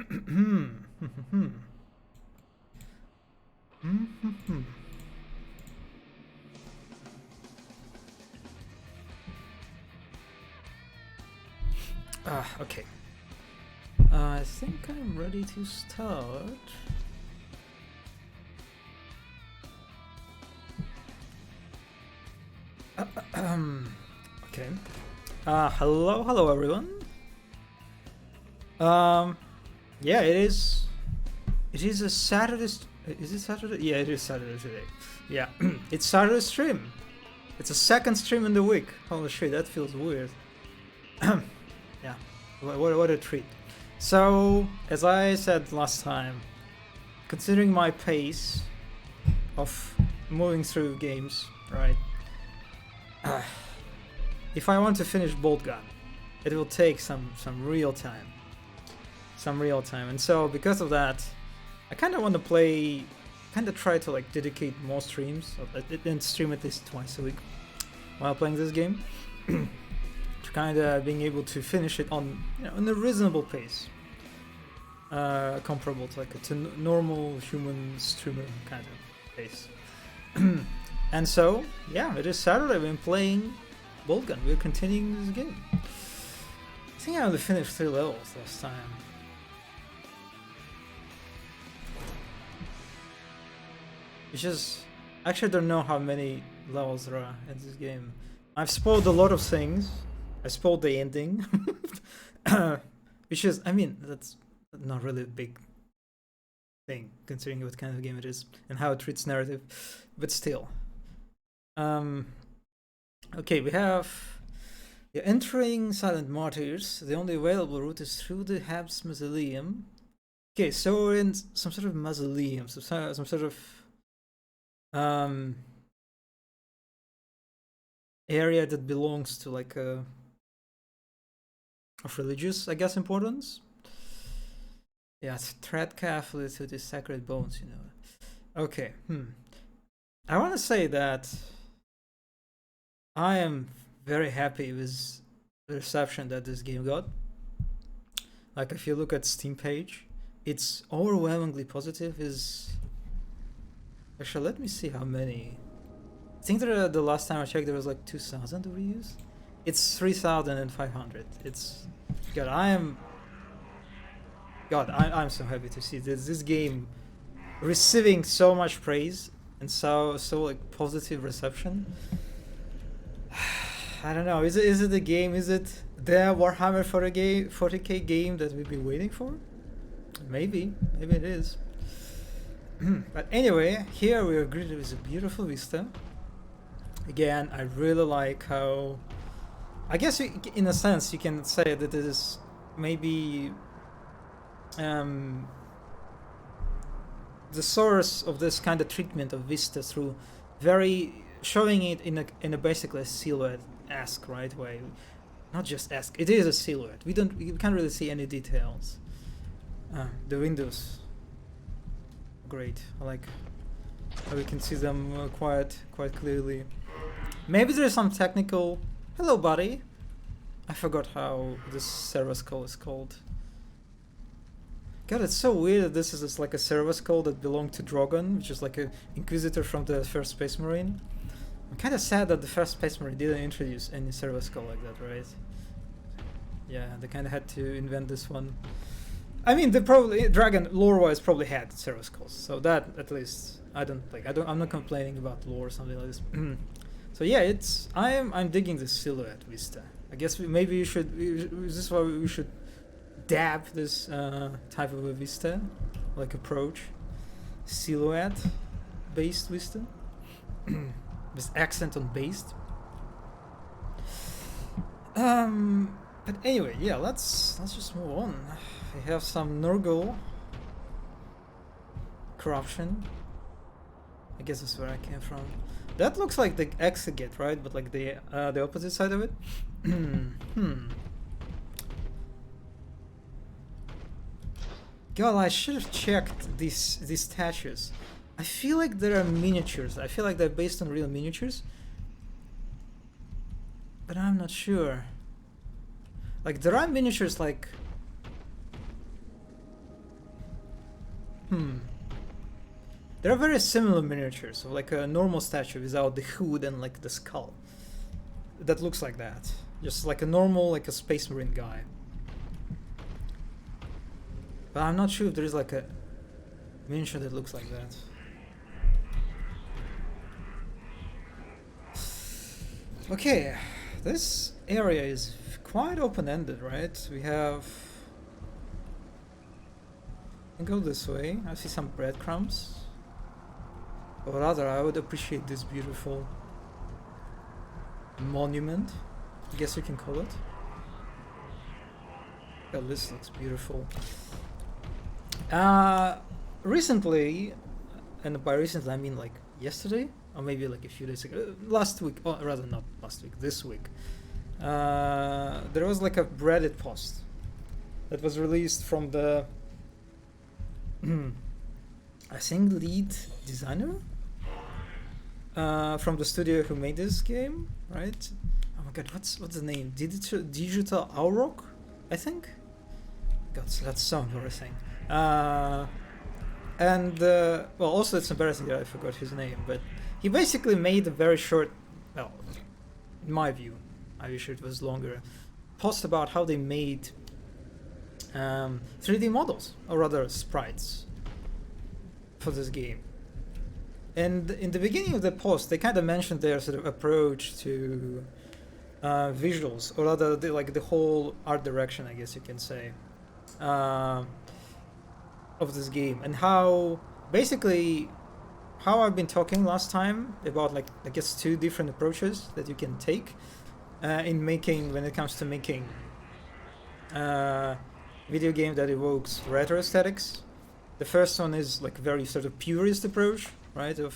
Okay. I think I'm ready to start. Okay. Hello everyone. Yeah, it is a Saturday. Is it Saturday? Yeah, it is Saturday today. Yeah, it's Saturday stream. It's a second stream in the week. Holy shit, that feels weird. Yeah, what a treat. So, as I said last time, considering my pace of moving through games, right? If I want to finish Boltgun, it will take some real time. And so because of that, I kind of want to try to like dedicate more streams, and stream at least twice a week while playing this game, to kind of being able to finish it on in a reasonable pace, comparable to like a normal human streamer kind of pace. And so yeah, it is Saturday. I've been playing Boltgun. We're continuing this game. I think I only finished 3 levels last time. It's just, actually I don't know how many levels there are in this game. I've spoiled a lot of things. I spoiled the ending. Which is, I mean, that's not really a big thing considering what kind of game it is and how it treats narrative, but still. Okay, we have, you're entering Silent Martyrs. The only available route is through the Habs Mausoleum. Okay, so we're in some sort of mausoleum, some sort of area that belongs to like of religious, I guess, importance. Yeah, tread carefully to the sacred bones, Okay, I want to say that I am very happy with the reception that this game got. Like, if you look at Steam page, it's overwhelmingly positive. Actually, let me see how many. I think the last time I checked there was like 2,000 reviews. It's 3,500. It's I'm so happy to see this game receiving so much praise and so like positive reception. I don't know. Is it the game? Is it the Warhammer 40k game that we've been waiting for? Maybe it is. But anyway, here we are greeted with a beautiful vista. Again, I really like how, I guess in a sense you can say that this is maybe the source of this kind of treatment of vista through showing it in a basically a silhouette-esque way. Not just esque, it is a silhouette. We can't really see any details. The windows, great. I like how we can see them quite clearly. Maybe there's some technical. Hello, buddy. I forgot how this server skull is called. God, it's so weird that this is like a server skull that belonged to Drogon, which is like an Inquisitor from the first Space Marine. I'm kind of sad that the first Space Marine didn't introduce any server skull like that, right? Yeah, they kind of had to invent this one. I mean, they probably, Dragon lore-wise probably had server skulls, so that at least I'm not complaining about lore or something like this. So yeah, I'm digging this silhouette vista. I guess maybe is this why we should dab this type of a vista, like approach, silhouette based vista, with accent on based. But anyway, yeah, let's just move on. We have some Nurgle corruption. I guess that's where I came from. That looks like the exegate, right? But like the opposite side of it. God, I should have checked these statues. I feel like there are miniatures. I feel like they're based on real miniatures, but I'm not sure. Like there are miniatures like There are very similar miniatures, so like a normal statue without the hood and like the skull. That looks like that. Just like a normal, like a space marine guy. But I'm not sure if there is like a miniature that looks like that. Okay, this area is quite open-ended, right? We have... I can go this way. I see some breadcrumbs. Or rather, I would appreciate this beautiful monument, I guess you can call it. Oh, this looks beautiful. Recently, and by recently I mean like yesterday, or maybe like a few days ago, last week, or rather not last week, this week, there was like a Reddit post that was released from the, I think, lead designer from the studio who made this game, right? Oh my god, what's the name? Digital Auroch, I think. God, that's so embarrassing. And well, also it's embarrassing that I forgot his name, but he basically made a very short, well, in my view, I wish it was longer, post about how they made 3D models, or rather sprites, for this game. And in the beginning of the post, they kind of mentioned their sort of approach to visuals, or rather like the whole art direction, I guess you can say, of this game, and how basically how I've been talking last time about, like, I guess 2 different approaches that you can take in making, when it comes to making video game that evokes retro aesthetics. The first one is like very sort of purist approach, right, of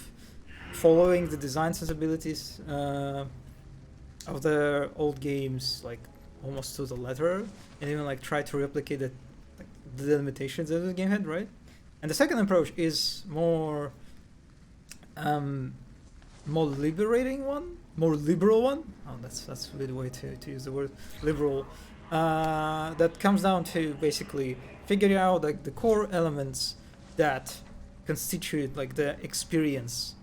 following the design sensibilities of the old games, like almost to the letter, and even like try to replicate the limitations that the game had, right? And the second approach is more liberating one, more liberal one. Oh, that's a good way to use the word liberal. That comes down to basically figuring out like the core elements that constitute like the experience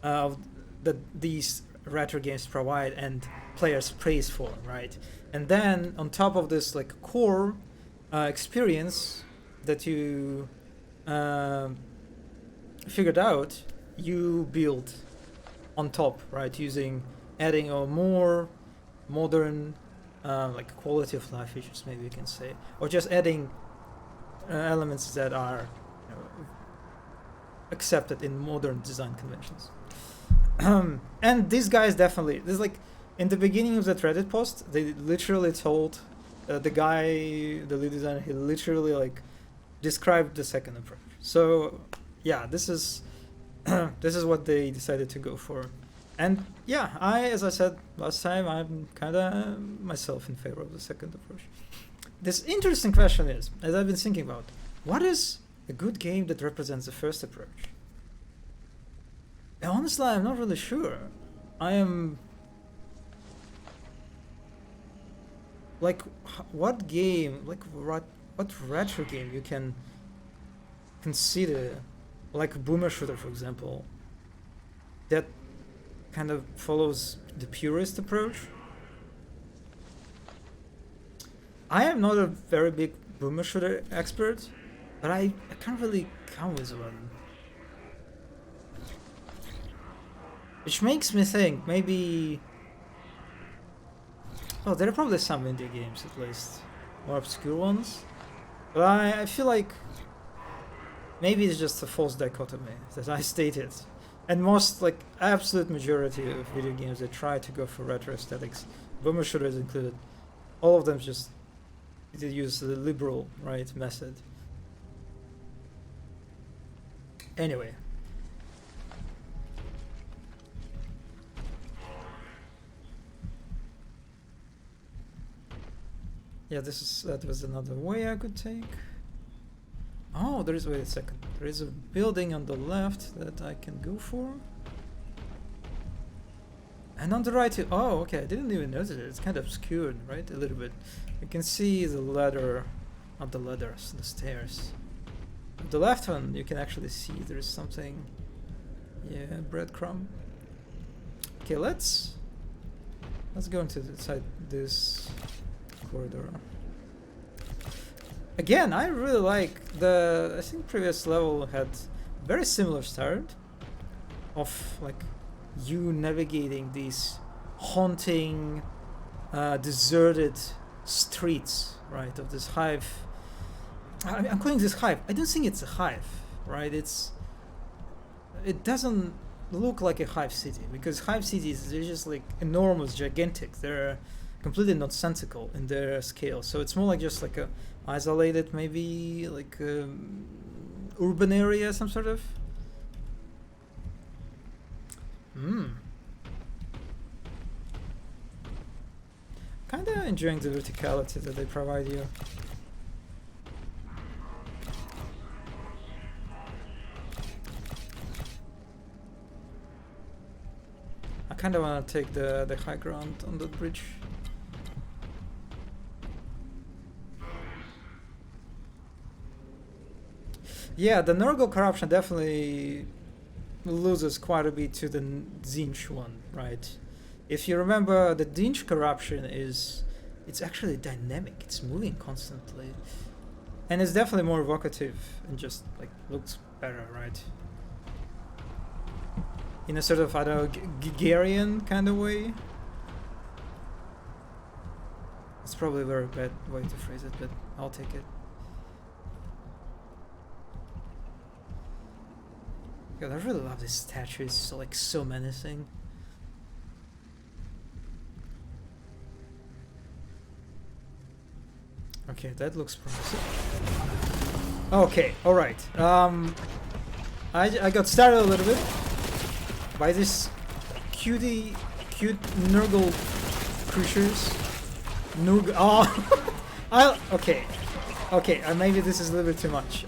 that these retro games provide and players praise for, right? And then on top of this like core experience that you figured out, you build on top, right, using adding a more modern like quality of life features, maybe you can say, or just adding elements that are, you know, accepted in modern design conventions. And these guys definitely, this, like, in the beginning of the Reddit post, they literally told the guy, the lead designer, he literally like described the second approach. So yeah, this is this is what they decided to go for. And yeah, as I said last time, I'm kind of myself in favor of the second approach. This interesting question is, as I've been thinking about, what is a good game that represents the first approach? And honestly, I'm not really sure. I am... Like, what game, like what retro game you can consider, like Boomer Shooter, for example, that kind of follows the purist approach? I am not a very big Boomer Shooter expert, but I can't really come with one. Which makes me think, maybe... Oh, there are probably some indie games, at least. More obscure ones. But I feel like maybe it's just a false dichotomy that I stated. And most, like, absolute majority of video games that try to go for retro aesthetics, Boomer Shooters included, all of them just use the liberal, right, method. Anyway. Yeah, that was another way I could take. Oh, wait a second. There is a building on the left that I can go for. And on the right, oh, okay, I didn't even notice it. It's kind of obscured, right, a little bit. You can see the ladder, not the ladders, the stairs. The left one, you can actually see there is something. Yeah, breadcrumb. Okay, let's go inside this corridor. Again, I really like I think previous level had very similar start of like you navigating these haunting, deserted streets, right, of this hive. I'm calling this hive. I don't think it's a hive, right? It doesn't look like a hive city, because hive cities, they're just like enormous, gigantic. They're completely nonsensical in their scale. So it's more like just like a isolated, maybe like urban area, some sort of. Kinda enjoying the verticality that they provide you. I kinda wanna take the high ground on that bridge. Yeah, the Nurgle corruption definitely loses quite a bit to the Zinch one, right? If you remember, the Zinch corruption it's actually dynamic. It's moving constantly, and it's definitely more evocative and just like looks better, right? In a sort of, I don't know, Gigarian kind of way. It's probably a very bad way to phrase it, but I'll take it. God, I really love this statue. It's so, like, so menacing. Okay, that looks promising. Okay, alright. I got started a little bit by this cute Nurgle creatures. Oh! Okay. Okay, maybe this is a little bit too much.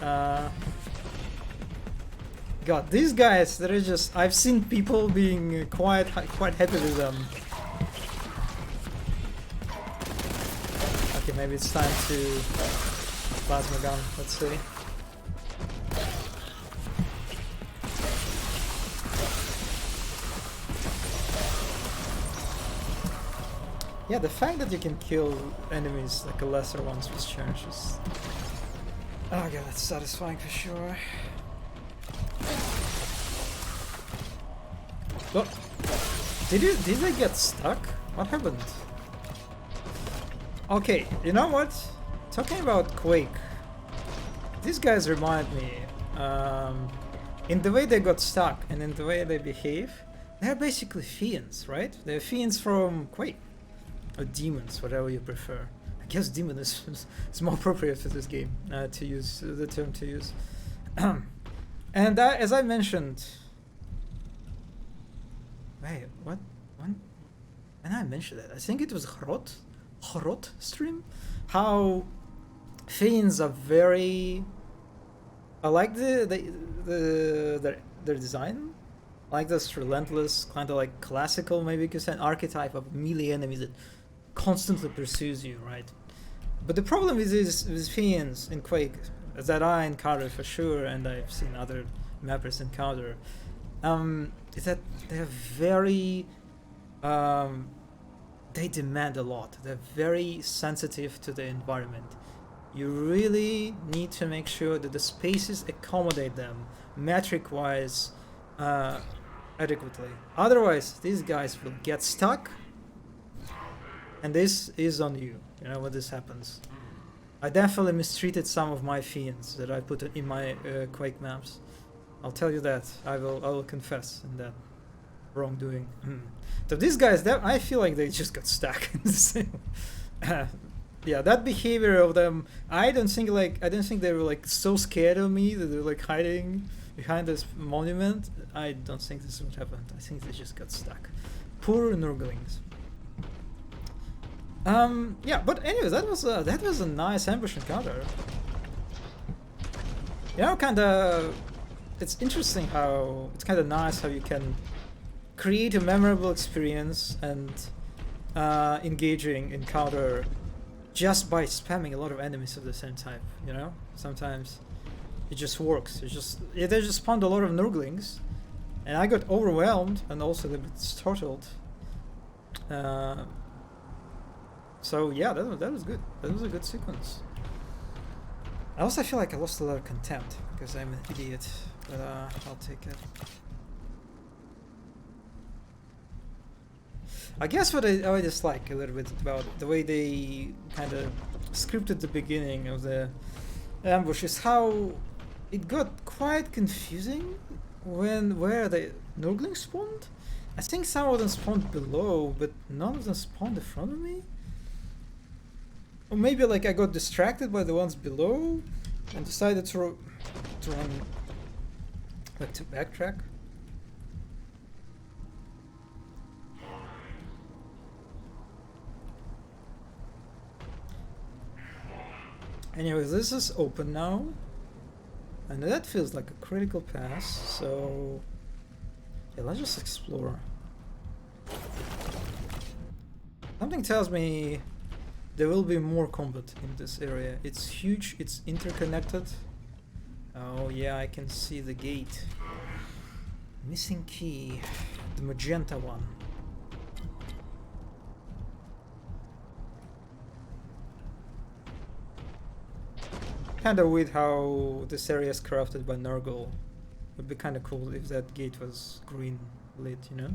God, these guys, they're just... I've seen people being quite happy with them. Okay, maybe it's time to... Plasma gun, let's see. Yeah, the fact that you can kill enemies like a lesser ones with charge is... Oh god, that's satisfying for sure. Oh, did they get stuck? What happened? Okay, you know what? Talking about Quake, these guys remind me, in the way they got stuck and in the way they behave, they're basically fiends, right? They're fiends from Quake. Or demons, whatever you prefer. I guess demon is more appropriate for this game, to use the term to use. And as I mentioned... Wait, what? When I mentioned that, I think it was Hrot stream? How fiends are very... I like their design. I like this relentless, kind of like classical, maybe you could say, an archetype of melee enemy that constantly pursues you, right? But the problem with these fiends in Quake, that I encountered for sure, and I've seen other mappers encounter, is that they're very... they demand a lot. They're very sensitive to the environment. You really need to make sure that the spaces accommodate them, metric-wise, adequately. Otherwise, these guys will get stuck, and this is on you. You know when this happens. I definitely mistreated some of my fiends that I put in my Quake maps. I'll tell you that. I will confess in that wrongdoing. So these guys, I feel like they just got stuck in the same. Yeah, that behavior of them. I don't think they were like so scared of me that they're like hiding behind this monument. I don't think this would happen. I think they just got stuck. Poor Nurglings. Yeah, but anyway, that was a nice ambush encounter. You know, kinda, it's interesting how it's kinda nice how you can create a memorable experience and engaging encounter just by spamming a lot of enemies of the same type. You know, sometimes it just works. They just spawned a lot of Nurglings, and I got overwhelmed and also a little bit startled. So yeah, that was good. That was a good sequence. I also feel like I lost a lot of contempt because I'm an idiot, but I'll take it. I guess what I dislike a little bit about the way they kind of scripted the beginning of the ambush is how it got quite confusing where the Nurglings spawned. I think some of them spawned below, but none of them spawned in front of me. Or maybe like I got distracted by the ones below and decided to run, like to backtrack. Anyway, this is open now, and that feels like a critical pass, so yeah, let's just explore. Something tells me there will be more combat in this area. It's huge, it's interconnected. Oh yeah, I can see the gate. Missing key, the magenta one. Kinda weird how this area is crafted by Nurgle. Would be kinda cool if that gate was green lit, you know?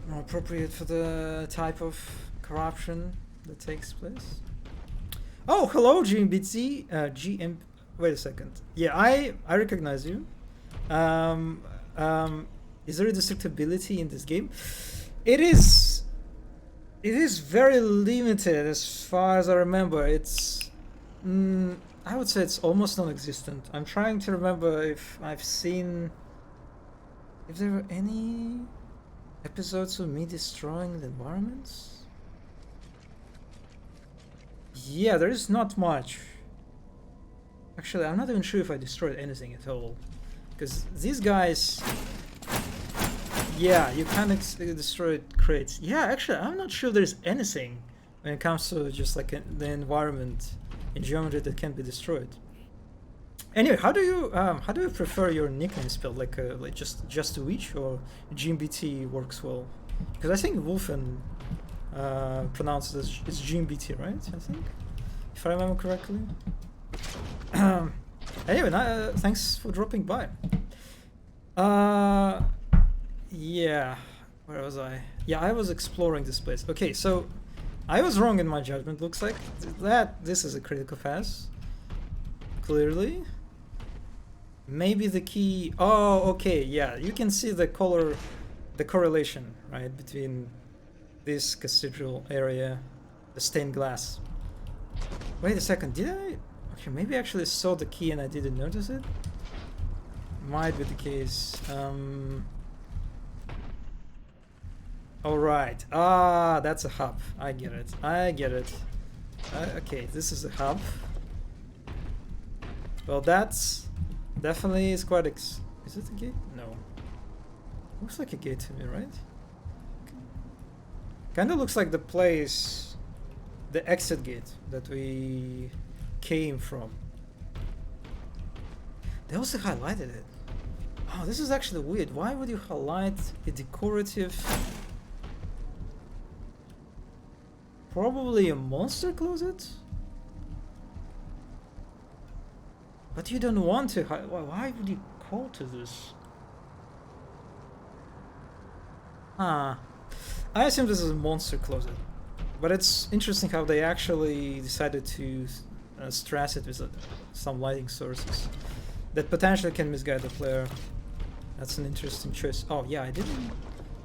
More appropriate for the type of corruption that takes place. Oh, hello GMBT. Wait a second. Yeah, I recognize you. Is there a destructibility in this game? It is very limited as far as I remember. It's I would say it's almost non-existent. I'm trying to remember if I've seen if there were any episodes of me destroying the environments. Yeah, there is not much. Actually, I'm not even sure if I destroyed anything at all, because these guys. Yeah, you can't destroy crates. Yeah, actually, I'm not sure there's anything when it comes to just like the environment in geometry that can be destroyed. Anyway, how do you prefer your nickname spelled? Like just to each, or GMBT works well? Because I think Wolfen pronounces it's GMBT, right? I think, if I remember correctly. Anyway, thanks for dropping by. Yeah, where was I? Yeah, I was exploring this place. Okay, so I was wrong in my judgment. Looks like this is a critical pass. Clearly. Maybe the key. Oh, okay. Yeah, you can see the correlation, right, between this cathedral area, the stained glass. Wait a second. Did I? Okay, maybe I actually saw the key and I didn't notice it. Might be the case. Alright. Ah, that's a hub. I get it. Okay, this is a hub. Well, that's definitely is quite is it a gate? No. Looks like a gate to me, right? Kinda looks like the place, the exit gate that we came from. They also highlighted it. Oh, this is actually weird. Why would you highlight a decorative... Probably a monster closet? But you don't want to... Why would you call to this? I assume this is a monster closet. But it's interesting how they actually decided to stress it with some lighting sources that potentially can misguide the player. That's an interesting choice. Oh yeah, I didn't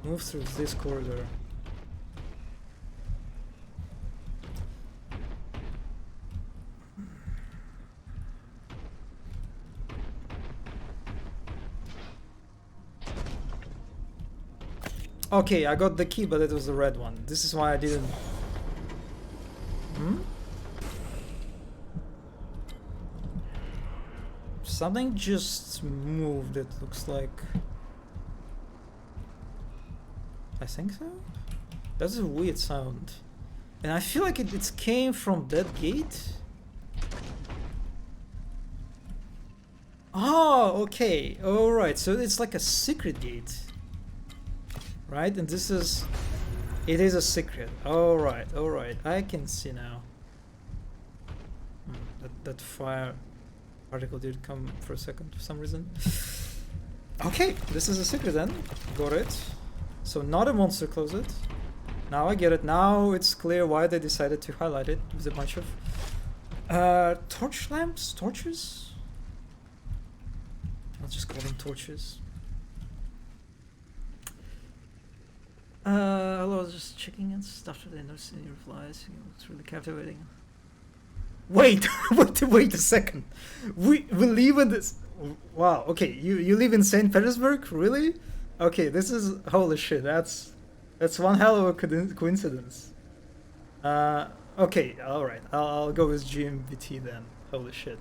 move through this corridor. Okay, I got the key, but it was the red one. This is why I didn't... Something just moved, it looks like. I think so? That's a weird sound. And I feel like it came from that gate. Oh, okay. Alright, so it's like a secret gate. Right? And this is... It is a secret. Alright, alright. I can see now. That fire particle did come for a second for some reason. Okay, this is a secret then. Got it. So not a monster closet. Now I get it. Now it's clear why they decided to highlight it with a bunch of torch lamps? Torches? I'll just call them torches. I was just checking and stuff today. No senior replies. It's really captivating. Wait, wait a second. We live in this. Wow. Okay, you live in St. Petersburg, really? Okay, this is holy shit. That's one hell of a coincidence. Okay, all right. I'll go with GMBT then. Holy shit.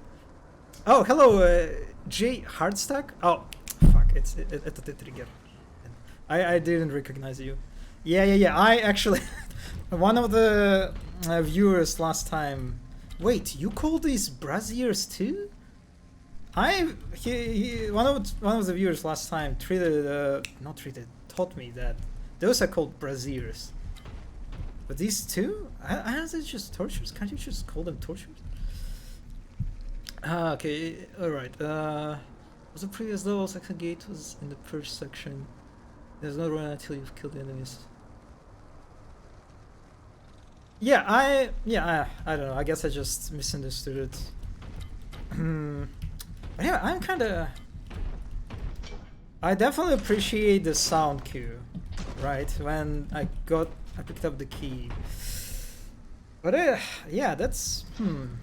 Oh, hello, J Hardstack. Oh, fuck. It's the trigger. I didn't recognize you. Yeah. I actually one of the viewers last time. Wait, you call these braziers too? One of the viewers last time taught me that those are called braziers. But these two? Aren't they just torches? Can't you just call them torches? Okay, alright. Was the previous level second gate was in the first section. There's no run until you've killed the enemies. Yeah, I don't know. I guess I just misunderstood it. But yeah, I'm kind of. I definitely appreciate the sound cue, right? When I picked up the key. But yeah, that's kind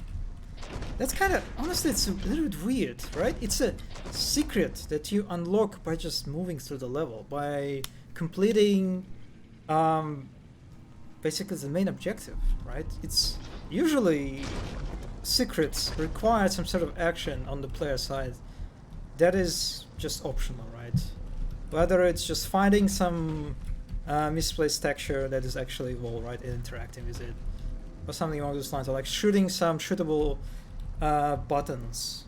of honestly, it's a little bit weird, right? It's a secret that you unlock by just moving through the level, by completing basically the main objective, right? It's usually secrets require some sort of action on the player side that is just optional, right? Whether it's just finding some misplaced texture that is actually wall, right, and interacting with it, or something along those lines, or like shooting some shootable buttons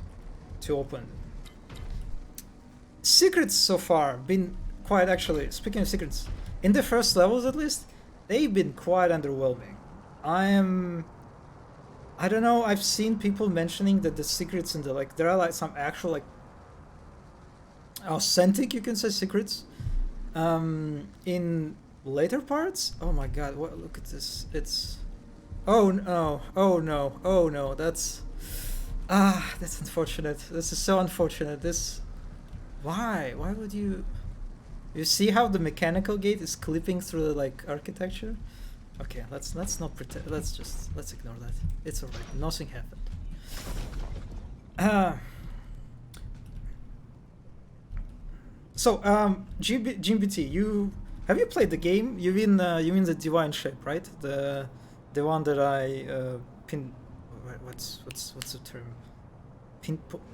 to open. Secrets so far been quite, actually, speaking of secrets, in the first levels at least, they've been quite underwhelming. I don't know, I've seen people mentioning that the secrets in the, like, there are like some actual, like, authentic, you can say, secrets in later parts. Oh my god, what, look at this. It's, oh no, that's unfortunate. This is so unfortunate. Why would you see how the mechanical gate is clipping through the, like, architecture? Okay, let's not pretend. Let's ignore that. It's alright. Nothing happened. So GMBT, have you played the game? You mean the Divine Shape, right? The one that I pinned. What's the term?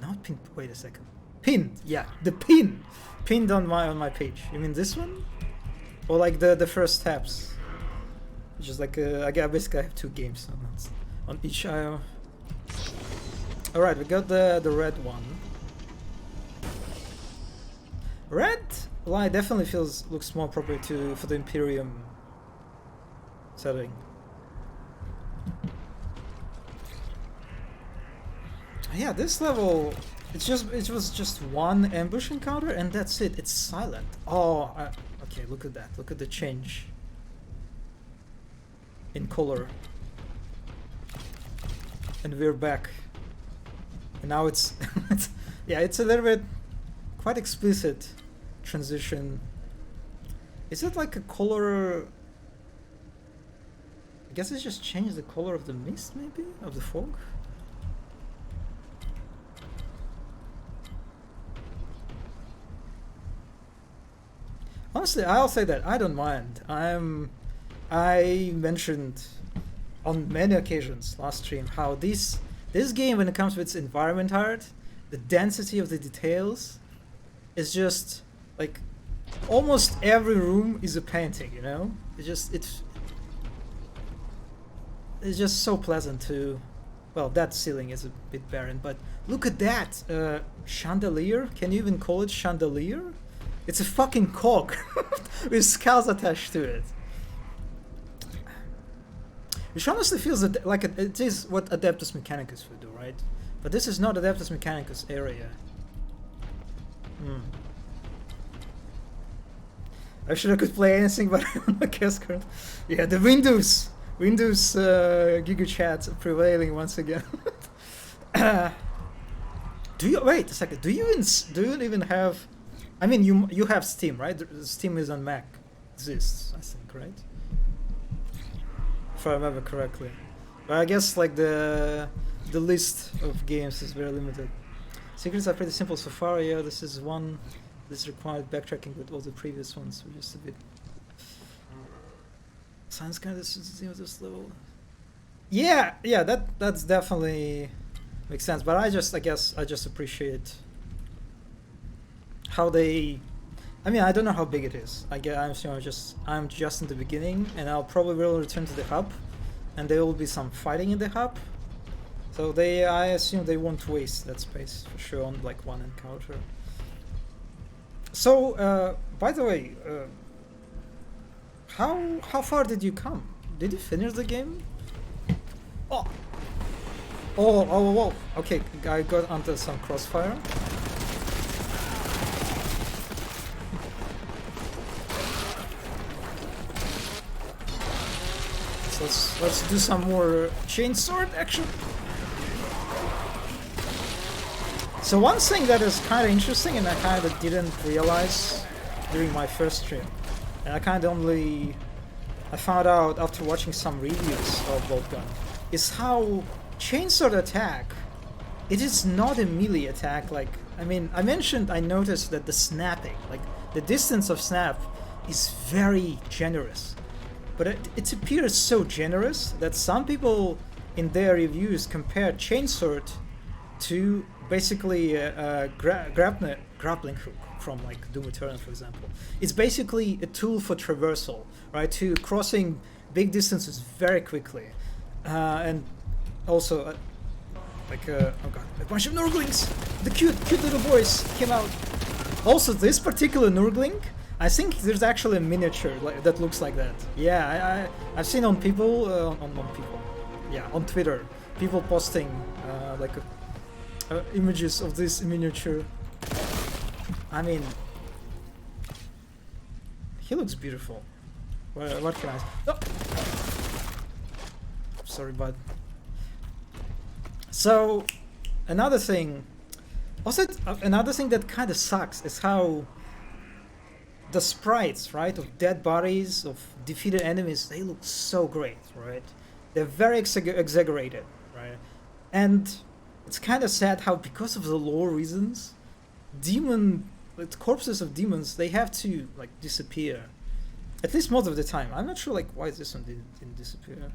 Not pinned. Wait a second. Pinned. Yeah, the pinned on my page. You mean this one, or like the first tabs? Which is like I basically have two games on each IO. All right, we got the red one. Red light definitely looks more appropriate for the Imperium setting. Yeah, this level, it was just one ambush encounter and that's it. It's silent. Oh, okay. Look at that. Look at the change in color. And we're back. And now it's yeah, it's a little bit quite explicit transition. Is it like a color? I guess it's just changed the color of the mist, maybe, of the fog. Honestly, I'll say that I don't mind. I mentioned on many occasions last stream how this game, when it comes to its environment art, the density of the details is just like almost every room is a painting, you know? It's just so pleasant to Well, that ceiling is a bit barren, but look at that chandelier. Can you even call it chandelier? It's a fucking cog with skulls attached to it. Which honestly feels like it is what Adeptus Mechanicus would do, right? But this is not Adeptus Mechanicus area. Actually, I could play anything, but I'm on my cast card. Yeah, the Windows GigaChat prevailing once again. Do you wait a second? Do you even have? I mean, you have Steam, right? Steam is on Mac. Exists, I think, right? If I remember correctly. But I guess like the list of games is very limited. Secrets are pretty simple so far. Yeah, this is one. This required backtracking with all the previous ones, which is a bit. Science kind of this level. Yeah, that's definitely makes sense. But I guess I just appreciate how they. I mean, I don't know how big it is. I'm just in the beginning, and I'll probably will return to the hub, and there will be some fighting in the hub. So I assume they won't waste that space for sure on like one encounter. So, by the way, how far did you come? Did you finish the game? Oh! Okay, I got under some crossfire. So let's do some more chainsword action. So one thing that is kind of interesting, and I kind of didn't realize during my first stream, and I found out after watching some reviews of Boltgun, is how chainsword attack, it is not a melee attack. Like, I mean, I noticed that the snapping, like the distance of snap, is very generous. But it appears so generous that some people in their reviews compare chainsword to basically a grappling hook from like Doom Eternal, for example. It's basically a tool for traversal, right? To crossing big distances very quickly, and also oh god, a bunch of Nurglings. The cute little boys came out. Also, this particular Nurgling, I think there's actually a miniature that looks like that. Yeah, I've seen on people on Twitter, people posting images of this miniature. I mean, he looks beautiful. What can I say? Oh! Sorry, bud. So, another thing that kind of sucks is how the sprites, right, of dead bodies, of defeated enemies, they look so great, right? They're very exaggerated, right? And it's kind of sad how, because of the lore reasons, corpses of demons, they have to like disappear. At least most of the time. I'm not sure like why this one didn't disappear.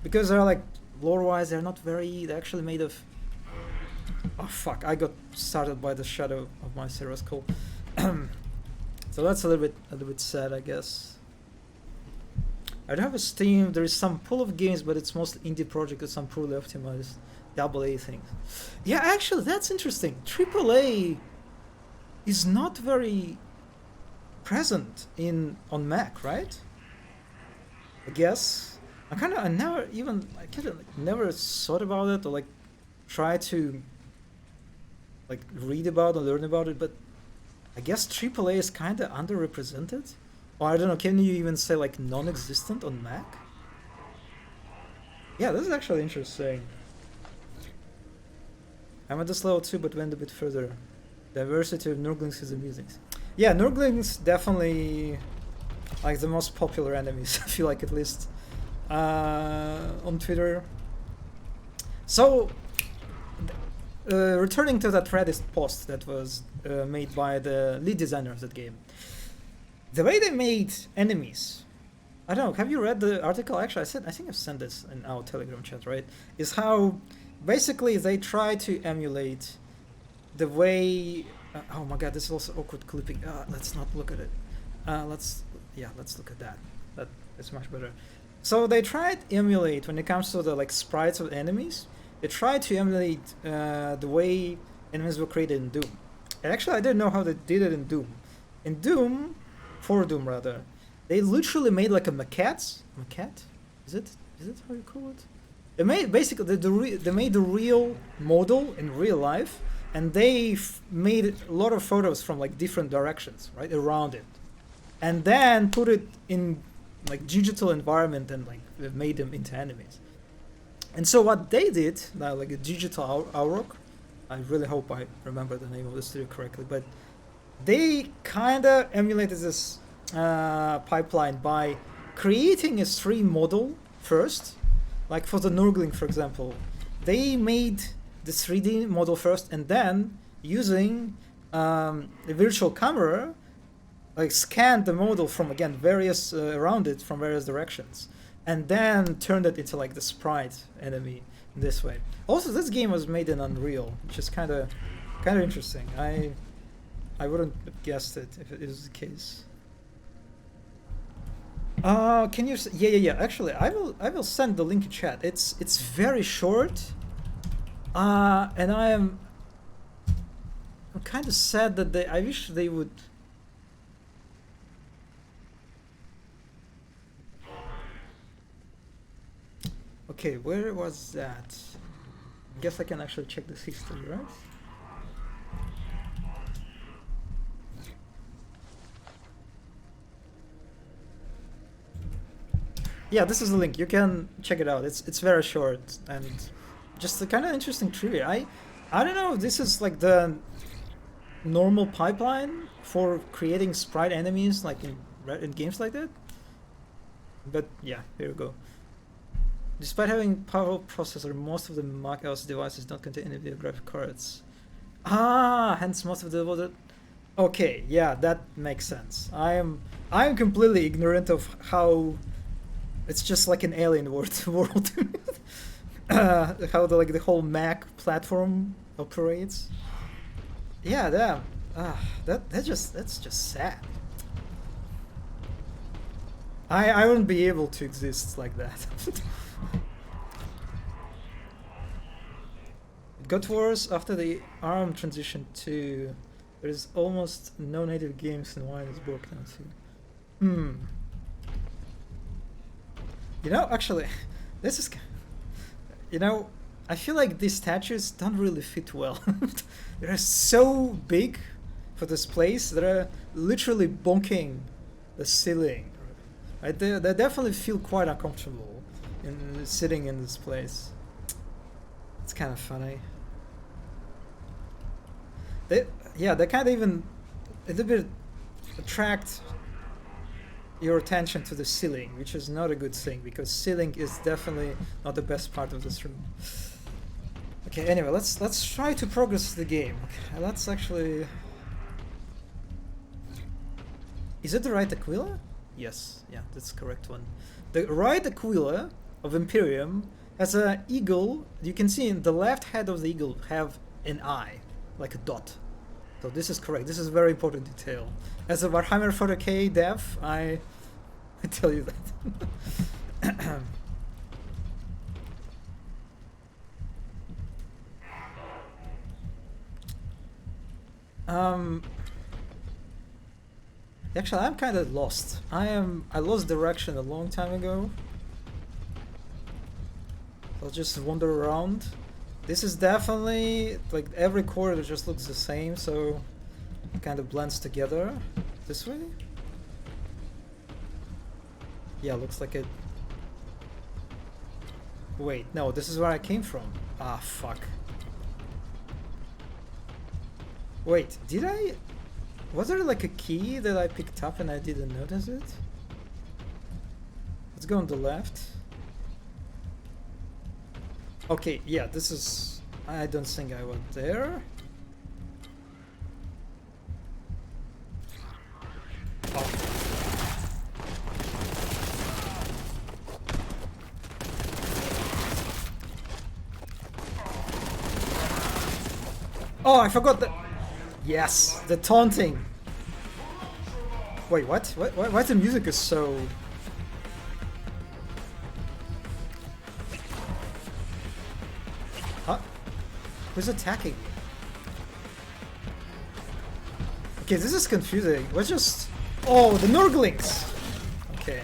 Because they're like lore-wise, they're actually made of. Oh fuck! I got started by the shadow of my Sarah's call. So that's a little bit sad, I guess. I don't have a Steam. There is some pool of games, but it's mostly indie projects with some poorly optimized AA things. Yeah, actually, that's interesting. AAA is not very present on Mac, right? I guess. I never thought about it or like try to like read about or learn about it, but I guess AAA is kind of underrepresented. Or I don't know, can you even say like non-existent on Mac? Yeah, this is actually interesting. I'm at this level too, but went a bit further. Diversity of Nurglings is amusing. Yeah, Nurglings definitely like the most popular enemies, I feel like, at least on Twitter. So, returning to that Reddit post that was made by the lead designer of that game. The way they made enemies, I don't know, have you read the article? Actually, I think I've sent this in our Telegram chat, right? Is how basically they try to emulate the way. Oh my god, this is also awkward clipping. Let's not look at it. Let's look at that. That is much better. So they tried to emulate when it comes to the like sprites of enemies. They tried to emulate the way enemies were created in Doom. And actually, I didn't know how they did it in Doom. In Doom, for Doom rather, they literally made like a maquette. Maquette? Is it how you call it? They made basically they made the real model in real life, and they made a lot of photos from like different directions, right, around it, and then put it in like digital environment and like made them into enemies. And so what they did, now like a digital Auroch, I really hope I remember the name of the studio correctly, but they kind of emulated this pipeline by creating a 3D model first. Like for the Nurgling, for example, they made the 3D model first, and then using a virtual camera, like scanned the model from again various around it from various directions, and then turned it into like the sprite enemy in this way. Also, this game was made in Unreal, which is kind of interesting. I wouldn't have guessed it if it is the case. Can you? Yeah. Actually, I will send the link in chat. It's very short. And I'm kind of sad that I wish they would. Okay, where was that? Guess I can actually check this history, right? Yeah, this is the link. You can check it out. It's very short and just a kind of interesting trivia. I don't know if this is like the normal pipeline for creating sprite enemies like in games like that. But yeah, here we go. Despite having powerful processor, most of the macOS devices don't contain any video graphic cards. Hence most of the okay, yeah, that makes sense. I'm completely ignorant of how it's just like an alien world. How the whole Mac platform operates. Yeah, damn. That's just sad. I wouldn't be able to exist like that. It got worse after the ARM transition to. There's almost no native games in Windows book now too. You know, actually, this is. You know, I feel like these statues don't really fit well. They're so big for this place. They're literally bonking the ceiling. Right? They definitely feel quite uncomfortable in sitting in this place. It's kind of funny. They kind of even a little bit attract your attention to the ceiling, which is not a good thing because ceiling is definitely not the best part of this room. Okay, anyway, let's try to progress the game. Okay, let's actually. Is it the right Aquila? Yes, yeah, that's the correct one. The right Aquila of Imperium has an eagle. You can see in the left head of the eagle have an eye, like a dot. So this is correct. This is a very important detail. As a Warhammer 40k dev, I tell you that. Actually, I'm kind of lost. I lost direction a long time ago. I'll just wander around. This is definitely like every corridor just looks the same, so it kind of blends together. This way? Yeah, looks like it. Wait, no, this is where I came from. Ah, fuck. Wait, did I? Was there like a key that I picked up and I didn't notice it? Let's go on the left. Okay, yeah, this is. I don't think I went there. Oh, I forgot that. Yes, the taunting. Wait, what? Why the music is so? Who's attacking me? Okay, this is confusing. Let's just... Oh, the Nurglings! Okay.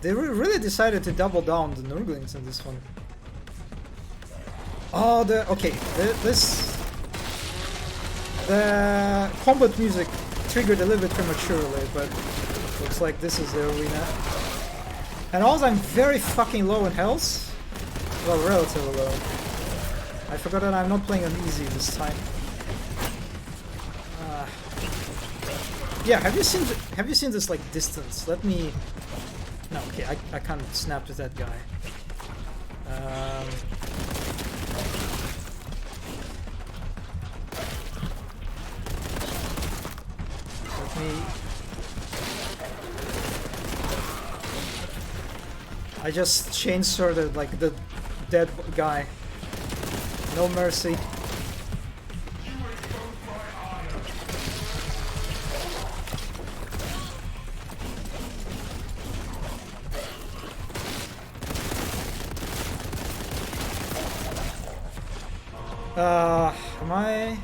They really decided to double down the Nurglings in this one. Oh, okay, the combat music triggered a little bit prematurely, but looks like this is the arena. And also I'm very fucking low in health. Well, relatively low. I forgot that I'm not playing on easy this time. Yeah, have you seen this like distance? Let me... No, okay, I can't snap to that guy. Let me... I just chainsworded like the dead guy. No mercy.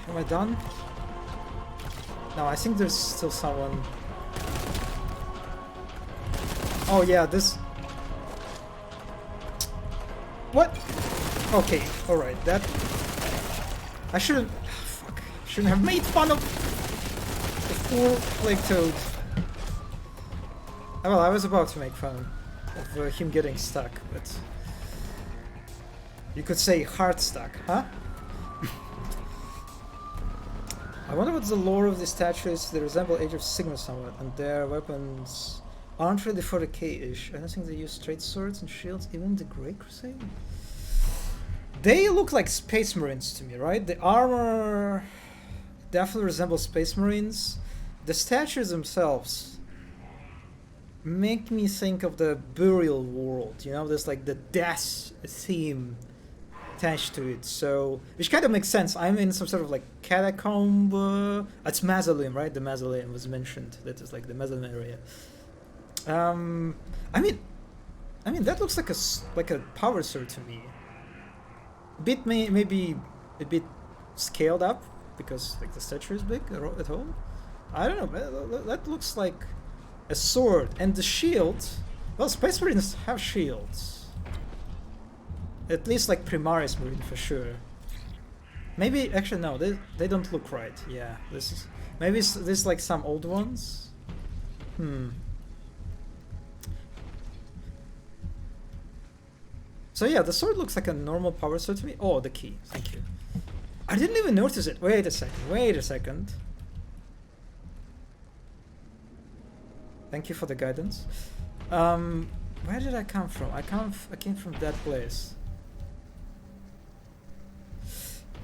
Am I done? No, I think there's still someone. Oh yeah, this... What? Okay, alright, that... I shouldn't... Fuck. Shouldn't have made fun of the poor Plague Toad. Well, I was about to make fun of him getting stuck, but... You could say hard stuck, huh? I wonder what the lore of these statues. They resemble Age of Sigmar somewhat, and their weapons aren't really 40k-ish. I don't think they use straight swords and shields, even the Great Crusade. They look like Space Marines to me, right? The armor definitely resembles Space Marines. The statues themselves make me think of the burial world, you know? There's like the death theme attached to it, so which kind of makes sense. I'm in some sort of like catacomb. It's mausoleum, right? The mausoleum was mentioned. That is like the mausoleum area. I mean that looks like a power sword to me. A bit maybe a bit scaled up because like the statue is big at all. I don't know. That looks like a sword, and the shield. Well, Space Marines have shields. At least like Primaris Marine for sure. Maybe actually no, they don't look right. Yeah, this is maybe this like some old ones. So yeah, the sword looks like a normal power sword to me. Oh, the key. Thank you. I didn't even notice it. Wait a second. Thank you for the guidance. Where did I come from? I came from that place.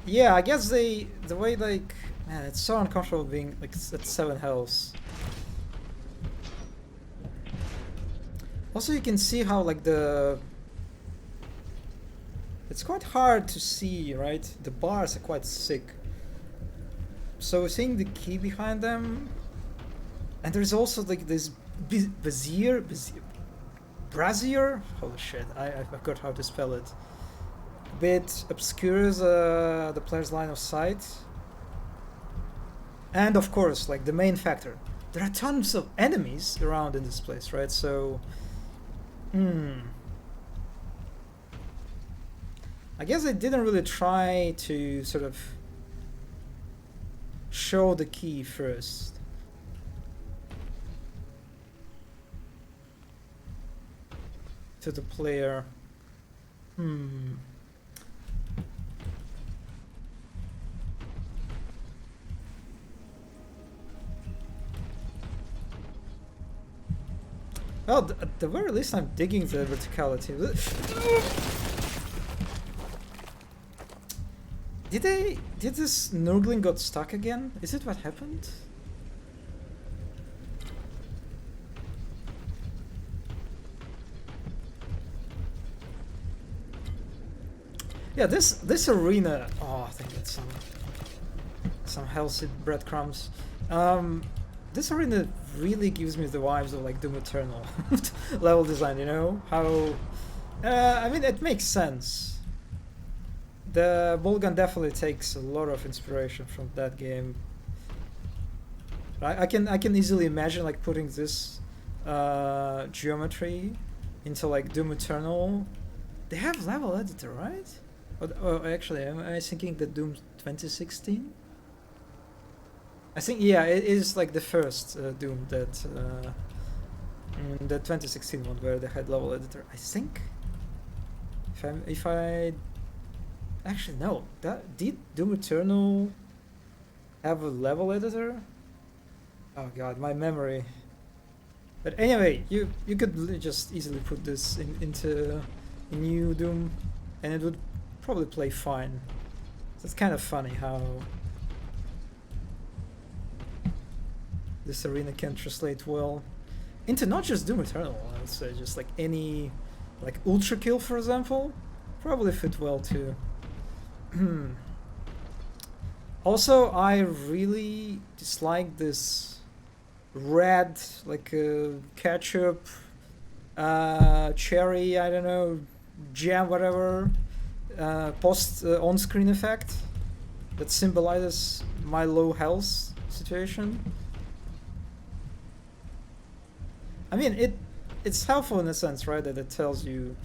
Yeah, I guess the way like, man, it's so uncomfortable being like at 7 health. Also, you can see how like it's quite hard to see, right? The bars are quite thick. So seeing the key behind them, and there's also like this brazier. Holy shit! I forgot how to spell it. Bit obscures the player's line of sight, and of course like the main factor, there are tons of enemies around in this place, right? So I guess I didn't really try to sort of show the key first. To the player. Well, at the very least, I'm digging the verticality. Did this Nurgling got stuck again? Is it what happened? Yeah, this arena. Oh, I think that's some healthy breadcrumbs. This arena really gives me the vibes of like Doom Eternal level design, you know? How I mean, it makes sense. The Boltgun definitely takes a lot of inspiration from that game. I can easily imagine like putting this geometry into like Doom Eternal. They have level editor, right? Oh, actually, am I thinking the Doom 2016? I think, yeah, it is like the first Doom that the 2016 one where they had level editor. I think. If I actually no, that did Doom Eternal have a level editor? Oh god, my memory. But anyway, you could just easily put this into a new Doom, and it would probably play fine. So it's kind of funny how this arena can translate well into not just Doom Eternal. I would say just like any, like Ultra Kill, for example, probably fit well too. Also, I really dislike this red, like ketchup, cherry, I don't know, jam, whatever, post on-screen effect that symbolizes my low health situation. I mean, it's helpful in a sense, right? That it tells you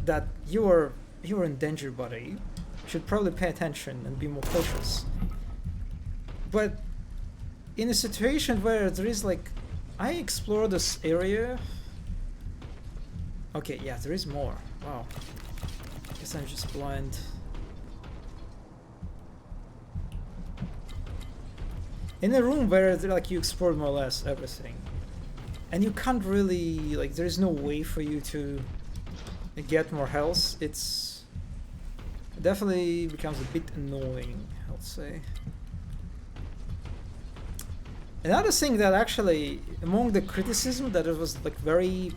that you're in danger, buddy. You should probably pay attention and be more cautious. But in a situation where there is like, I explore this area. Okay, yeah, there is more. Wow. Guess I'm just blind. In a room where like you explore more or less everything, and you can't really like, there is no way for you to get more health. It definitely becomes a bit annoying, I'll say. Another thing that actually, among the criticism that it was like very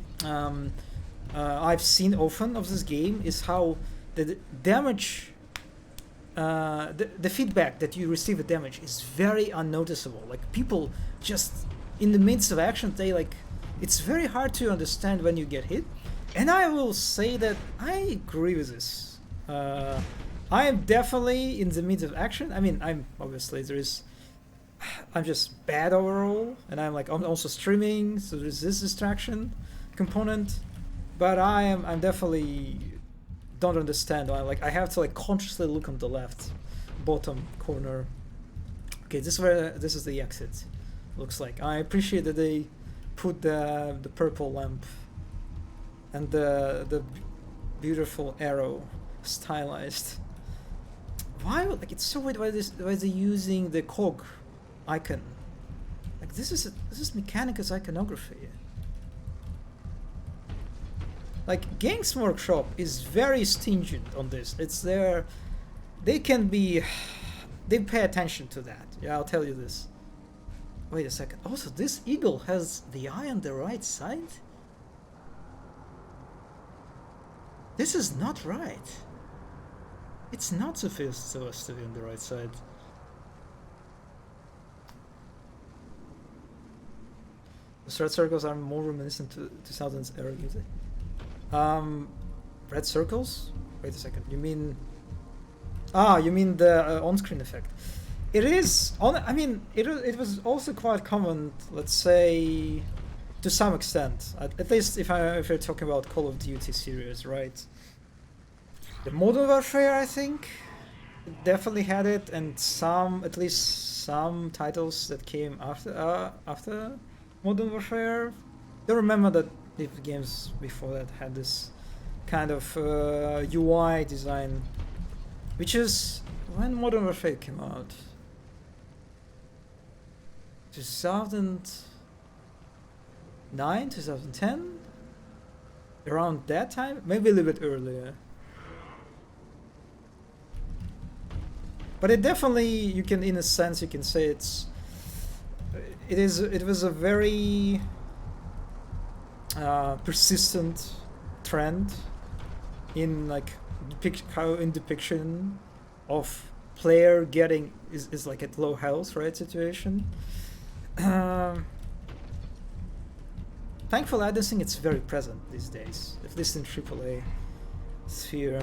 I've seen often of this game, is how the damage, the feedback that you receive a damage is very unnoticeable. Like people just in the midst of action, they like, it's very hard to understand when you get hit. And I will say that I agree with this. I am definitely in the midst of action. I mean, I'm obviously I'm just bad overall, and I'm also streaming, so there's this distraction component. But I'm definitely don't understand why. Like I have to like consciously look on the left bottom corner. Okay, this is the exit. Looks like. I appreciate that they put the purple lamp and the beautiful arrow stylized. Why? Like it's so weird. Why they're using the cog icon? Like this is Mechanicus iconography. Like Games Workshop is very stringent on this. It's their, they pay attention to that. Yeah, I'll tell you this. Wait a second. Also, this eagle has the eye on the right side? This is not right. It's not supposed to be on the right side. The red circles are more reminiscent to 2000s era music. Red circles? Wait a second. You mean the on-screen effect? It is on. I mean, it was also quite common. Let's say, to some extent, at least if you're talking about Call of Duty series, right? The Modern Warfare, I think, definitely had it, and at least some titles that came after Modern Warfare. I remember that the games before that had this kind of UI design, which is when Modern Warfare came out. 2009, 2010, around that time, maybe a little bit earlier. But it definitely, you can, in a sense, you can say it was a very persistent trend in like depiction of player getting is like at low health, right, situation. thankfully I don't think it's very present these days, at least in AAA sphere.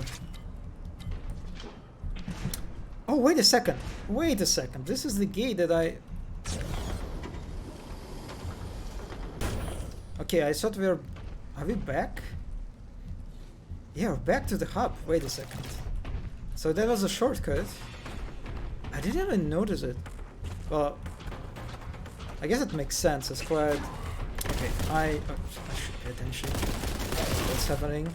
Oh, wait a second. Wait a second. This is the gate that I... Okay, I thought we were... Are we back? Yeah, we're back to the hub. Wait a second. So that was a shortcut. I didn't even notice it. Well, I guess it makes sense. It's quite... Okay, I should pay attention to what's happening.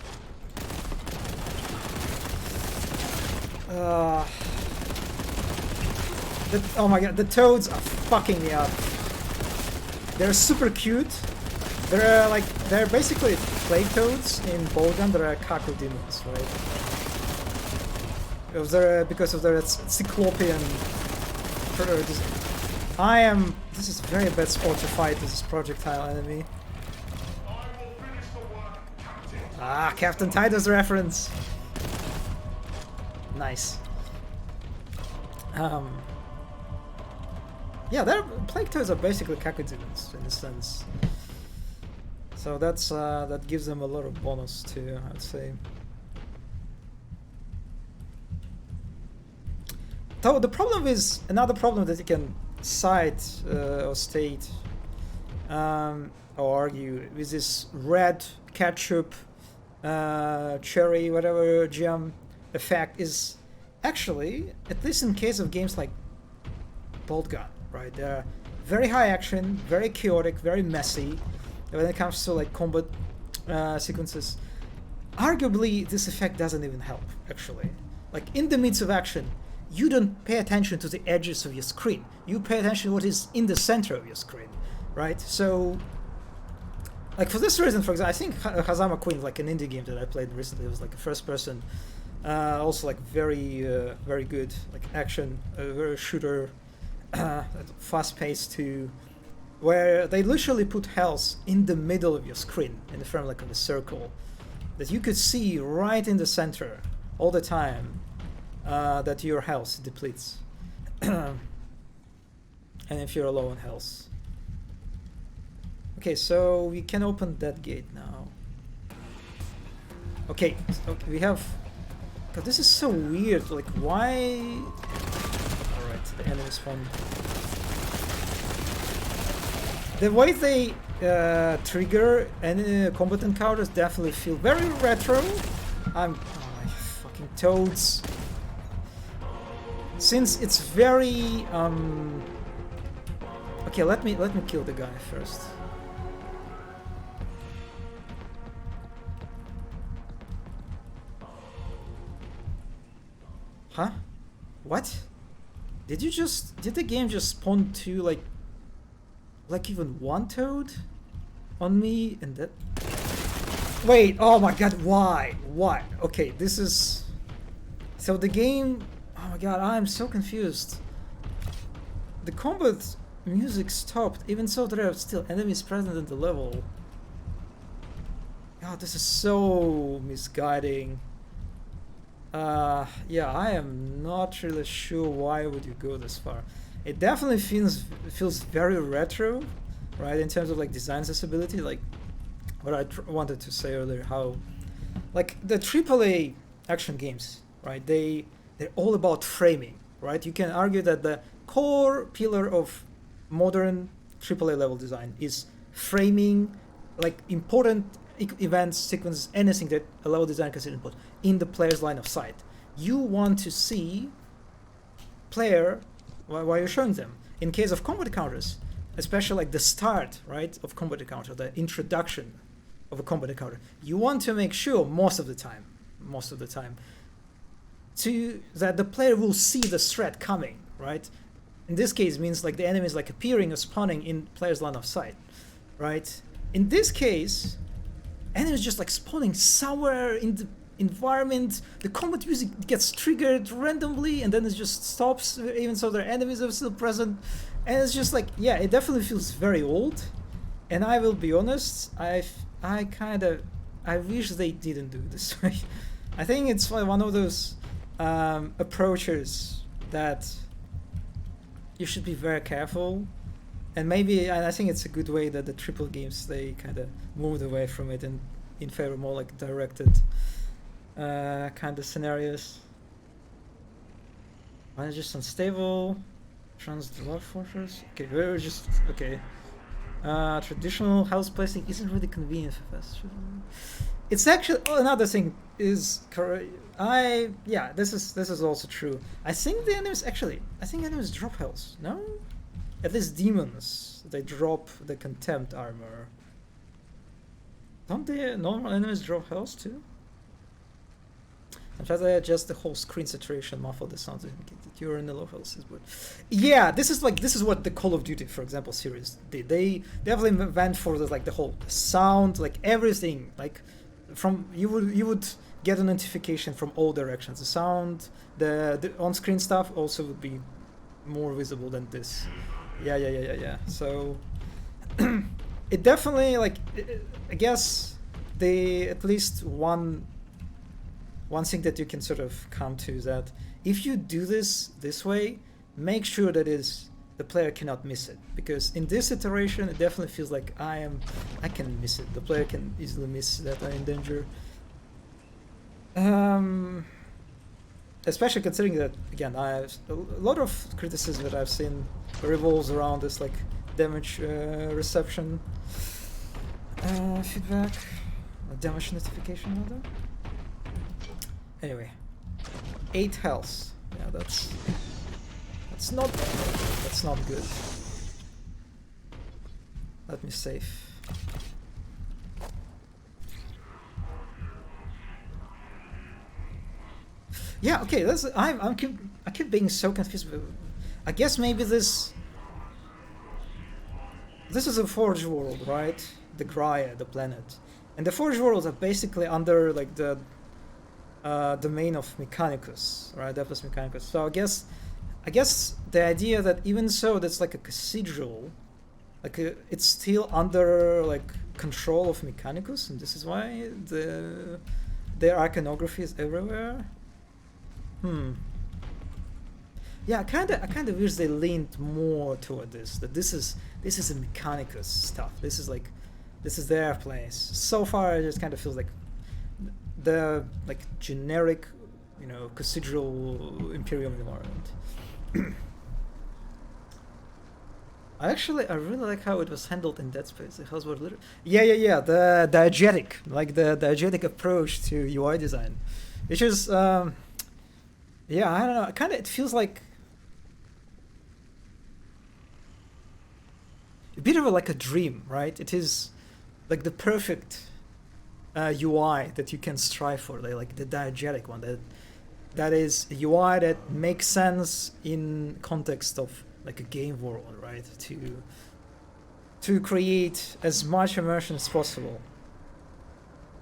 Oh my god, the toads are fucking me up. They're super cute. They're basically plague toads in Boltgun. They're caco demons, right? Because of their cyclopean. This is a very bad spot to fight this projectile enemy. Ah, Captain Titus reference. Nice. Yeah, plague toads are basically cacodemons in a sense. So that gives them a lot of bonus too, I'd say. Though the problem is another problem that you can cite or state or argue with this red ketchup, cherry, whatever jam effect is actually, at least in case of games like Boltgun, right? They're very high action, very chaotic, very messy when it comes to like combat sequences. Arguably, this effect doesn't even help, actually. Like in the midst of action, you don't pay attention to the edges of your screen. You pay attention to what is in the center of your screen, right? So, like for this reason, for example, I think Hazama Queen, like an indie game that I played recently, it was like a first person, also like very good, like action, very shooter, fast paced too, where they literally put health in the middle of your screen, in the frame like of a circle, that you could see right in the center all the time. That your health depletes. And if you're low on health. Okay, so we can open that gate now. Okay, we have... God, this is so weird, like why... Alright, the enemy spawned. The way they trigger any combat encounters definitely feel very retro. Oh my fucking toads. Since it's very okay, let me kill the guy first. Huh? What? Did the game just spawn two like even one toad on me and that? Wait, oh my god, why? Why? Okay, this is... So the game... Oh my god, I'm so confused. The combat music stopped, even so there are still enemies present in the level. God, this is so misguiding. Yeah, I am not really sure why would you go this far. It definitely feels very retro, right, in terms of like design accessibility, like what I wanted to say earlier, how like the AAA action games, right, they're all about framing, right? You can argue that the core pillar of modern AAA level design is framing, like important events, sequences, anything that a level designer can input in the player's line of sight. You want to see player while you're showing them. In case of combat encounters, especially like the start, right, of combat encounter, the introduction of a combat encounter, you want to make sure most of the time, that the player will see the threat coming, right? In this case, means like the enemy is like appearing or spawning in player's line of sight, right? In this case, enemy is just like spawning somewhere in the environment. The combat music gets triggered randomly, and then it just stops. Even so, their enemies are still present, and it's just like, yeah, it definitely feels very old. And I will be honest, I wish they didn't do this way. I think it's one of those approaches that you should be very careful And maybe I think it's a good way that the triple games they kind of moved away from it and in favor of more like directed kind of scenarios. Why is just unstable? Trans Dwarf Fortress. Okay, we're just okay. Traditional house placing isn't really convenient for fast. It's actually another thing is this is also true. I think the enemies drop health. No, at least demons they drop the contempt armor. Don't the normal enemies drop health too? Sometimes I adjust the whole screen saturation, muffle the sounds, indicate that you're in the low health. Yeah, this is what the Call of Duty, for example, series did. They definitely went for the whole sound, like everything, like from you would get a notification from all directions. The sound, the on-screen stuff also would be more visible than this. Yeah. So it definitely I guess they at least one thing that you can sort of come to is that if you do this way, make sure that the player cannot miss it, because in this iteration it definitely feels like I can miss it. The player can easily miss that I'm in danger. Especially considering that again, a lot of criticism that I've seen revolves around this damage reception feedback, damage notification rather. Anyway, 8 health. Yeah, that's not good. Let me save. Yeah, okay. I keep being so confused. I guess maybe this is a Forge world, right? The Graia, the planet, and the Forge worlds are basically under the domain of Mechanicus, right? Adeptus Mechanicus. So I guess the idea that even so, that's like a cathedral, it's still under control of Mechanicus, and this is why their iconography is everywhere. Yeah, I kind of wish they leaned more toward this. That this is a Mechanicus stuff. This is their place. So far, it just kind of feels like the generic, cathedral Imperium environment. I really like how it was handled in Dead Space. The house was literally the diegetic, the diegetic approach to UI design, which is I don't know. Kind of, it feels like a bit of a dream, right? It is the perfect UI that you can strive for, the diegetic one. That is a UI that makes sense in context of a game world, right? To create as much immersion as possible.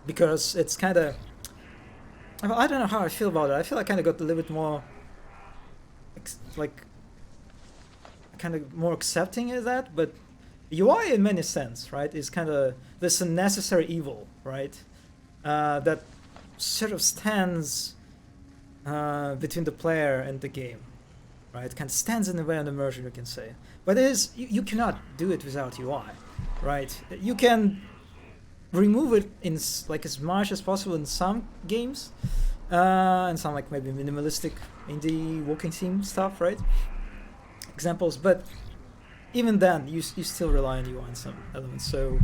Because it's kind of, I don't know how I feel about it. I feel I kind of got a little bit more, kind of more accepting of that. But UI, in many sense, right, is kind of this necessary evil, right? That sort of stands between the player and the game, right? It kind of stands in the way of immersion, you can say. But it is you cannot do it without UI, right? You can remove it in as much as possible in some games, and some maybe minimalistic indie walking sim stuff, right? Examples, but even then you still rely on UI in some elements. So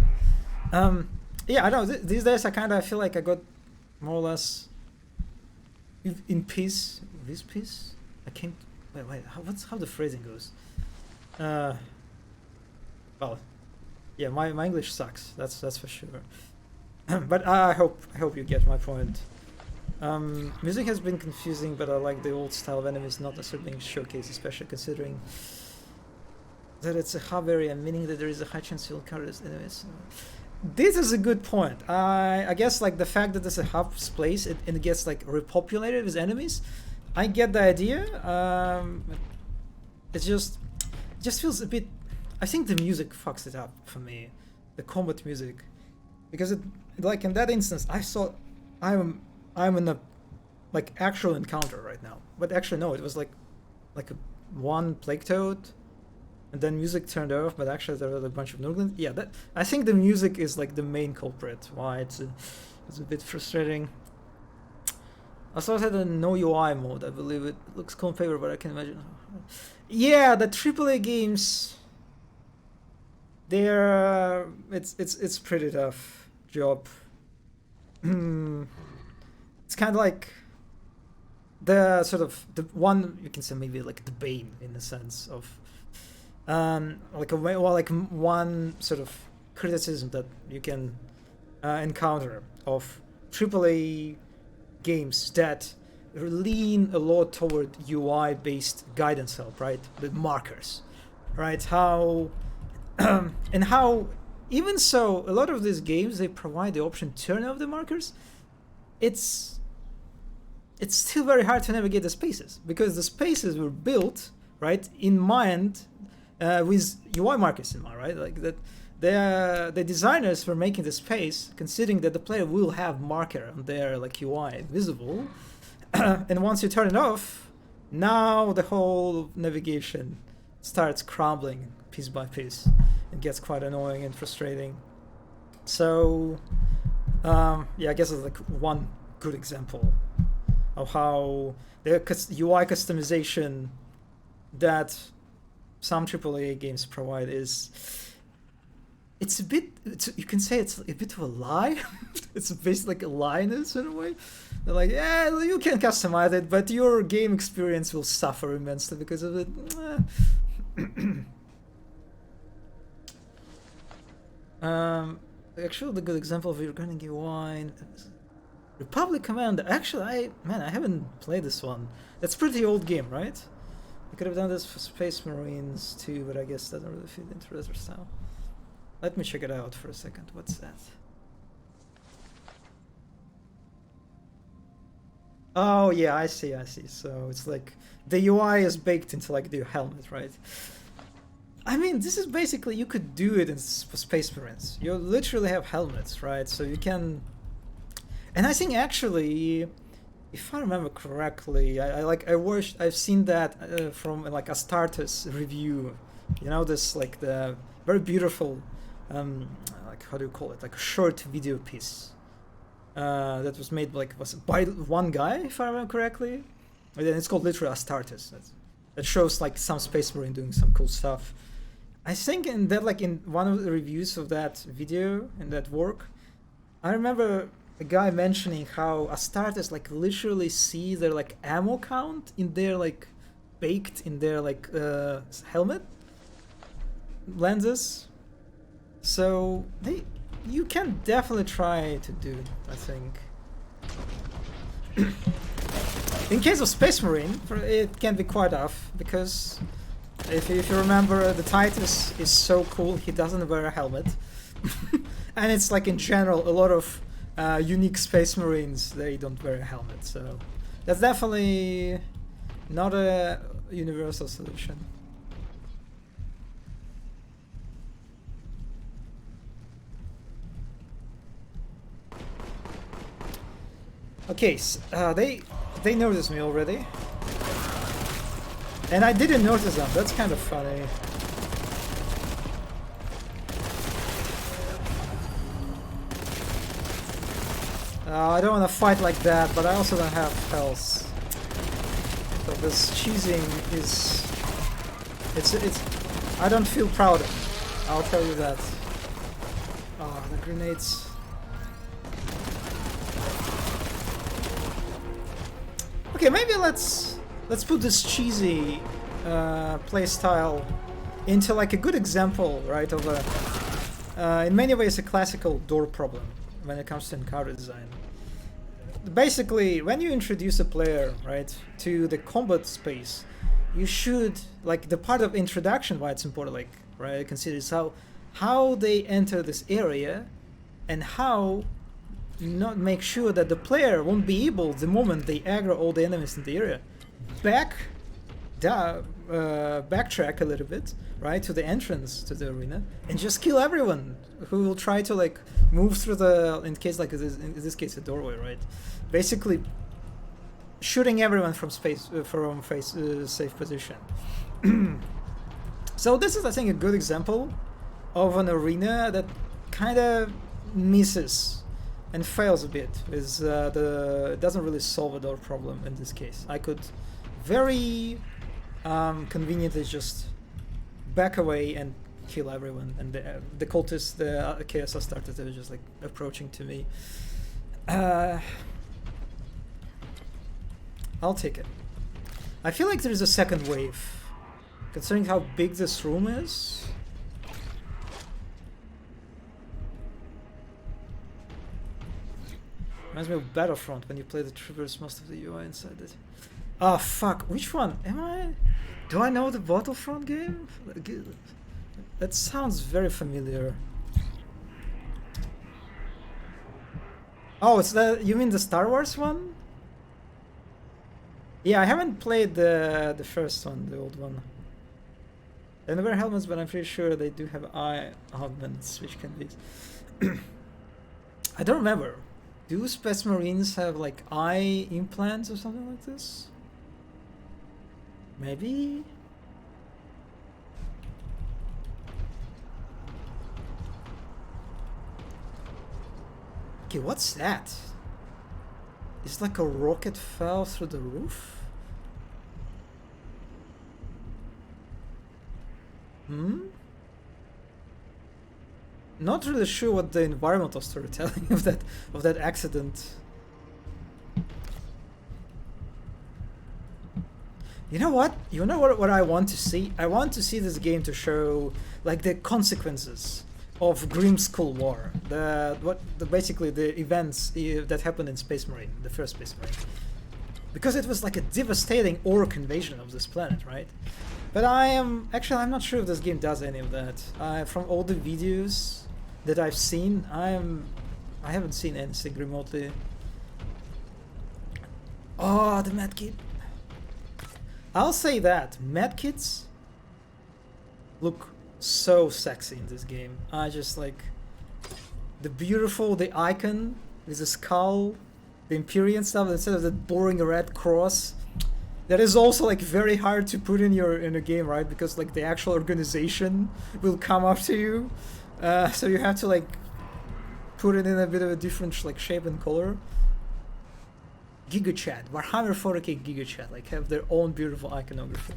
yeah, I don't know. These days I feel like I got more or less in peace. This peace, I can't. Wait. How the phrasing goes? Well, yeah, my English sucks. That's for sure. But I hope you get my point. Music has been confusing, but I like the old style of enemies not necessarily being showcased, especially considering that it's a hub area, meaning that there is a high chance you'll encounter these enemies. This is a good point. I guess the fact that there's a hub place and it gets repopulated with enemies, I get the idea. It just feels a bit. I think the music fucks it up for me, the combat music, because it in that instance I saw I'm in a actual encounter right now, but actually no, it was like a one plague toad and then music turned off, but actually there were a bunch of noise. Yeah, that I think the music is like the main culprit. Why it's a bit frustrating. Also, it had a no UI mode. I believe it looks cool on paper, but I can imagine. Yeah, the AAA games. They're it's pretty tough job. It's kind of like the sort of the one you can say maybe like the bane in a sense of like a way, well, like one sort of criticism that you can encounter of AAA games that lean a lot toward UI based guidance help, right? With markers, right? How and how even so a lot of these games they provide the option to turn off the markers. It's still very hard to navigate the spaces because the spaces were built right in mind with UI markers in mind, right? Like that the designers were making the space considering that the player will have marker on their like UI visible. And once you turn it off, now the whole navigation starts crumbling piece by piece. It gets quite annoying and frustrating. So yeah, I guess it's like one good example of how the UI customization that some AAA games provide is it's a bit you can say it's a bit of a lie. It's basically like a lie in a way. They're like, yeah, you can customize it, but your game experience will suffer immensely because of it. Actually, the good example of organic UI, Republic Command. Actually, I haven't played this one. That's a pretty old game, right? I could have done this for Space Marines too, but I guess that doesn't really fit into retro style. Let me check it out for a second. What's that? Oh yeah, I see. So it's like the UI is baked into like the helmet, right? I mean, this is basically, you could do it for Space Marines. You literally have helmets, right? So you can... And I think actually, if I remember correctly, I've seen that from like Astartes review. You know, this like the very beautiful, like how do you call it? Like a short video piece that was made was by one guy, if I remember correctly. And then it's called literally Astartes. That shows like some Space Marine doing some cool stuff. I think in that, like in one of the reviews of that video and that work, I remember a guy mentioning how Astartes like literally see their like ammo count in their like baked in their like helmet lenses. So you can definitely try to do it, I think. In case of Space Marine, it can be quite tough because if you remember, the Titus is so cool, he doesn't wear a helmet. And it's like in general, a lot of unique Space Marines, they don't wear a helmet. So that's definitely not a universal solution. Okay, so, they noticed me already. And I didn't notice them, that's kind of funny. I don't want to fight like that, but I also don't have health. So this cheesing is... It's... I don't feel proud of it, I'll tell you that. Oh, the grenades... Okay, maybe let's put this cheesy playstyle into like a good example, right, of a in many ways a classical door problem when it comes to encounter design. Basically, when you introduce a player, right, to the combat space, you should, like, the part of introduction why it's important, like, right, consider is how they enter this area and how not make sure that the player won't be able, the moment they aggro all the enemies in the area, backtrack a little bit, right, to the entrance to the arena and just kill everyone who will try to like move through the, in this case, a doorway, right? Basically, shooting everyone from safe position. So this is, I think, a good example of an arena that kind of misses and fails a bit. Is it doesn't really solve the door problem in this case. I could very conveniently just back away and kill everyone, and the cultists, the KSR started to just like approaching to me. I'll take it. I feel like there's a second wave, considering how big this room is. Reminds me of Battlefront when you play the traverse most of the UI inside it. Ah, fuck. Which one? Am I? Do I know the Battlefront game? That sounds very familiar. Oh, it's the. You mean the Star Wars one? Yeah, I haven't played the first one, the old one. They never wear helmets, but I'm pretty sure they do have eye augments, which can be. I don't remember. Do Space Marines have like eye implants or something like this? Maybe? Okay, what's that? It's like a rocket fell through the roof? Not really sure what the environmental storytelling of that accident. You know what? You know what I want to see? I want to see this game to show like the consequences of Grim Skull War. Basically the events that happened in Space Marine, the first Space Marine. Because it was like a devastating orc invasion of this planet, right? But I'm not sure if this game does any of that. From all the videos that I've seen, I haven't seen anything remotely. Oh, the medkit. I'll say that medkits look so sexy in this game. I just like the icon with the skull, the Empyrean stuff instead of the boring red cross. That is also like very hard to put in a game, right? Because like the actual organization will come after you, so you have to like put it in a bit of a different like shape and color. GigaChat, Warhammer 40k GigaChat, like have their own beautiful iconography.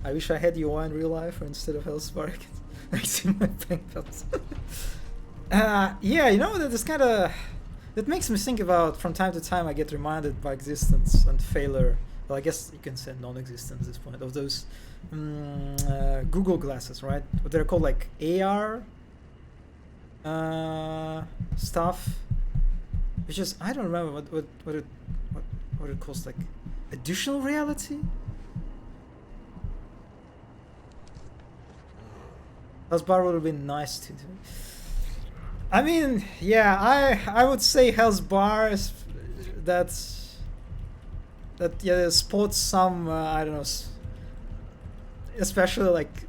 I wish I had UI in real life instead of Hellspark. I see my bank belts. Yeah, you know that is kind of. That makes me think about, from time to time I get reminded by existence and failure, well I guess you can say non-existence at this point, of those Google glasses, right? What they're called like AR stuff, which is, I don't remember what it calls, like additional reality? Those bar would have been nice to do. I mean, yeah, I would say Hell's Bar is that yeah sports some I don't know, especially like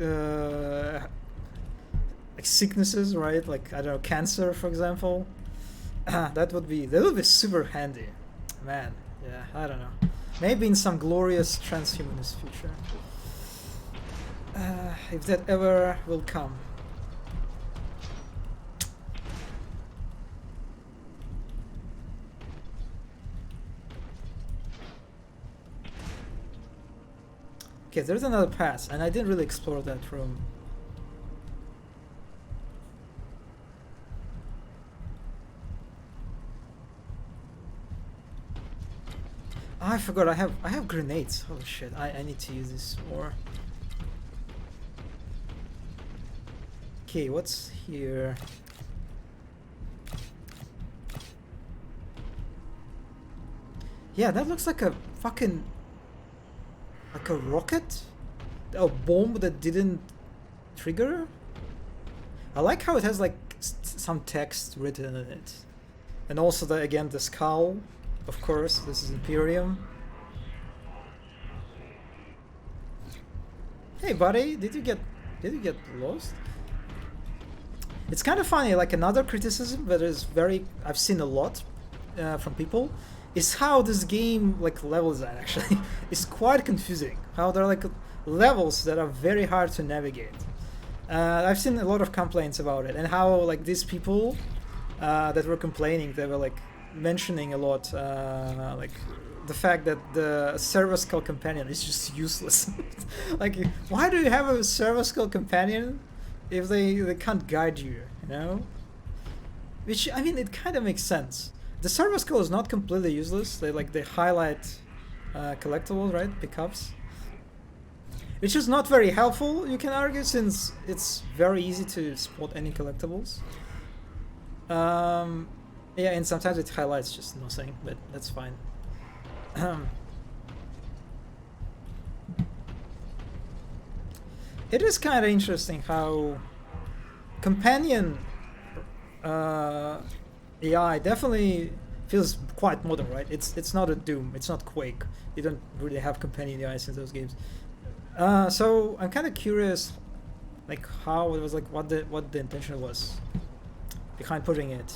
sicknesses, right? Like I don't know, cancer, for example. that would be super handy, man. Yeah, I don't know. Maybe in some glorious transhumanist future, if that ever will come. Okay, there's another pass, and I didn't really explore that room. Oh, I forgot. I have grenades. Holy shit! I need to use this more. Okay, what's here? Yeah, that looks like a fucking. Like a rocket? A bomb that didn't trigger? I like how it has like some text written in it. And also again the skull, of course, this is Imperium. Hey buddy, did you get lost? It's kind of funny, like another criticism that is I've seen a lot from people, is how this game like level design actually is quite confusing. How there are like levels that are very hard to navigate. I've seen a lot of complaints about it, and how like these people that were complaining, they were like mentioning a lot like the fact that the server skill companion is just useless. Like, why do you have a server skill companion if they can't guide you, you know? Which, I mean, it kind of makes sense. The server skill is not completely useless. They highlight collectibles, right? Pickups. Which is not very helpful, you can argue, since it's very easy to spot any collectibles. Yeah, and sometimes it highlights just nothing, but that's fine. It is kind of interesting how companion AI definitely feels quite modern, right? It's not a Doom, it's not Quake. You don't really have companion AIs in those games. So I'm kind of curious, like how it was, like what the intention was behind putting it,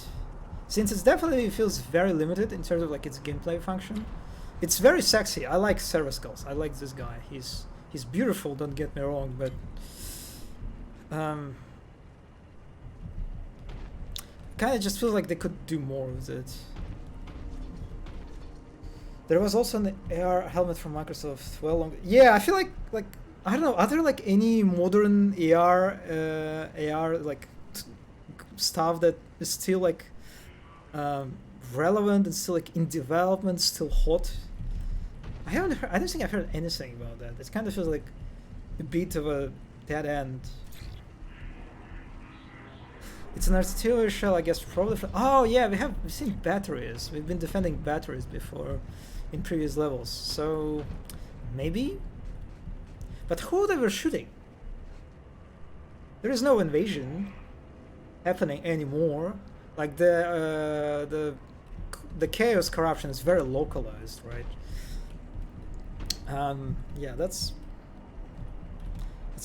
since it definitely feels very limited in terms of like its gameplay function. It's very sexy. I like Server Skulls. I like this guy. He's beautiful. Don't get me wrong, but kind of just feels like they could do more with it. There was also an AR helmet from Microsoft. Well, yeah, I feel like I don't know. Are there like any modern AR like stuff that is still like relevant and still like in development, still hot? I don't think I've heard anything about that. It kind of feels like a bit of a dead end. It's an artillery shell, I guess, probably. Oh yeah, we've seen batteries. We've been defending batteries before in previous levels, so maybe. But who they were shooting? There is no invasion happening anymore. Like the chaos corruption is very localized, right? Yeah, that's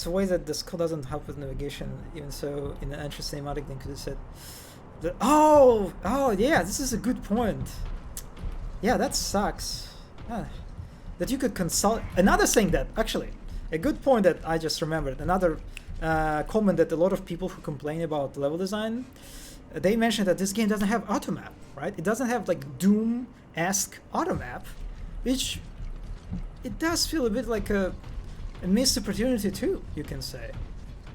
a way that the skill doesn't help with navigation. Even so, in an entry cinematic, they could have said that. Oh yeah, this is a good point. Yeah, that sucks. That you could consult. Another thing that actually, a good point that I just remembered. Another comment that a lot of people who complain about level design, they mentioned that this game doesn't have automap, right? It doesn't have like Doom-esque automap, which it does feel a bit like a missed opportunity too, you can say.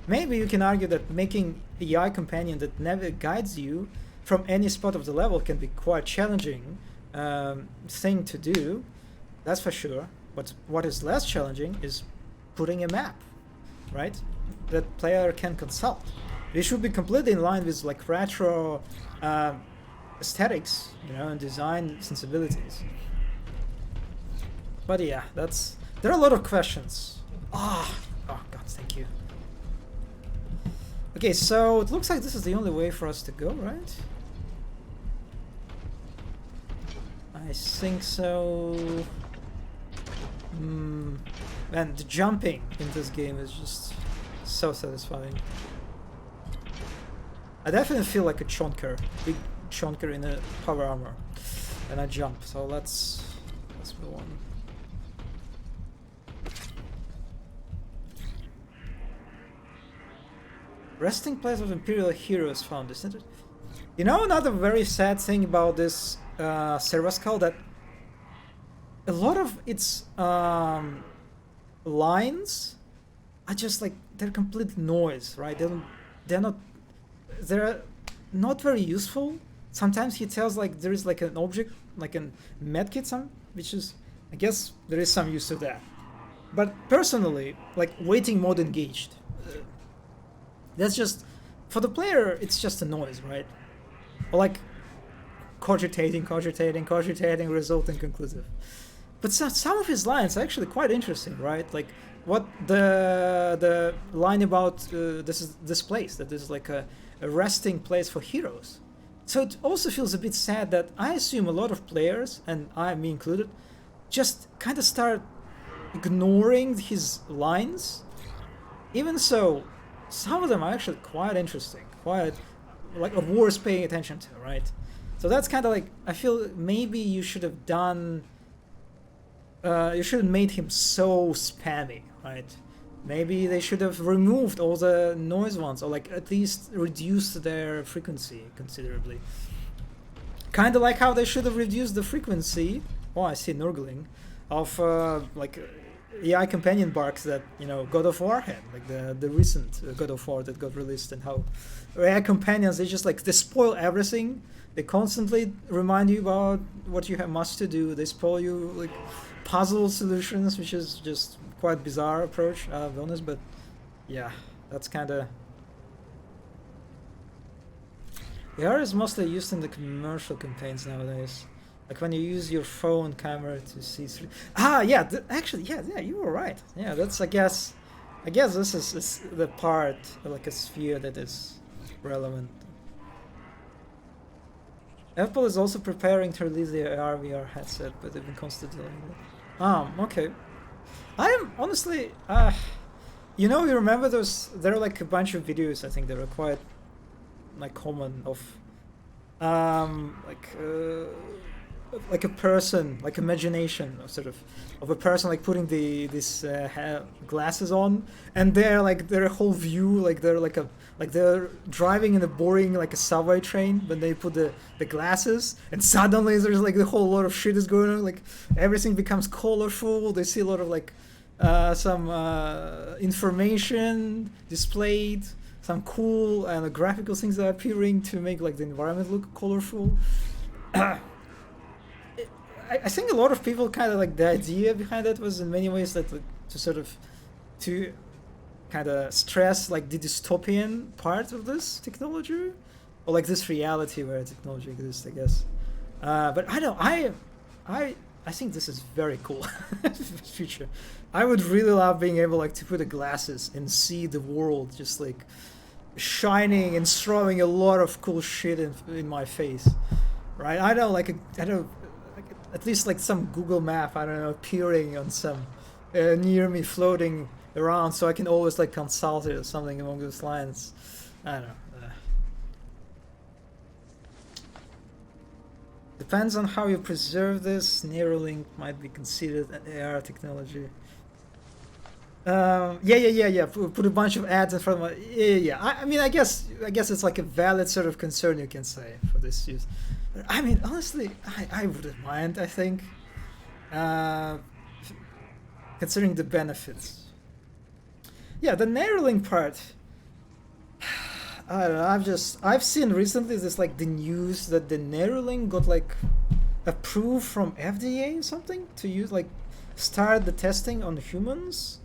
Maybe you can argue that making a AI companion that never guides you from any spot of the level can be quite challenging thing to do, that's for sure. But what is less challenging is putting a map, right? That player can consult. It should be completely in line with like retro aesthetics, you know, and design sensibilities. But yeah, there are a lot of questions. Oh God, thank you. Okay, so it looks like this is the only way for us to go, right? I think so. And the jumping in this game is just so satisfying. I definitely feel like a chonker, big chonker in a power armor, and I jump. So let's go on. Resting place of Imperial heroes found, isn't it? You know, another very sad thing about this Server Skull, that a lot of its lines are just like, they're complete noise, right? They're not very useful. Sometimes he tells like there is like an object, like a medkit, which is, I guess there is some use to that. But personally, like waiting mode engaged, that's just, for the player, it's just a noise, right? Or like cogitating, resulting conclusive. But some of his lines are actually quite interesting, right? Like what the line about this place, that is like a resting place for heroes. So it also feels a bit sad that I assume a lot of players, and me included, just kind of start ignoring his lines. Even so, some of them are actually quite interesting, quite like worth paying attention to, right? So that's kind of like, I feel maybe you should have done, you should have made him so spammy, right? Maybe they should have removed all the noise ones, or like at least reduced their frequency considerably. Kind of like how they should have reduced the frequency. Oh, I see Nurgling, of like AI companion barks that, you know, God of War had, like the recent God of War that got released, and how AI companions, they spoil everything. They constantly remind you about what you have must to do. They spoil you like puzzle solutions, which is just quite bizarre approach, I'll be honest. But yeah, that's kind of. AR is mostly used in the commercial campaigns nowadays. Like when you use your phone camera to see through. Ah, yeah. Actually, yeah. You were right. Yeah, that's. I guess this is the part, like a sphere that is relevant. Apple is also preparing to release the AR VR headset, but they've been constantly delaying it. Okay. I am honestly. You know, you remember those? There are like a bunch of videos. I think that are quite like common of, like a person, like imagination, sort of a person like putting these glasses on, and they're like their whole view, like they're driving in a boring like a subway train, but they put the glasses, and suddenly there's like the whole lot of shit is going on, like everything becomes colorful. They see a lot of like some information displayed, some cool and graphical things that are appearing to make like the environment look colorful. I think a lot of people kind of like the idea behind it was in many ways that to kind of stress like the dystopian part of this technology, or like this reality where technology exists, I guess. But I don't. I think this is very cool future. I would really love being able like to put the glasses and see the world just like shining and throwing a lot of cool shit in my face, right? I don't like at least like some Google map, I don't know, appearing on some near me, floating around, so I can always like consult it or something along those lines. I don't know. Depends on how you preserve this. Neuralink might be considered an AR technology. Yeah. Put a bunch of ads in front of my. Yeah. I mean, I guess it's like a valid sort of concern you can say for this use. But I mean, honestly, I wouldn't mind. I think, considering the benefits. Yeah, the Neuralink part. I don't know. I've seen recently this like the news that the Neuralink got like approved from FDA or something to use, like start the testing on humans.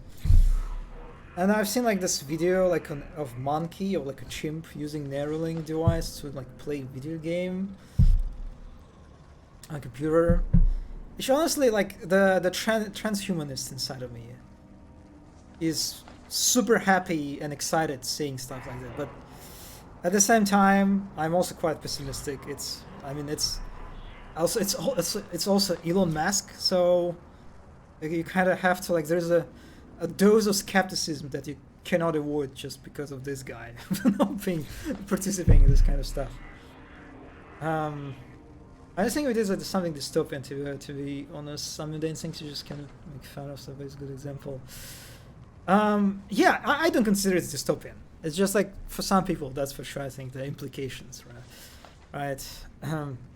And I've seen like this video like of monkey or like a chimp using Neuralink device to like play video game on a computer. It's honestly like the transhumanist inside of me is super happy and excited seeing stuff like that, but at the same time I'm also quite pessimistic. It's also Elon Musk, so you kind of have to like there's a dose of skepticism that you cannot avoid just because of this guy not participating in this kind of stuff. I think it is something dystopian to be honest. Some mundane things you just kind of make fun of, so it's a good example. Yeah, I don't consider it dystopian. It's just like for some people, that's for sure. I think the implications, right?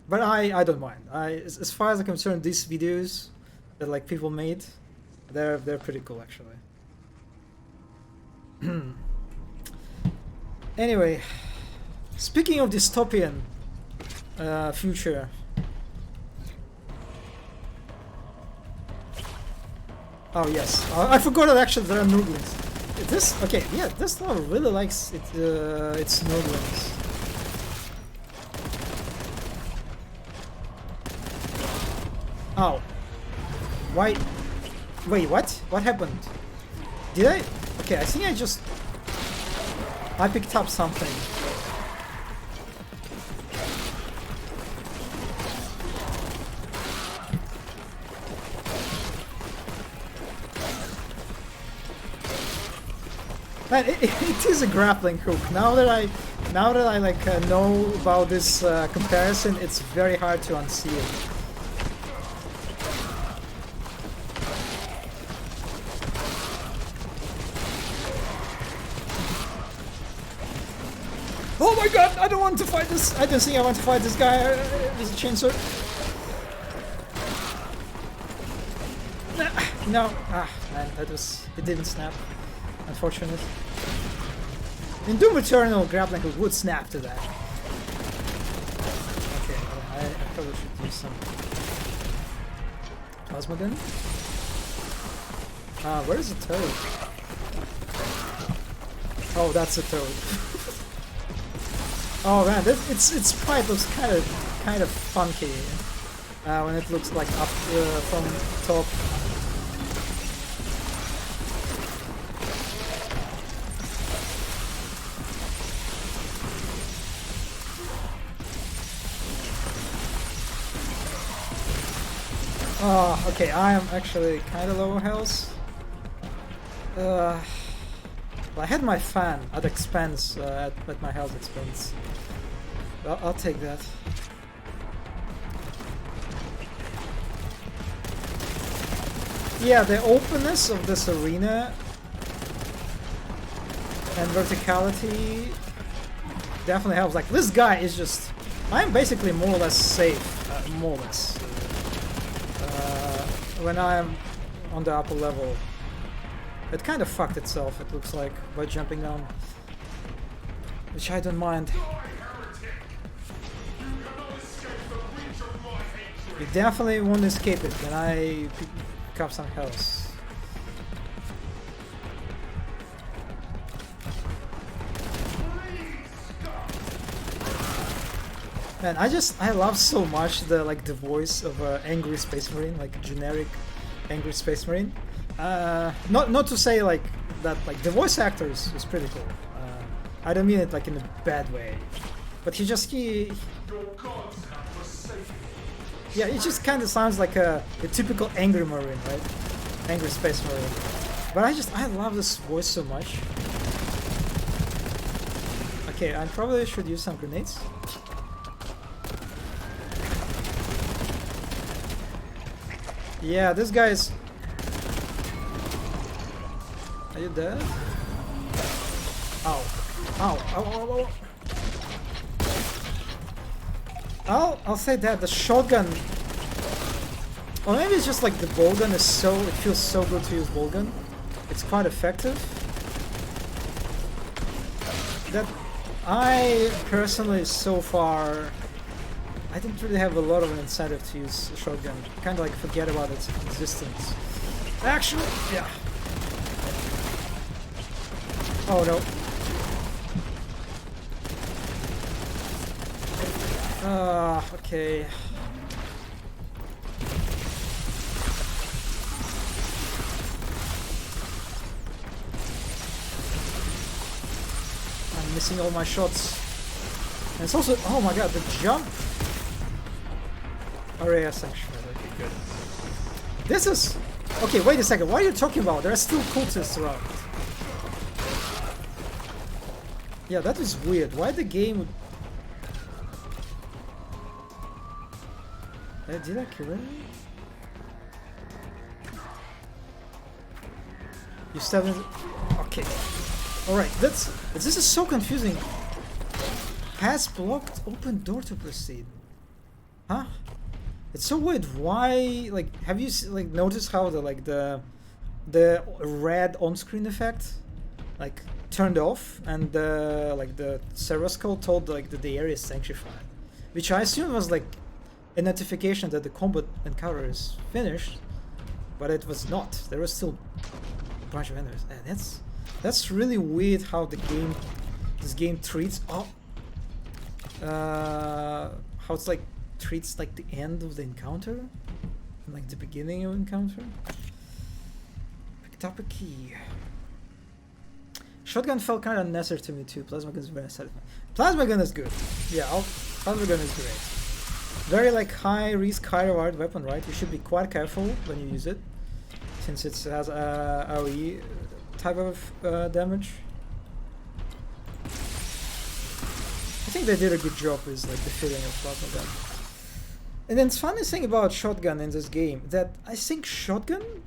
But I don't mind. As far as I'm concerned, these videos that like people made, they're pretty cool actually. Anyway, speaking of dystopian future. Oh yes, I forgot that actually there are Nooglings. This okay? Yeah, this level really likes it. It's Nooglings. Oh, why? Wait, what? What happened? Did I? Okay, I think I picked up something. Man, it is a grappling hook. Now that I like know about this comparison, it's very hard to unsee it. I don't want to fight this. I don't think I want to fight this guy with a chainsaw. No. Ah, man, it didn't snap. Unfortunate. In Doom Eternal, grappling hook would snap to that. Okay, I probably should use some plasma gun. Where's the toad? Oh, that's a toad. Oh man, its sprite looks kind of funky when it looks like up from top. Oh, okay, I am actually kind of low health. Well, I had my fan at expense, at my health expense. Well, I'll take that. Yeah, the openness of this arena and verticality definitely helps. Like, this guy is just... I'm basically more or less safe, more or less. When I'm on the upper level. It kind of fucked itself, it looks like, by jumping down. Which I don't mind. You definitely won't escape it when I pick up some health. Man, I love so much the voice of angry space marine, like generic angry space marine. Not to say that the voice actor is pretty cool. I don't mean it in a bad way, but he yeah, it just kind of sounds like a typical angry marine, right? Angry space marine. But I love this voice so much. Okay, I probably should use some grenades. Yeah, this guy's... Are you dead? Ow. Ow. Ow, ow, ow. I'll say that the shotgun... Or maybe it's just the Boltgun is so... It feels so good to use Boltgun. It's quite effective. That I personally so far... I didn't really have a lot of an incentive to use a shotgun. Kind of forget about its existence. Actually, yeah. Oh no. Okay. I'm missing all my shots. And it's also, oh my god, the jump. RAS actually, okay, good. This is... Okay, wait a second, what are you talking about? There are still cultists around. Yeah, that is weird. Why the game would... Did I kill him? You stabbed him... Okay. Alright, this is so confusing. Has blocked open door to proceed. Huh? It's so weird. Why? Have you noticed how the red on-screen effect turned off, and the server code told that the area is sanctified, which I assume was a notification that the combat encounter is finished, but it was not. There was still a bunch of enemies, and that's really weird how this game treats how it's treats the end of the encounter and the beginning of the encounter. Picked up a key. Shotgun felt kind of unnecessary to me too. Plasma gun is very satisfying. Plasma gun is good. Yeah, plasma gun is great. Very high risk, high reward weapon, right? You should be quite careful when you use it, since it has AoE type of damage. I think they did a good job with the fitting of plasma gun. And then the funny thing about shotgun in this game, that I think shotgun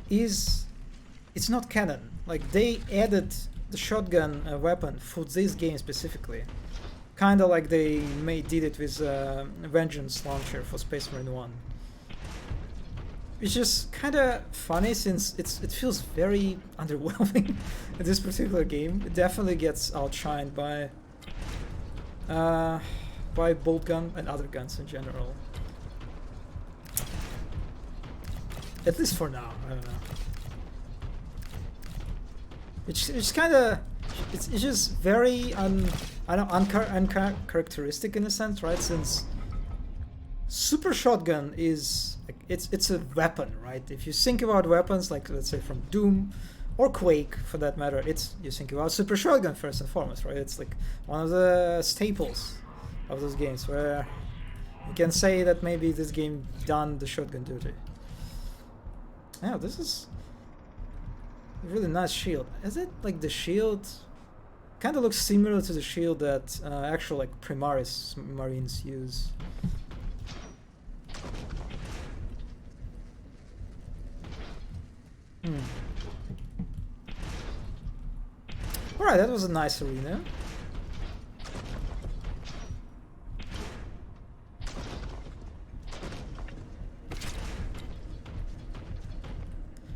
it's not canon. They added the shotgun weapon for this game specifically. kind of like they did it with Vengeance launcher for Space Marine 1. It's just kind of funny since it feels very underwhelming in this particular game. It definitely gets outshined by Boltgun and other guns in general. At least for now, I don't know. It's kind of it's just very uncharacteristic in a sense, right? Since super shotgun is like, it's a weapon, right? If you think about weapons, like let's say from Doom or Quake for that matter, you think about super shotgun first and foremost, right? It's like one of the staples of those games where you can say that maybe this game done the shotgun duty. Yeah, this is a really nice shield. Is it like the shield? Kind of looks similar to the shield that actual like Primaris Marines use. Alright, that was a nice arena.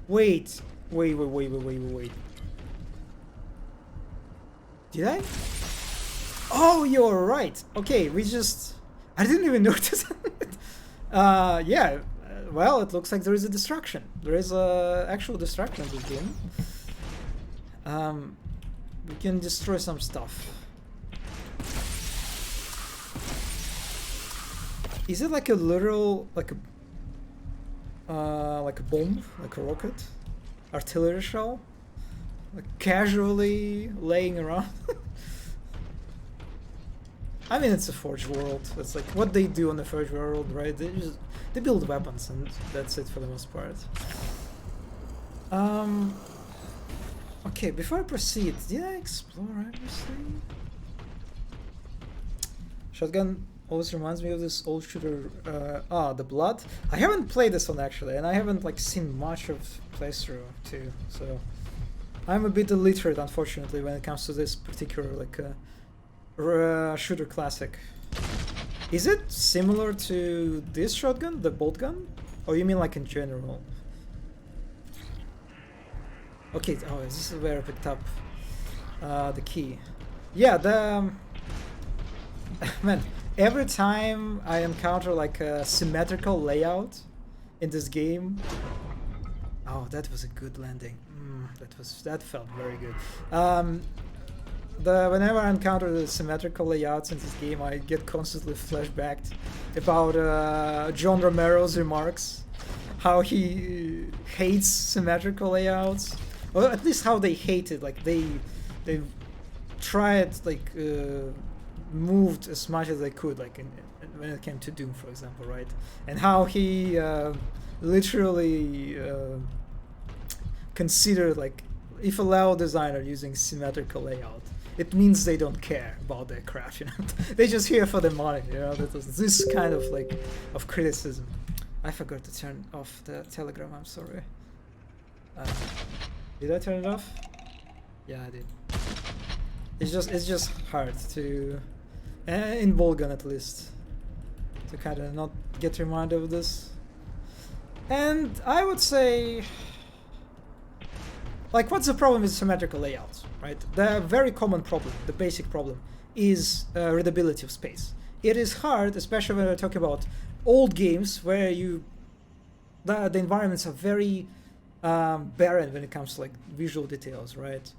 Wait. Did I? Oh, you're right. Okay, I didn't even notice. Yeah. Well, it looks like there is a distraction. There is a actual distraction in this game. We can destroy some stuff. Is it like a literal, like a bomb, like a rocket, artillery shell, like casually laying around? I mean, it's a Forge world. It's like what they do on the Forge world, right? They build weapons, and that's it for the most part. Okay, before I proceed, did I explore everything? Shotgun always reminds me of this old shooter, The Blood. I haven't played this one actually, and I haven't like seen much of playthrough too, so I'm a bit illiterate, unfortunately, when it comes to this particular like shooter classic. Is it similar to this shotgun, the Boltgun, or you mean like in general? Okay, oh, this is where I picked up the key. Yeah, man, every time I encounter like a symmetrical layout in this game, oh, that was a good landing. That felt very good. Whenever I encounter the symmetrical layouts in this game, I get constantly flashbacked about John Romero's remarks, how he hates symmetrical layouts, or at least how they hate it. Like they tried like moved as much as they could, like when it came to Doom, for example, right? And how he literally considered like if a level designer using symmetrical layout, it means they don't care about their craft, you know. They just here for the money, you know. That was this kind of like of criticism. I forgot to turn off the Telegram. I'm sorry. Did I turn it off? Yeah, I did. It's just hard to, in Boltgun at least, to kind of not get reminded of this. And I would say, like, what's the problem with symmetrical layouts, right? The very common problem, the basic problem, is readability of space. It is hard, especially when we're talking about old games where the environments are very barren when it comes to like visual details, right?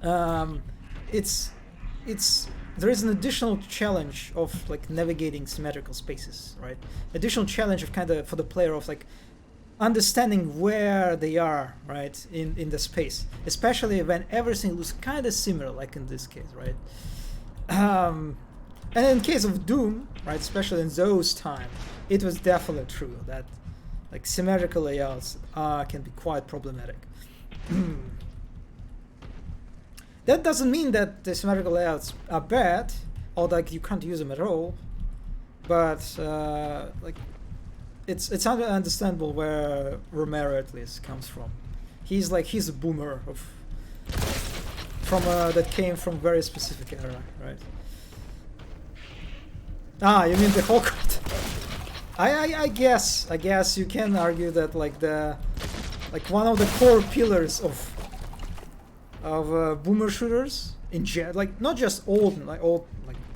There is an additional challenge of like navigating symmetrical spaces, right? Additional challenge of kind of for the player of like understanding where they are, right, in the space, especially when everything looks kind of similar, like in this case, right? And in case of Doom, right, especially in those times, it was definitely true that like symmetrical layouts can be quite problematic. That doesn't mean that the symmetrical layouts are bad or like you can't use them at all, but like it's understandable where Romero at least comes from. He's a boomer from that came from very specific era, right? Ah, you mean the whole card? I guess you can argue that like one of the core pillars of boomer shooters in like not just old like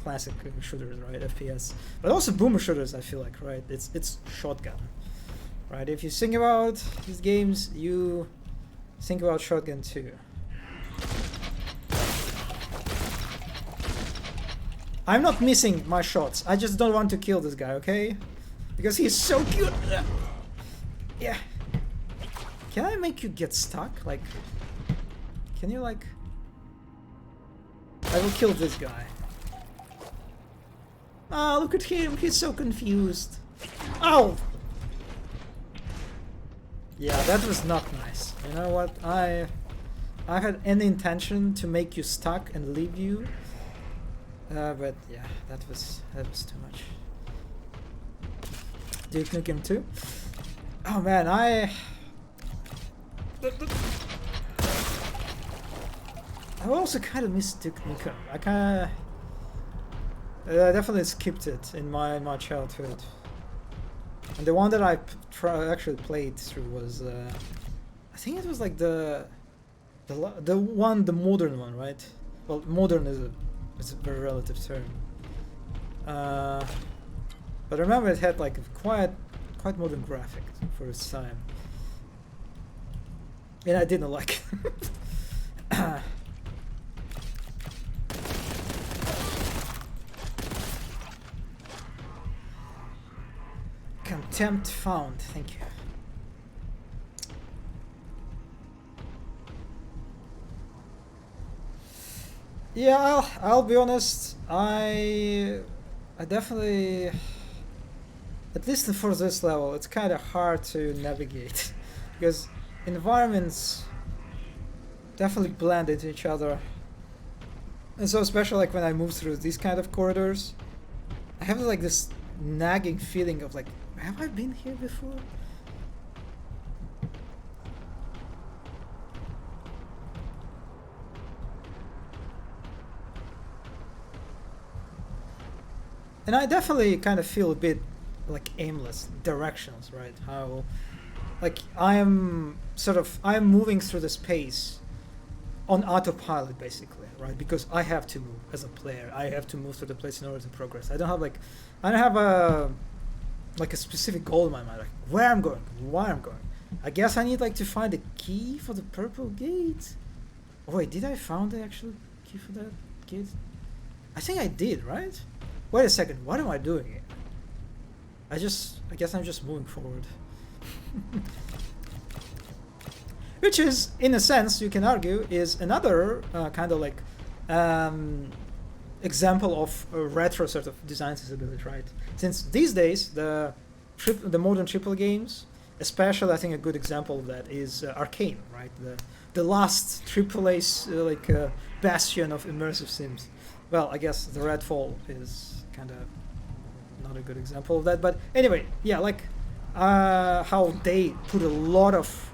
classic shooters, right, FPS, but also boomer shooters. I feel like, right, it's shotgun, right? If you think about these games, you think about shotgun too. I'm not missing my shots. I just don't want to kill this guy, okay? Because he's so cute. Yeah. Can I make you get stuck? Like, can you like... I will kill this guy. Ah, look at him. He's so confused. Ow! Yeah, that was not nice. You know what? I had any intention to make you stuck and leave you. But yeah, that was too much. Duke Nukem 2? Oh man, I also kind of miss Duke Nukem. I definitely skipped it in my childhood. And the one that I actually played through was I think it was like the modern one, right? Well, modern is a very relative term. But I remember it had like quite modern graphics for its time. And I didn't like it. Contempt found, thank you. Yeah, I'll be honest. I definitely, at least for this level, it's kind of hard to navigate because environments definitely blend into each other. And so, especially like when I move through these kind of corridors, I have like this nagging feeling of like, have I been here before? And I definitely kind of feel a bit like aimless, directions, right? How, like, I'm moving through the space on autopilot, basically, right? Because I have to move as a player. I have to move through the place in order to progress. I don't have a specific goal in my mind, like where I'm going, why I'm going. I guess I need like to find a key for the purple gate. Oh wait, did I found the actual key for that gate? I think I did, right? Wait a second, what am I doing here? I guess I'm just moving forward. Which is, in a sense, you can argue, is another kind of like example of a retro sort of design sensibility, right? Since these days, the modern triple games, especially I think a good example of that is Arcane, right? The last AAA bastion of immersive sims. Well, I guess the Redfall is kind of not a good example of that, but anyway, yeah, like how they put a lot of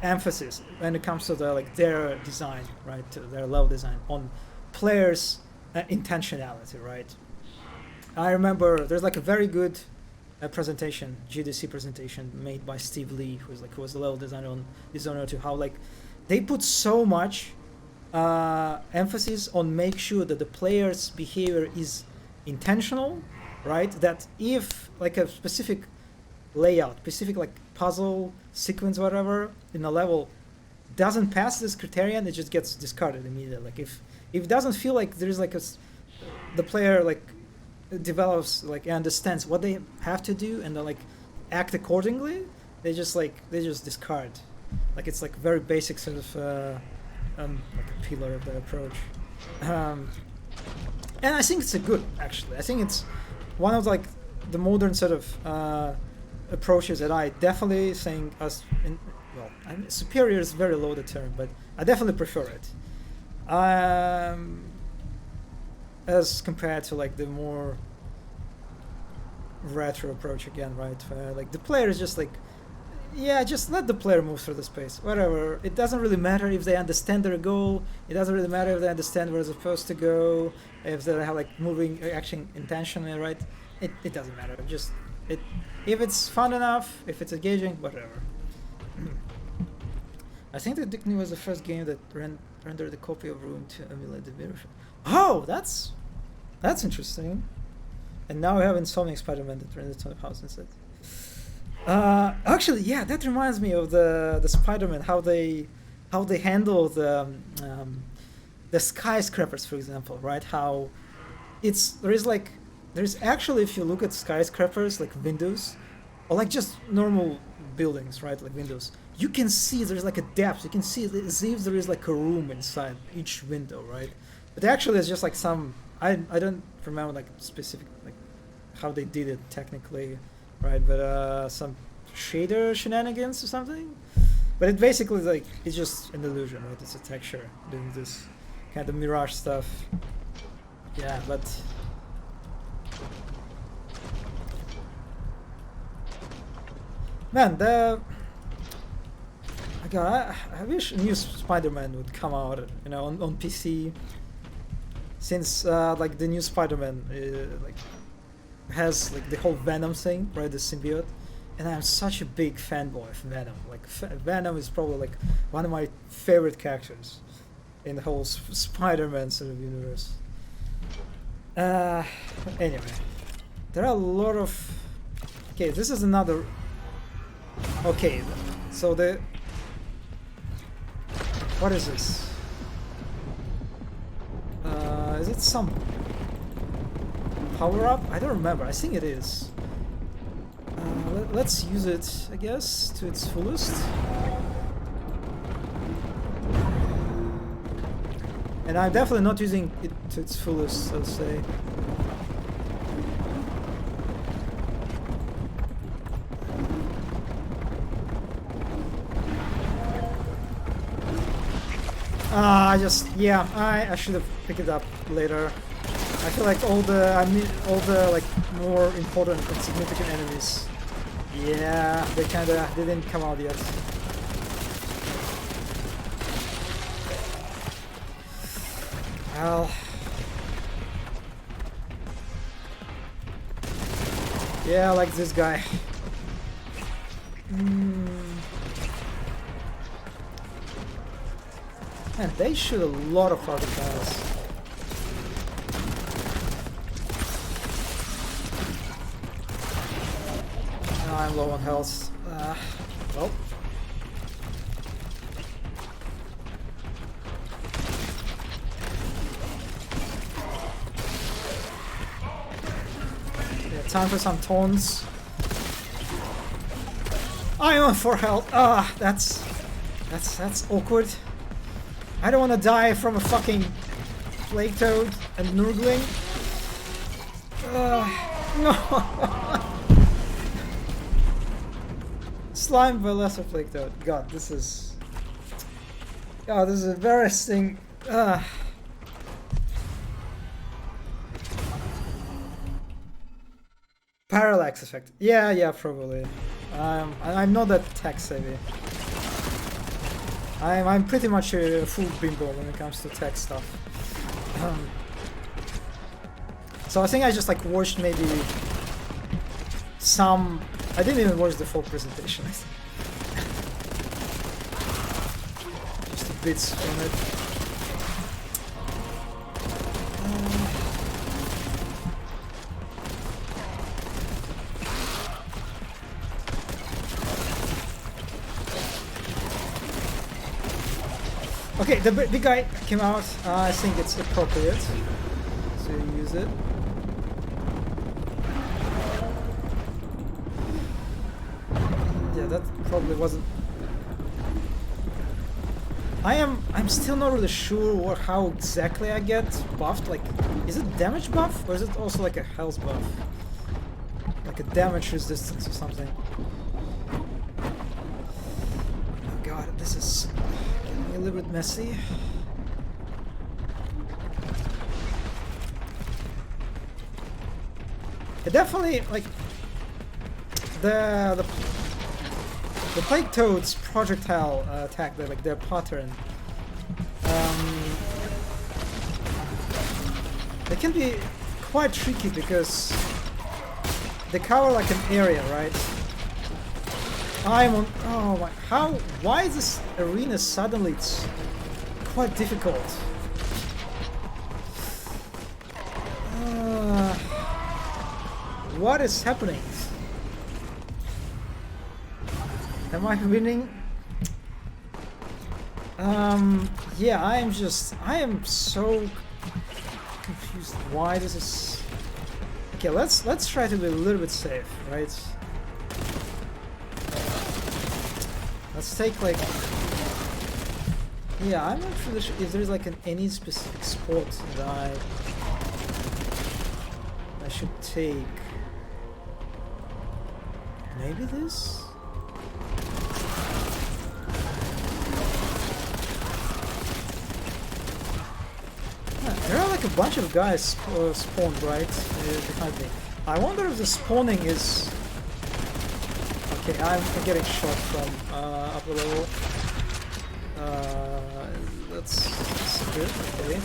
emphasis when it comes to their design, right, to their level design on players' intentionality, right? I remember there's like a very good presentation, GDC presentation made by Steve Lee, who was the level designer on Dishonored 2, how like they put so much emphasis on make sure that the player's behavior is intentional, right? That if like a specific layout, specific like puzzle sequence, whatever in a level doesn't pass this criterion, it just gets discarded immediately. Like if it doesn't feel like there's like the player like develops like understands what they have to do and they like act accordingly, they just discard. Like it's like very basic sort of like a pillar of the approach. And I think it's a good, actually. I think it's one of like the modern sort of approaches that I definitely think superior is a very loaded term, but I definitely prefer it. As compared to like the more retro approach again, right? Like the player is just like, Yeah, just let the player move through the space. Whatever. It doesn't really matter if they understand their goal. It doesn't really matter if they understand where they're supposed to go. If they have like moving action intentionally, right? It doesn't matter. Just it. If it's fun enough, if it's engaging, whatever. I think that Dickney was the first game that rendered a copy of Room to emulate the mirror. Oh, that's interesting. And now we have Insomniac Spider-Man that rendered to the house instead. Actually, yeah, that reminds me of the Spider-Man, how they handle the skyscrapers, for example, right? How there's actually, if you look at skyscrapers like windows, or like just normal buildings, right, like windows, you can see there's like a depth. You can see as if there is like a room inside each window, right? But actually, it's just like some I don't remember like specific like how they did it technically. Right, but some shader shenanigans or something. But it basically like it's just an illusion, right? It's a texture doing this kind of mirage stuff. Yeah, but man, I wish a new Spider-Man would come out, you know, on PC. Since like the new Spider-Man like has like the whole Venom thing, right? The symbiote, and I'm such a big fanboy of Venom. Like Venom is probably like one of my favorite characters in the whole Spider-Man sort of universe. Anyway, there are a lot of. Okay, this is another. Okay, so the. What is this? Is it some power up? I don't remember. I think it is. Let's use it, I guess, to its fullest. And I'm definitely not using it to its fullest, I'll say. I should have picked it up later. I feel like all the like more important and significant enemies, yeah, they didn't come out yet. Well, yeah, like this guy. Man, they shoot a lot of projectiles. I'm low on health. Well. Yeah, time for some taunts. I'm on 4 health. That's awkward. I don't want to die from a fucking plague toad and Nurgling. No. Slime by lesser plague toad. God, this is embarrassing. Parallax effect. Yeah, probably. I'm not that tech savvy. I'm pretty much a full bimbo when it comes to tech stuff. So I think I just like watched maybe some. I didn't even watch the full presentation. I think. Just bits from it. Okay, the big guy came out. I think it's appropriate to use it. Yeah, that probably wasn't. I'm still not really sure how exactly I get buffed. Like, is it damage buff or is it also like a health buff? Like a damage resistance or something. Oh god, this is a little bit messy. It definitely like the The plague toads projectile attack, like their pattern. They can be quite tricky because they cover like an area, right? I'm on. Oh my! How? Why is this arena suddenly? It's quite difficult. What is happening? Am I winning? Yeah, I am so confused why this is. Okay, let's try to be a little bit safe, right? Let's take like. Yeah, I'm not really sure if there's like any specific sport that I should take. Maybe this? There are like a bunch of guys spawned right behind me. I wonder if the spawning is... Okay, I'm getting shot from upper level. That's good, okay.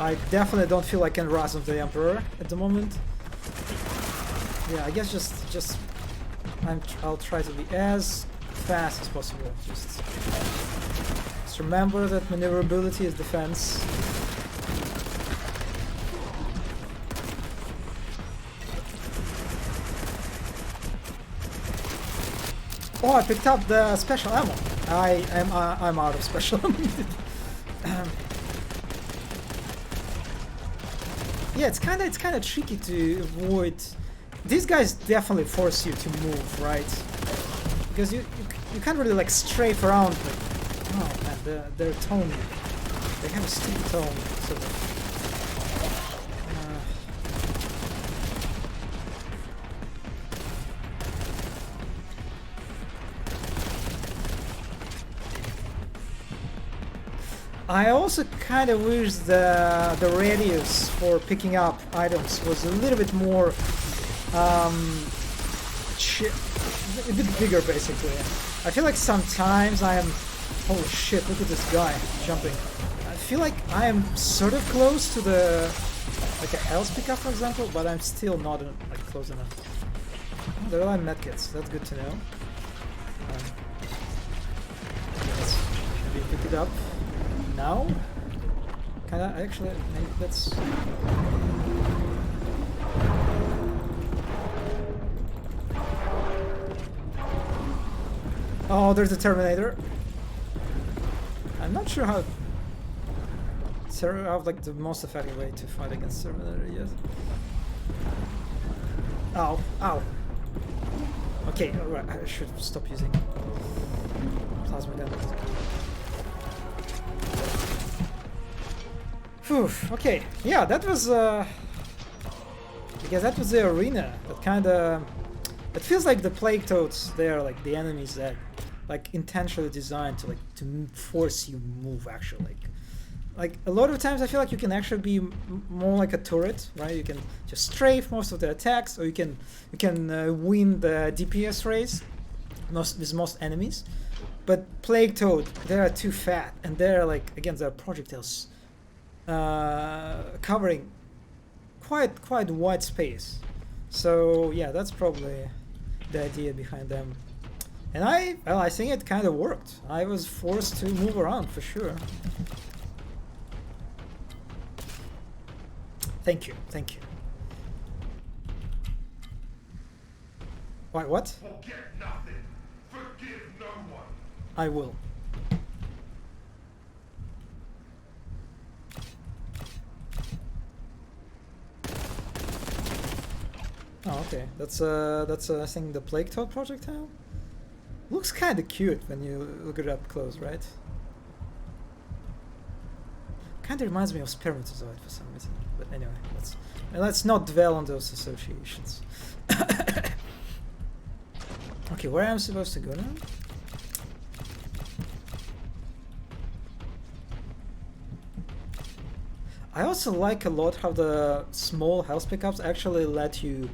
I definitely don't feel like I can Razm the Emperor at the moment. Yeah, I guess just I'll try to be as fast as possible. Just remember that maneuverability is defense. Oh, I picked up the special ammo. I'm out of special ammo. Yeah, it's kind of tricky to avoid. These guys definitely force you to move, right? Because you can't really like strafe around. But, oh man, their tone. They have a sticky tone. So. I also kind of wish the radius for picking up items was a little bit more, a bit bigger basically. I feel like sometimes I am, holy shit, look at this guy jumping. I feel like I am sort of close to the, like a health pickup for example, but I'm still not like close enough. Oh, there are medkits, that's good to know. Let's maybe pick it up. Now? Can I actually, maybe let's... Oh, there's a Terminator. I'm not sure how like the most effective way to fight against Terminator yet. Ow, ow. Okay, alright, I should stop using plasma damage. Whew, okay, yeah, that was because that was the arena. That kind of, it feels like the plague toads. They are like the enemies that, like, intentionally designed to force you move. Actually, like a lot of times I feel like you can actually be more like a turret, right? You can just strafe most of the attacks, or you can win the DPS race with most enemies. But plague toad, they are too fat, and they're like, again, they're projectiles. Covering quite wide space, so yeah, that's probably the idea behind them. And I think it kind of worked. I was forced to move around for sure. Thank you. Why? What? Forget nothing. Forgive no one. I will. Oh, okay. That's I think the Plague Toad projectile. Looks kind of cute when you look it up close, right? Kind of reminds me of spermatozoid for some reason. But anyway, let's not dwell on those associations. Okay, where am I supposed to go now? I also like a lot how the small health pickups actually let you,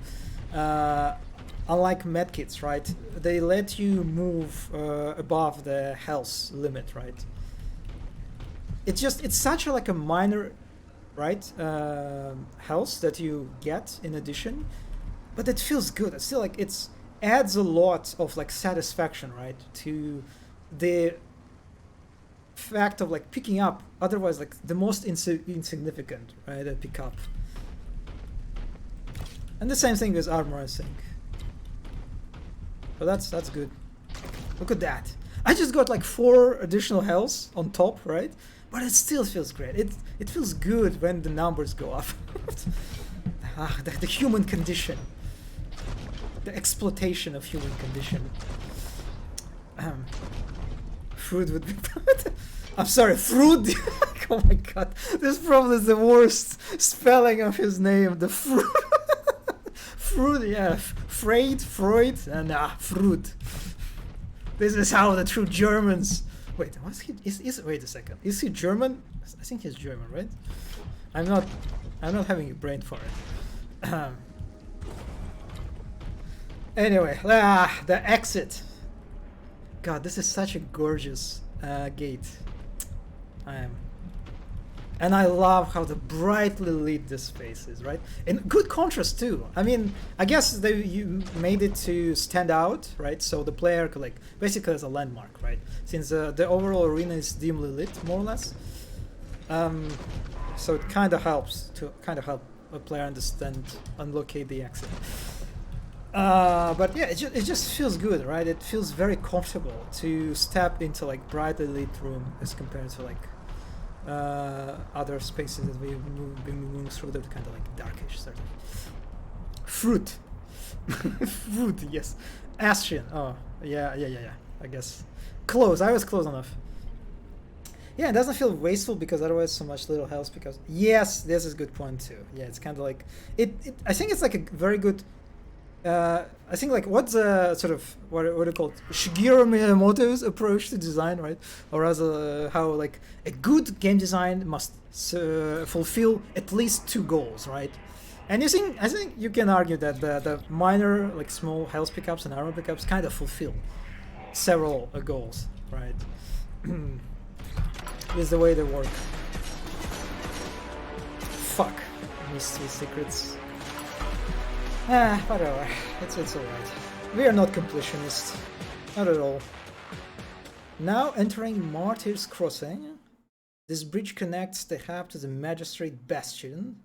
unlike medkits, right? They let you move above the health limit, right? It's such a, like a minor, right, health that you get in addition, but it feels good. It's still like it's adds a lot of like satisfaction, right, to the fact of like picking up otherwise like the most insignificant, right, a pick up. And the same thing with armor, I think. But that's good. Look at that. I just got like 4 additional health on top, right? But it still feels great. It feels good when the numbers go up. The human condition. The exploitation of human condition. Fruit would be I'm sorry, fruit. Oh my god, this probably is the worst spelling of his name. The fruit. Fruit, yeah. Freud, and fruit. This is how the true Germans. Wait, what's he? Wait a second. Is he German? I think he's German, right? I'm not having a brain for it. Anyway, the exit. God, this is such a gorgeous gate. And I love how the brightly lit this space is, right? And good contrast too. I mean, I guess you made it to stand out, right? So the player could like basically as a landmark, right? Since the overall arena is dimly lit, more or less. So it kind of helps to help a player understand and locate the exit. But yeah, it just feels good, right? It feels very comfortable to step into like brightly lit room as compared to like other spaces that we've been moving through that kind of like darkish sort of. Fruit. Fruit, yes. Ashen. Oh, yeah. I guess. Close. I was close enough. Yeah, it doesn't feel wasteful because otherwise so much little health because... Yes, this is a good point too. Yeah, it's kind of like... I think it's like a very good... I think like what's the sort of what do you call it? Shigeru Miyamoto's approach to design, right? Or rather, how like a good game design must fulfill at least 2 goals, right? And I think you can argue that the minor like small health pickups and armor pickups kind of fulfill several goals, right? Is the way they work. Fuck, mystery secrets. Whatever. It's alright. We are not completionists. Not at all. Now entering Martyr's Crossing. This bridge connects the hub to the Magistrate Bastion.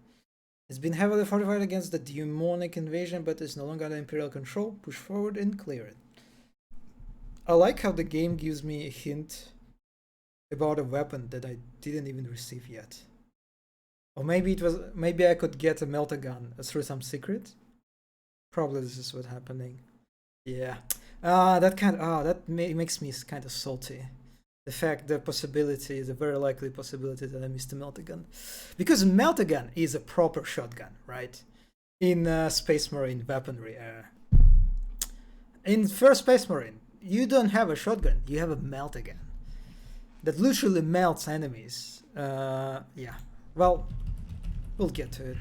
It's been heavily fortified against the demonic invasion, but is no longer under Imperial control. Push forward and clear it. I like how the game gives me a hint about a weapon that I didn't even receive yet. Or maybe I could get a melter gun through some secret. Probably this is what's happening. Yeah. That makes me kind of salty. The possibility, the very likely possibility that I missed the melter gun. Because melter gun is a proper shotgun, right? In Space Marine weaponry era. In first Space Marine, you don't have a shotgun, you have a melter gun. That literally melts enemies. Yeah. Well, we'll get to it.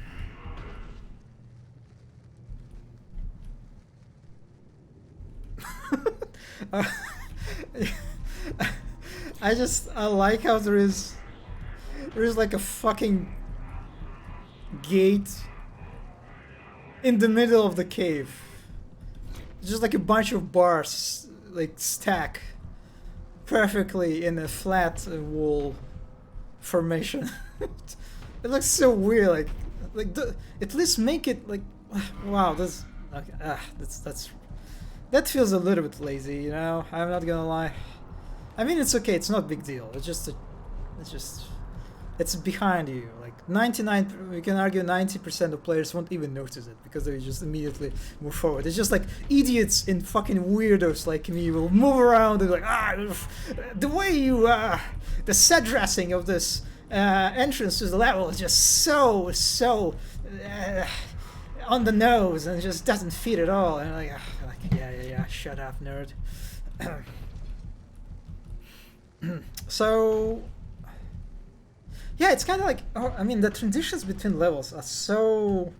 I like how there is like a fucking gate in the middle of the cave. Just like a bunch of bars like stack perfectly in a flat wall formation. It looks so weird. At least make it like wow. That's okay. That feels a little bit lazy, you know. I'm not gonna lie. I mean, it's okay. It's not a big deal. It's behind you. Like 99, we can argue 90% of players won't even notice it because they just immediately move forward. It's just like idiots and fucking weirdos like me will move around and like the way you the set dressing of this entrance to the level is just so on the nose and it just doesn't fit at all. And like yeah, shut up, nerd. Yeah, it's kind of like, oh, I mean, the transitions between levels are so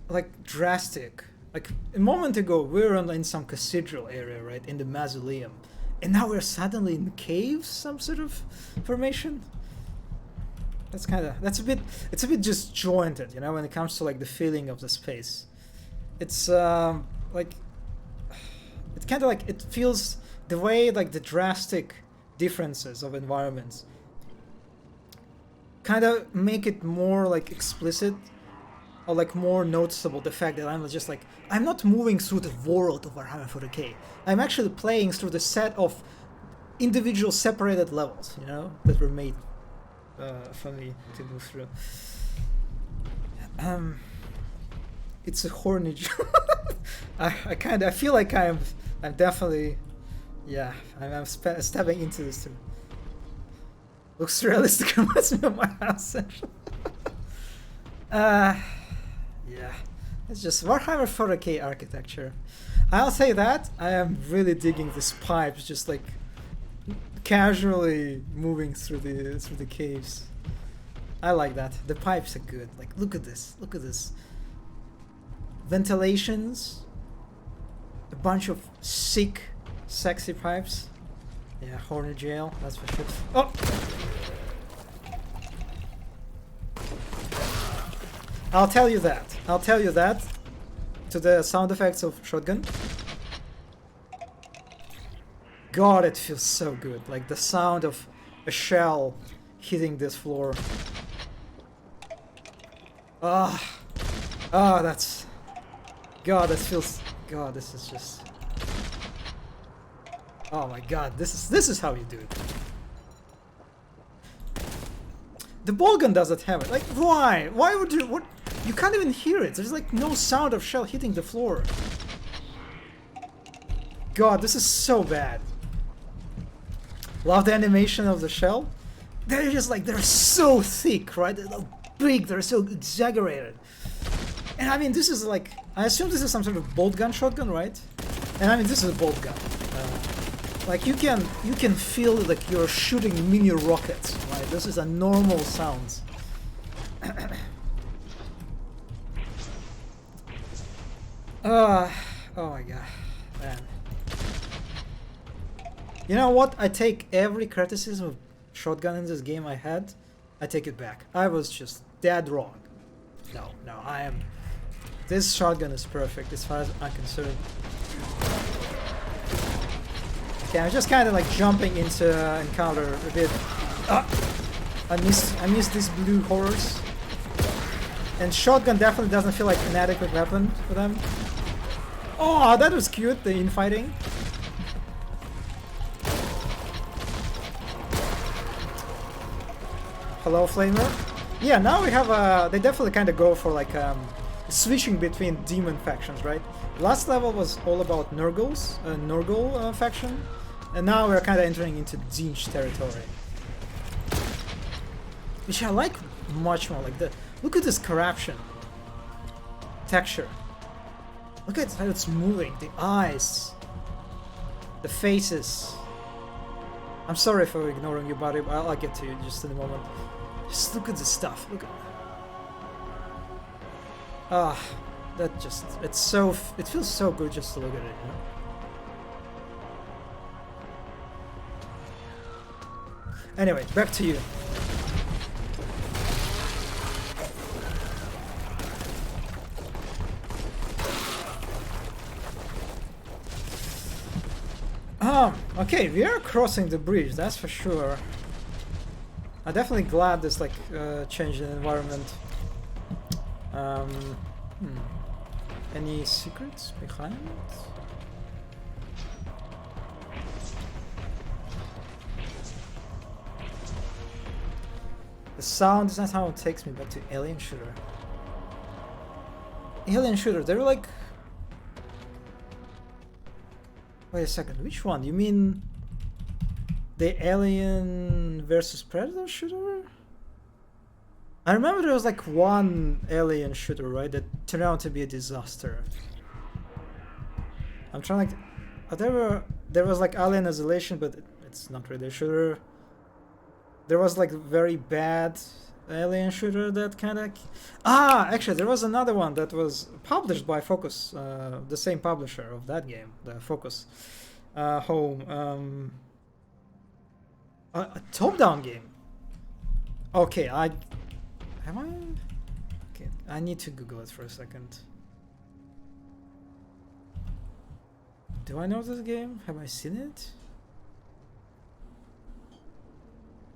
like drastic. Like a moment ago, we were in some cathedral area, right, in the mausoleum, and now we're suddenly in caves, some sort of formation. That's a bit, it's a bit disjointed, you know, when it comes to like the feeling of the space. It's like, it's kind of like, it feels the way like the drastic differences of environments kind of make it more like explicit or like more noticeable, the fact that I'm just like, I'm not moving through the world of Warhammer 40k. I'm actually playing through the set of individual separated levels, you know, that were made for me to move through. It's a horny job. I feel like I'm definitely, yeah, I'm stepping into this too. Looks realistic, reminds me of my house, actually. Yeah, it's just Warhammer 40k architecture. I'll say that I am really digging this pipe, just like casually moving through the caves. I like that. The pipes are good. Like, look at this. Look at this. Ventilations. A bunch of sick, sexy pipes. Yeah, horny jail. That's for sure. Oh. I'll tell you that. I'll tell you that to the sound effects of shotgun. God, it feels so good. Like the sound of a shell hitting this floor. That's... God, that feels... God, this is just... Oh my God, this is how you do it. The Boltgun doesn't have it. Like, why? Why would you... What? You can't even hear it. There's like no sound of shell hitting the floor. God, this is so bad. Love the animation of the shell. They're just like, they're so thick, right? They're so big, they're so exaggerated. And I mean, this is like, I assume this is some sort of Boltgun shotgun, right? And I mean, this is a Boltgun. Like you can feel like you're shooting mini rockets, right? This is a normal sound. Oh my God, man. You know what? I take every criticism of shotgun in this game I had. I take it back. I was just dead wrong. No, I am. This shotgun is perfect as far as I'm concerned. Okay, I'm just kind of like jumping into encounter a bit. I miss these blue horrors. And shotgun definitely doesn't feel like an adequate weapon for them. Oh, that was cute, the infighting. Hello, Flamer. Yeah, now we have they definitely kind of go for like switching between demon factions, right? Last level was all about Nurgle faction, and now we're kind of entering into Tzeentch territory, which I like much more. Like look at this corruption texture. Look at how it's moving. The eyes, the faces. I'm sorry for ignoring you, buddy, but I'll get to you just in a moment. Just look at this stuff. Look at. That just, it feels so good just to look at it, you know? Anyway, back to you. Okay, we are crossing the bridge, that's for sure. I'm definitely glad there's like change in environment. Any secrets behind it? The sound is not how it takes me back to Alien Shooter. Alien Shooter, they were like... Wait a second, which one? You mean the Alien versus Predator shooter? I remember there was like one Alien shooter, right, that turned out to be a disaster. I'm trying like... there was like Alien Isolation, but it's not really a shooter. there was like very bad alien shooter that kind of. Ah, actually, there was another one that was published by Focus, the same publisher of that game, the Focus Home. A top-down game. Okay, am I? Okay, I need to Google it for a second. Do I know this game? Have I seen it?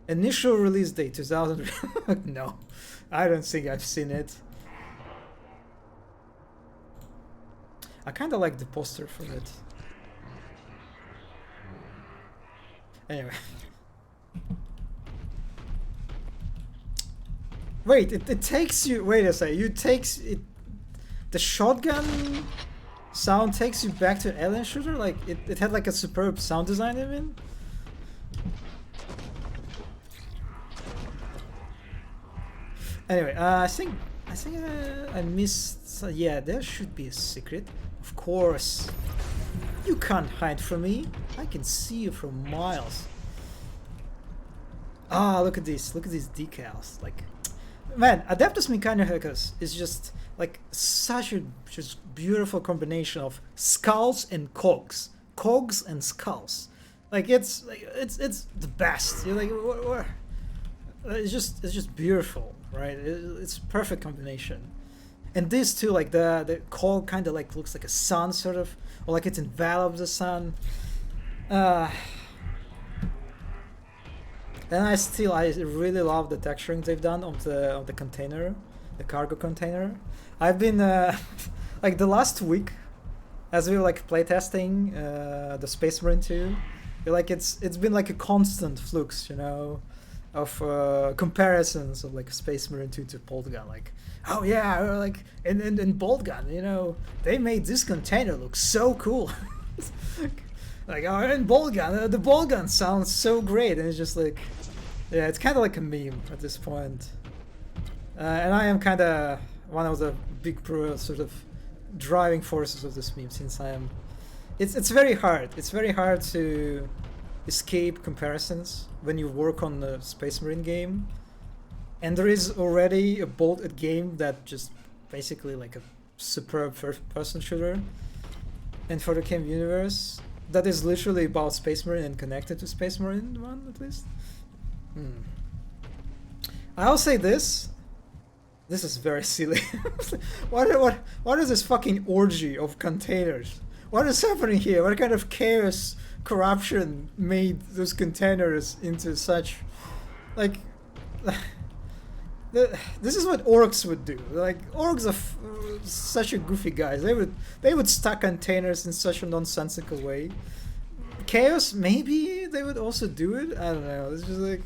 Initial release date 2000. No, I don't think I've seen it. I kind of like the poster for it. Anyway. Wait, it takes you. Wait a second. The shotgun sound takes you back to alien shooter. Like it had like a superb sound design. I mean. Anyway, I think I missed. Yeah, there should be a secret. Of course. You can't hide from me. I can see you from miles. Ah, look at these. Look at these decals. Like, man, Adeptus Mechanicus is just like such a just beautiful combination of skulls and cogs. Cogs and skulls. Like it's the best. You're like, what? It's just beautiful, right? It's perfect combination. And this too, like the cog kind of like looks like a sun, sort of, or like it envelops the sun. And I really love the texturing they've done on the container, the cargo container. I've been like the last week, as we were like playtesting the Space Marine 2, like it's been like a constant flux, you know, of comparisons of like Space Marine 2 to Boltgun. Like, oh yeah, like in Boltgun, you know, they made this container look so cool. Like, oh, in Boltgun, the Boltgun sounds so great, and it's just like, yeah, it's kind of like a meme at this point. And I am kind of one of the big sort of driving forces of this meme, since I am. It's very hard. It's very hard to escape comparisons when you work on the Space Marine game, and there is already a bolted game that just basically like a superb first-person shooter, and for the game universe that is literally about Space Marine and connected to Space Marine 1 at least. I'll say this is very silly. What is this fucking orgy of containers? What is happening here? What kind of chaos corruption made those containers into such, like, this is what orcs would do. Like, orcs are such a goofy guys. They would stack containers in such a nonsensical way. Chaos, maybe they would also do it. I don't know. It's just like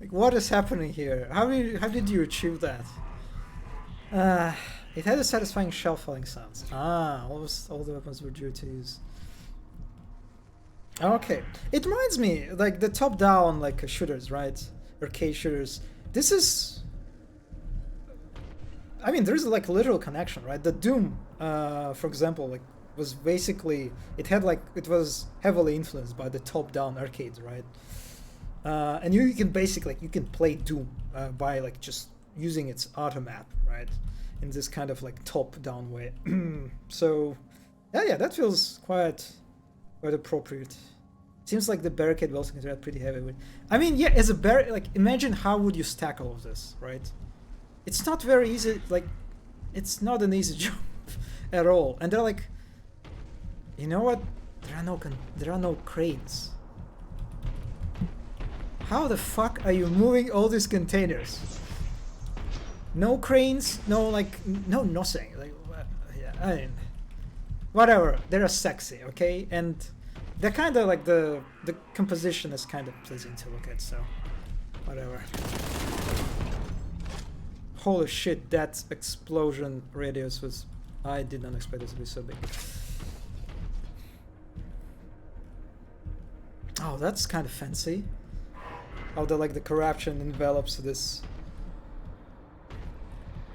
what is happening here? How did you achieve that? It had a satisfying shell falling sounds. All the weapons were due to use. Okay, it reminds me like the top-down like shooters, right? Arcade shooters. This is. I mean, there's like a literal connection, right? The Doom, for example, like was basically it was heavily influenced by the top-down arcades, right? And you can basically you can play Doom by like just using its auto map, right? In this kind of like top-down way. So yeah, that feels quite appropriate. Seems like the barricade will consider pretty heavy. I mean, yeah, as a like imagine how would you stack all of this, right? It's not very easy. Like, it's not an easy job at all. And they're like, you know what? There are no cranes. How the fuck are you moving all these containers? No cranes, no nothing. Like, yeah, I mean, whatever. They're sexy, okay? And they're kind of like the composition is kind of pleasing to look at. So, whatever. Holy shit! That explosion radius was. I did not expect it to be so big. Oh, that's kind of fancy. How the corruption envelops this.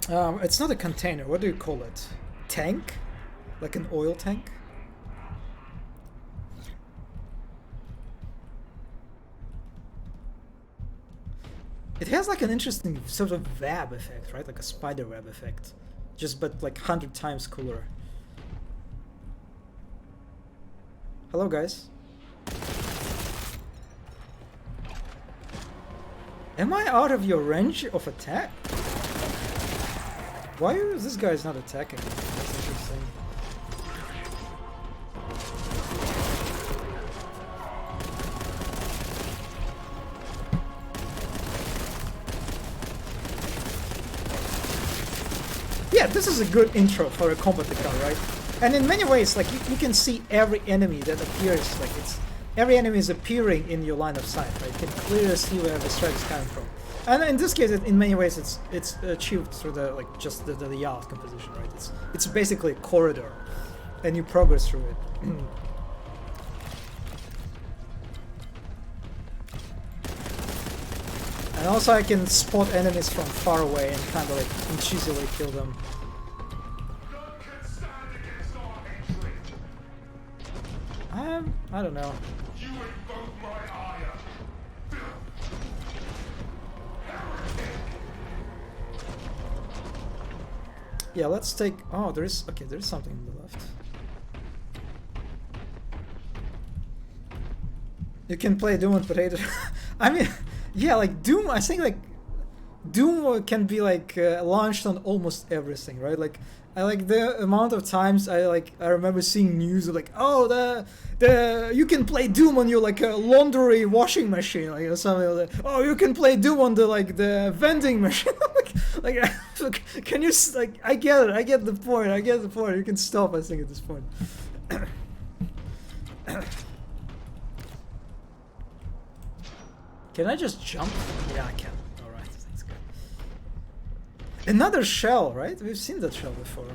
It's not a container. What do you call it? Tank? Like an oil tank? It has like an interesting sort of web effect, right? Like a spider web effect, just but like 100 times cooler. Hello, guys. Am I out of your range of attack? Why is this guy's not attacking? That's interesting. Yeah, this is a good intro for a combat account, right? And in many ways, like you can see every enemy that appears, like every enemy is appearing in your line of sight, right? You can clearly see where the strike is coming from. And in this case, in many ways, it's achieved through the just the layout composition, right? It's basically a corridor, and you progress through it. And also, I can spot enemies from far away and kind of like intuitively kill them. I don't know. You invoke my ire. Yeah, let's take. Oh, there's something on the left. You can play Doom and Potato. I mean, yeah, like Doom. I think like Doom can be like launched on almost everything, right? Like I like the amount of times I remember seeing news of like, oh, the you can play Doom on your like a laundry washing machine, like or something like that. Oh, you can play Doom on the vending machine. like can you like I get the point. You can stop, I think, at this point. Can I just jump? Yeah, I can. Alright, that's good. Another shell, right? We've seen that shell before.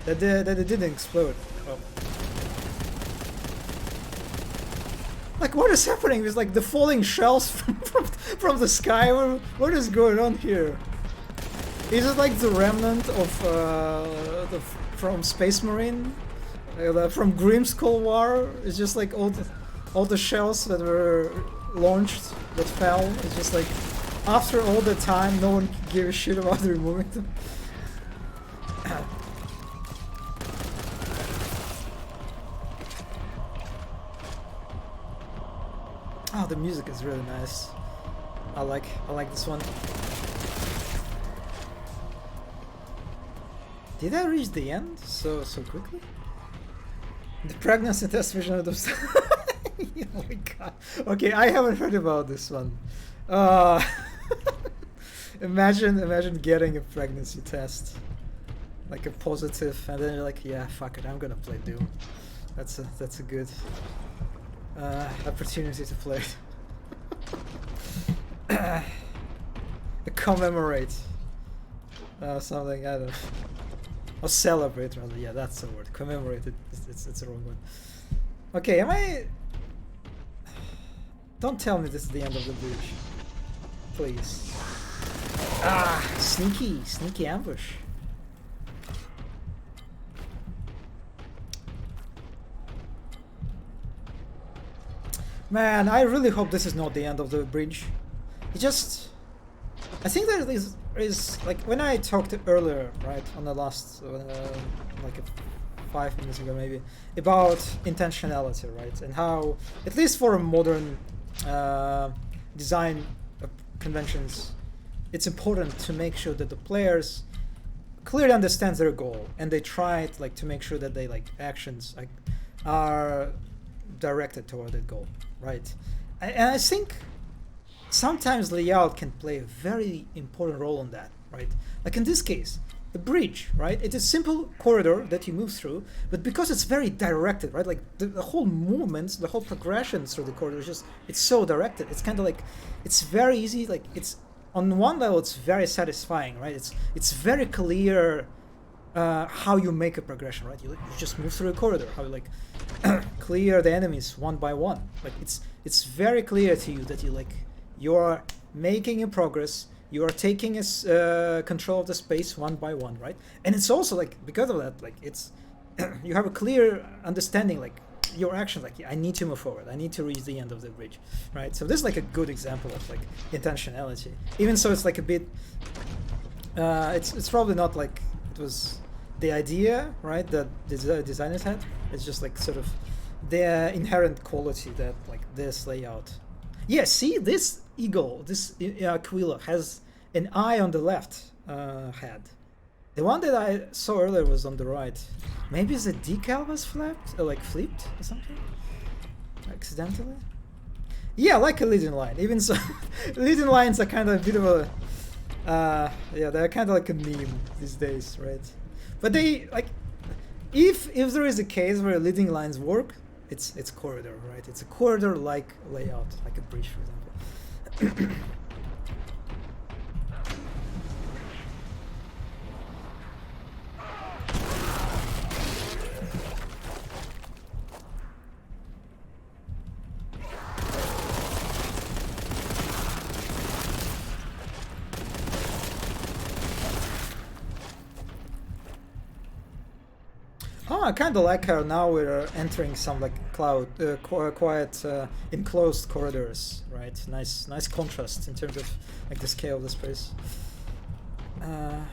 That it didn't explode. Oh. Like, what is happening with like the falling shells from the sky? What is going on here? Is it like the remnant of from Space Marine? From Grimskull War? It's just like all the shells that were launched that fell. It's just like after all the time, no one gave a shit about removing them. Oh, the music is really nice. I like this one. Did I reach the end so quickly? The pregnancy test vision of those. Oh my god. Okay, I haven't heard about this one. Imagine getting a pregnancy test, like a positive, and then you're like, yeah, fuck it, I'm gonna play Doom. That's a good opportunity to play. Commemorate something, I don't know. Or celebrate, rather. Yeah, that's the word. Commemorate. It's the wrong one. Okay, am I? Don't tell me this is the end of the bridge, please. Ah, sneaky ambush. Man, I really hope this is not the end of the bridge. I think there is like when I talked earlier, right, on the last like 5 minutes ago maybe, about intentionality, right, and how at least for a modern design conventions, it's important to make sure that the players clearly understand their goal and they try like to make sure that they like actions like are directed toward that goal, right? And I think sometimes layout can play a very important role in that, right? Like in this case, the bridge, right? It's a simple corridor that you move through, but because it's very directed, right? Like the whole movement, the whole progression through the corridor is just, it's so directed. It's kind of like, it's very easy. Like it's, on one level, it's very satisfying, right? It's very clear how you make a progression, right? You just move through a corridor, how you like clear the enemies one by one. Like it's very clear to you that you are making a progress. You are taking control of the space one by one, right? And it's also like because of that, like it's you have a clear understanding, like your actions like, yeah, I need to move forward, I need to reach the end of the bridge, right? So this is like a good example of like intentionality. Even so, it's like a bit it's probably not like it was the idea, right, that the designers had. It's just like sort of the inherent quality that like this layout. Yeah, see, this eagle, this Aquila has an eye on the left head. The one that I saw earlier was on the right. Maybe the decal was flipped or something accidentally. Yeah, like a leading line. Even so, leading lines are kind of a bit of a yeah, they're kind of like a meme these days, right? But they like, if there is a case where leading lines work, it's corridor, right? It's a corridor-like layout, like a bridge, for example. Oh, I kind of like how now we're entering some like quiet, enclosed corridors, right? Nice contrast in terms of like the scale of the space. God,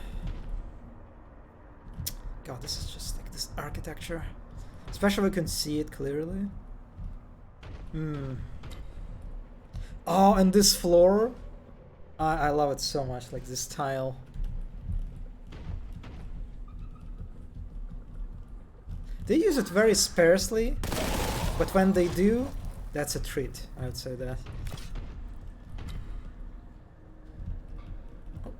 this is just like this architecture, especially we can see it clearly. Oh, and this floor, I love it so much. Like this tile. They use it very sparsely, but when they do, that's a treat, I would say that. Oh,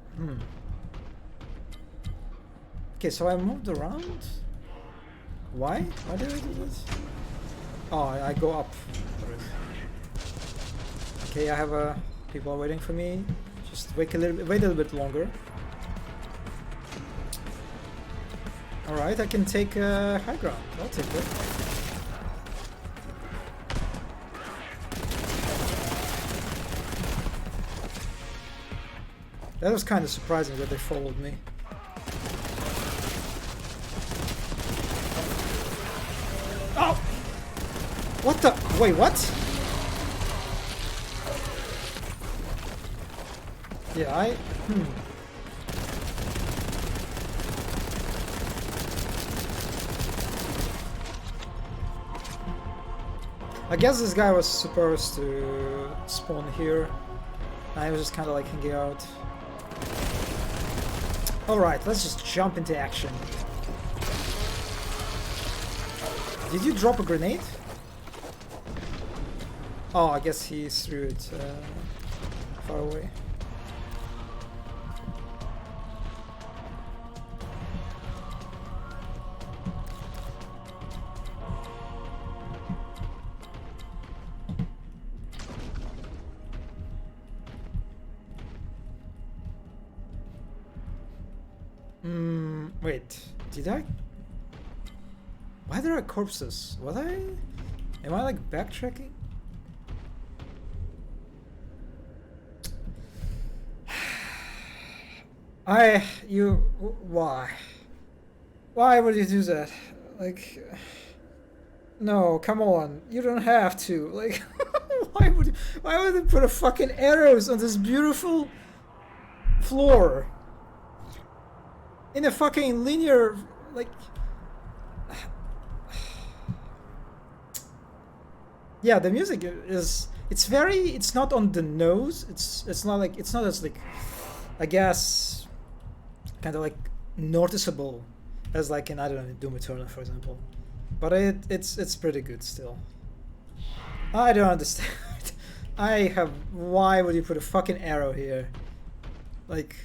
okay, so I moved around? Why? Why did I do this? Oh, I go up. Okay, I have people are waiting for me. Just wait a little bit longer. Alright, I can take high ground. I'll take it. That was kind of surprising that they followed me. Oh! What the? Wait, what? Yeah, I guess this guy was supposed to spawn here. I was just kind of like hanging out. Alright, let's just jump into action. Did you drop a grenade? Oh, I guess he threw it far away. Wait, did I? Why there are corpses? Am I like backtracking? Why? Why would you do that? Like, no, come on, you don't have to. Like, why would you put a fucking arrows on this beautiful floor? In a fucking linear, like... Yeah, the music is... It's not on the nose. It's not as like... I guess... kind of like noticeable as like in, I don't know, Doom Eternal, for example. But it's pretty good still. I don't understand. Why would you put a fucking arrow here? Like...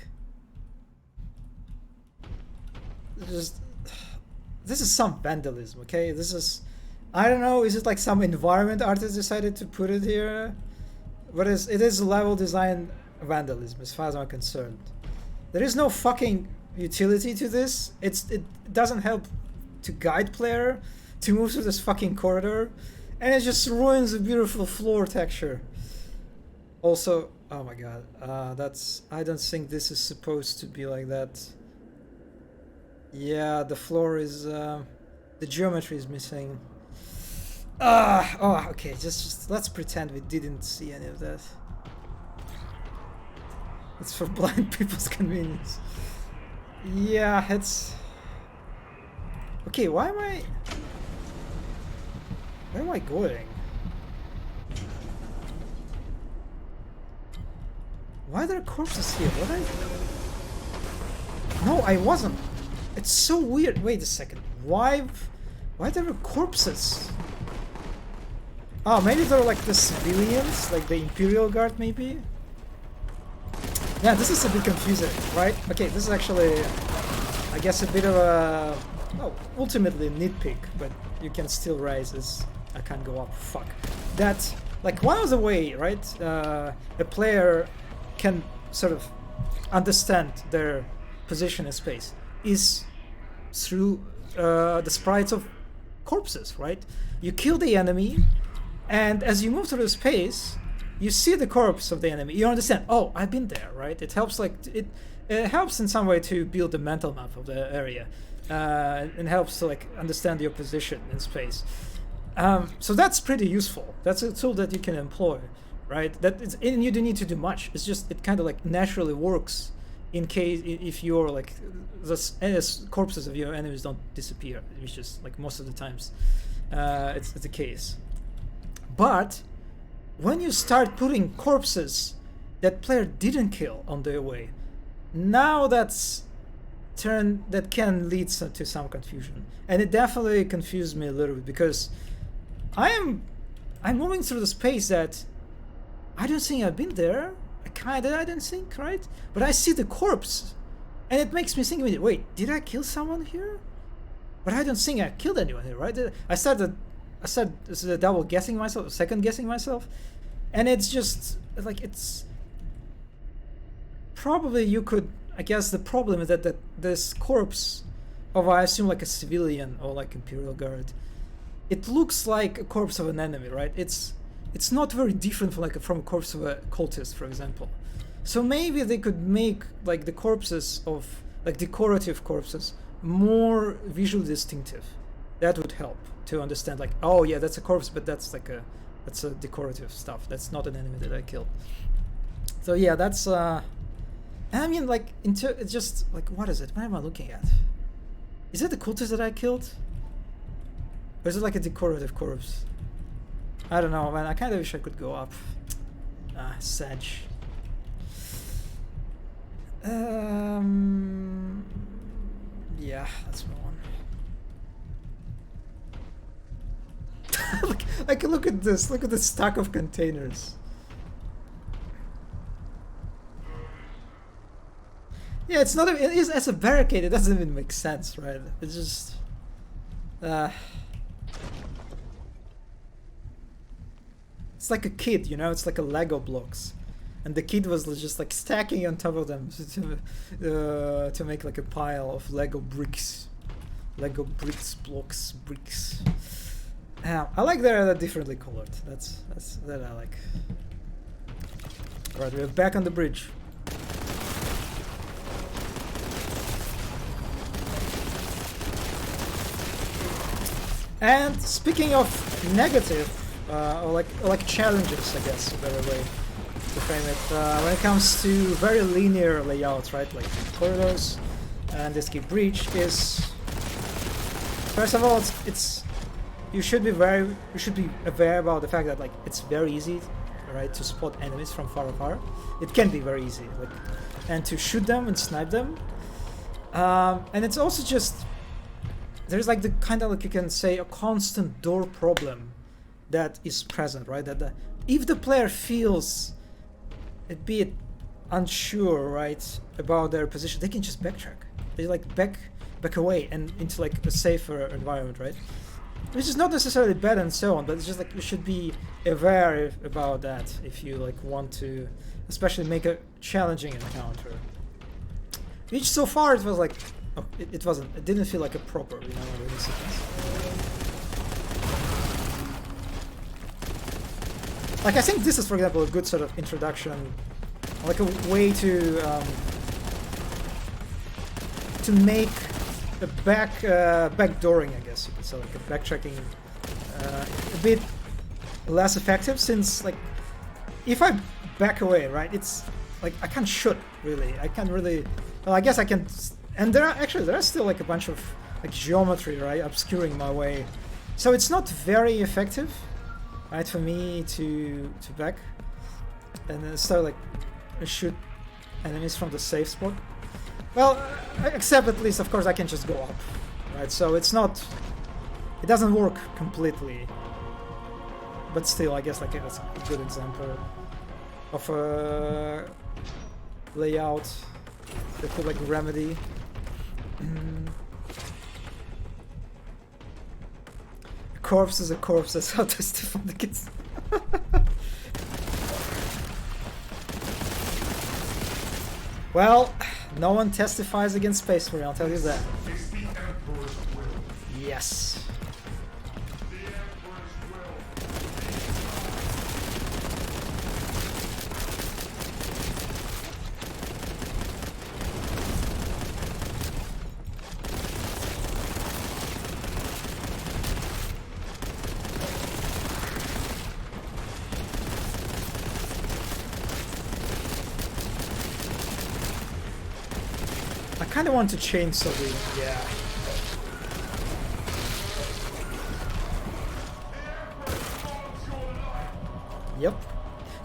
This is some vandalism, okay? This is, I don't know, is it like some environment artist decided to put it here? But it is level design vandalism as far as I'm concerned. There is no fucking utility to this. It doesn't help to guide player to move through this fucking corridor, and it just ruins the beautiful floor texture. Also, oh my god, I don't think this is supposed to be like that. Yeah, the floor is, the geometry is missing. Oh, okay, just let's pretend we didn't see any of that. It's for blind people's convenience. Yeah, it's... Okay, where am I going? Why are there corpses here? No, I wasn't. It's so weird. Wait a second. Why there were corpses? Oh, maybe they're like the civilians, like the Imperial Guard, maybe? Yeah, this is a bit confusing, right? Okay, this is actually, I guess, a bit of a... Well, ultimately nitpick, but you can still raise this. I can't go up. Fuck. That's, like, one of the way, right? A player can sort of understand their position in space is through the sprites of corpses, right? You kill the enemy, and as you move through space, you see the corpse of the enemy. You understand, oh, I've been there, right? It helps, like, it helps in some way to build the mental map of the area, and helps to, like, understand your position in space. So that's pretty useful. That's a tool that you can employ, right? And you don't need to do much. It's just, it kind of like naturally works in case if you're like the corpses of your enemies don't disappear, which is like most of the times it's the case. But when you start putting corpses that player didn't kill on their way, now that can lead to some confusion, and it definitely confused me a little bit because I'm moving through the space that I don't think I've been there. I didn't think, right? But I see the corpse, and it makes me think, wait, did I kill someone here? But I don't think I killed anyone here, right? I started double guessing myself, second guessing myself, and it's just like, it's probably you could, I guess the problem is that this corpse of, I assume, like a civilian or like Imperial Guard, it looks like a corpse of an enemy, right? It's not very different from a corpse of a cultist, for example. So maybe they could make like the corpses of like decorative corpses more visually distinctive. That would help to understand, like, oh yeah, that's a corpse, but that's a decorative stuff. That's not an enemy that I killed. So yeah, that's I mean, like, it's just like, what is it? What am I looking at? Is it the cultist that I killed? Or is it like a decorative corpse? I don't know, man. I kind of wish I could go up. Sag. Yeah, let's move on. Like, look at this. Look at the stack of containers. Yeah, it's not. It is as a barricade. It doesn't even make sense, right? It's just. It's like a kid, you know. It's like a Lego blocks, and the kid was just like stacking on top of them to make like a pile of Lego bricks, bricks. I like that they're differently colored. That's that I like. All right, we're back on the bridge. And speaking of negative, or like challenges, I guess, a better way to frame it, when it comes to very linear layouts, right, like corridors, and this key breach is, first of all, it's you should be aware about the fact that, like, it's very easy, right, to spot enemies from far. It can be very easy, like, and to shoot them and snipe them, and it's also just, there's like the kind of, like, you can say, a constant door problem that is present, right? That if the player feels a bit unsure, right, about their position, they can just backtrack. They like back away and into like a safer environment, right? Which is not necessarily bad and so on, but it's just like you should be aware about that if you like want to, especially make a challenging encounter. Which so far it was like. Oh, it wasn't. It didn't feel like a proper, you know, release sequence. Like, I think this is, for example, a good sort of introduction, like a way to make a backdooring, I guess you could say, like a backtracking a bit less effective, since like if I back away, right, it's like I can't shoot really. I can't really. Well, I guess I can. And there are still like a bunch of like geometry, right, obscuring my way. So it's not very effective, right, for me to back and then start like shoot enemies from the safe spot. Well, except at least, of course, I can just go up, right? So it's not, it doesn't work completely, but still, I guess like that's a good example of a layout that could like remedy. A corpse is a corpse. That's how to testify the kids. Well, no one testifies against Space Marine, I'll tell you that. It's the Emperor's will. Yes. The Emperor's will. I kind of want to chainsaw the, yeah. Yep.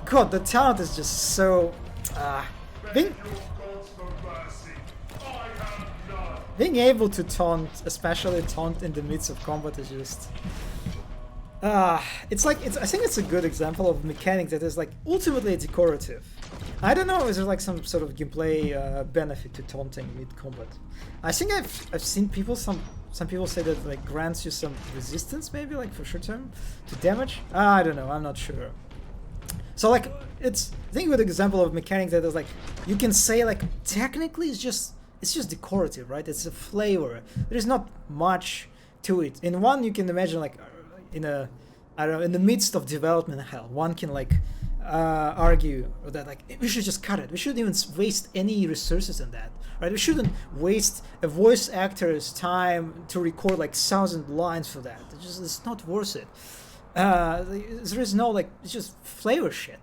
God, the talent is just so... being able to taunt, especially taunt in the midst of combat, is just... it's like, I think it's a good example of mechanic that is like ultimately decorative. I don't know, is there like some sort of gameplay benefit to taunting mid-combat? I think I've seen people, some people say that like grants you some resistance, maybe like for short term to damage. I don't know, I'm not sure. So like it's, I think a good example of mechanic that is like, you can say like technically it's just decorative, right? It's a flavor. There's not much to it. In one, you can imagine like in a, I don't know, in the midst of development hell, one can like argue that like we should just cut it. We shouldn't even waste any resources on that, right? We shouldn't waste a voice actor's time to record like 1,000 lines for that. It's not worth it. There is no like, it's just flavor shit.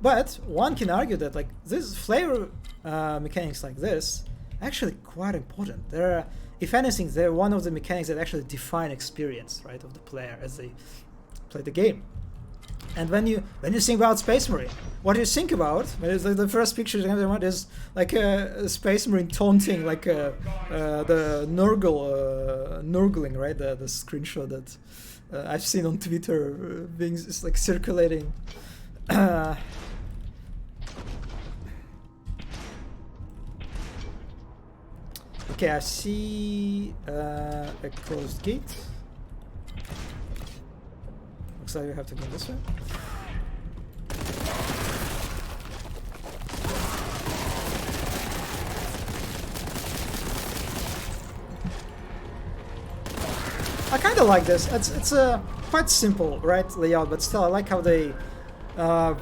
But one can argue that like this flavor mechanics like this actually quite important. They're, if anything, they're one of the mechanics that actually define experience, right, of the player as they play the game. And when you think about Space Marine, what do you think about? The first picture you have is like a Space Marine taunting like the Nurgling, right? The screenshot that I've seen on Twitter being just like circulating. Okay, I see a closed gate. Looks like we have to go this way. I kind of like this. It's a quite simple, right, layout, but still I like how they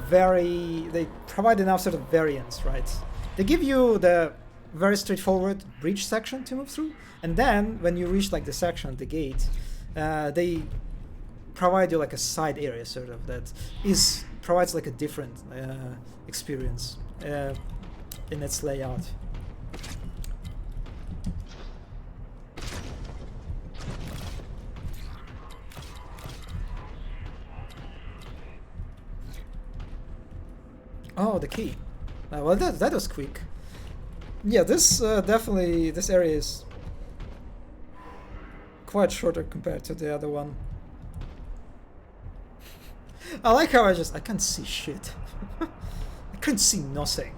they provide enough sort of variance, right? They give you the very straightforward breach section to move through, and then when you reach like the section, the gate, they provide you like a side area sort of that provides like a different experience in its layout. Oh, the key. Well, that was quick. Yeah, this definitely, this area is quite shorter compared to the other one. I like how I can't see shit. I can't see nothing.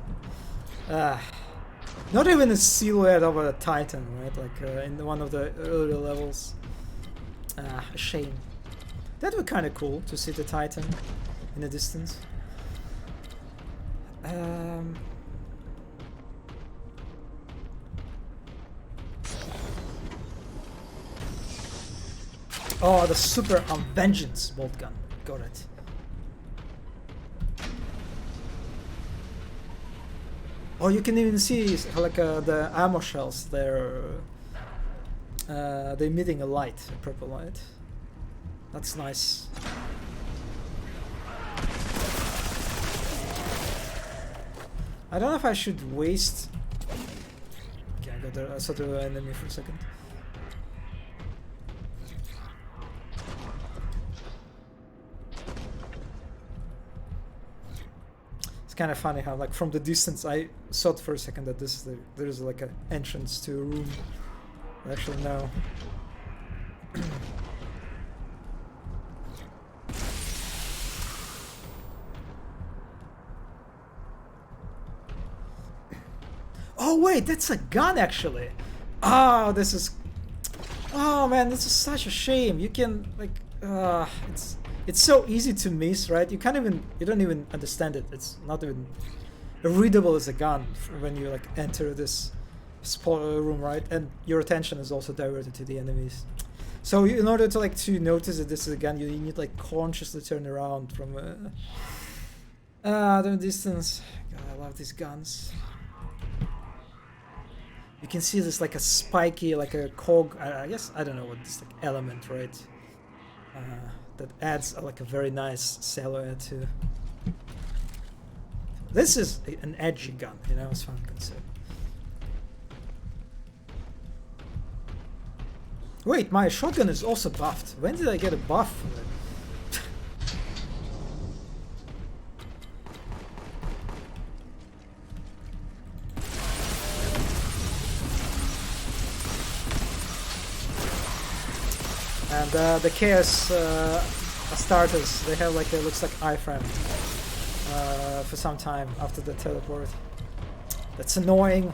Not even a silhouette of a Titan, right? Like in one of the earlier levels. A shame. That would be kind of cool to see the Titan in the distance. Oh, the super vengeance Boltgun. Got it. Oh, you can even see like the ammo shells. They're emitting a light, a purple light. That's nice. I don't know if I should waste... Okay, I saw the enemy for a second. It's kind of funny how, like, from the distance, I thought for a second that this is there's like an entrance to a room. Actually, no. Oh wait, that's a gun actually. Oh, this is. Oh man, this is such a shame. You can like, it's so easy to miss, right? You don't even understand it. It's not even readable as a gun when you like enter this room, right? And your attention is also diverted to the enemies. So in order to like to notice that this is a gun, you need like consciously turn around from the distance. God, I love these guns. You can see this like a spiky, like a cog. I guess I don't know what this like element, right? That adds like a very nice silhouette to. This is an edgy gun, you know, as far as I'm concerned. Wait, my shotgun is also buffed. When did I get a buff for it? And the Chaos starters, they have like looks like iframe for some time after the teleport. That's annoying.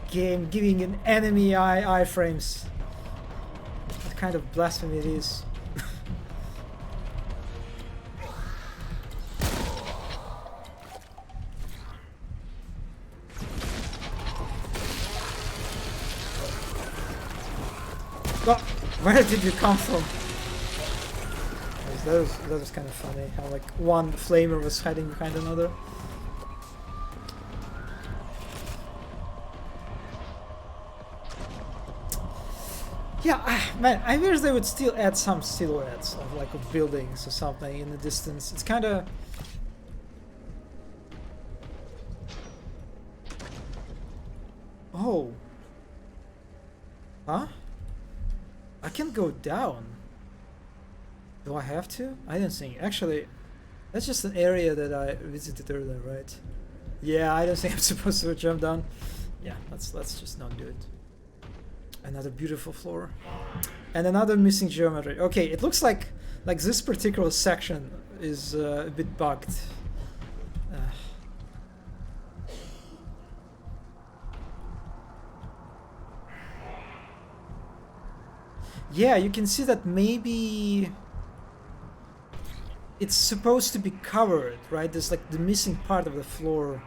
Game giving an enemy iframes. What kind of blasphemy it is. Oh, where did you come from? That was kind of funny, how like one flamer was hiding behind another. Yeah, man, I wish they would still add some silhouettes of like of buildings or something in the distance. It's kind of... Oh. Huh? I can go down. Do I have to? I didn't think. Actually, that's just an area that I visited earlier, right? Yeah, I don't think I'm supposed to jump down. Yeah, let's just not do it. Another beautiful floor. And another missing geometry. Okay, it looks like this particular section is a bit bugged. Yeah, you can see that maybe it's supposed to be covered, right? There's like the missing part of the floor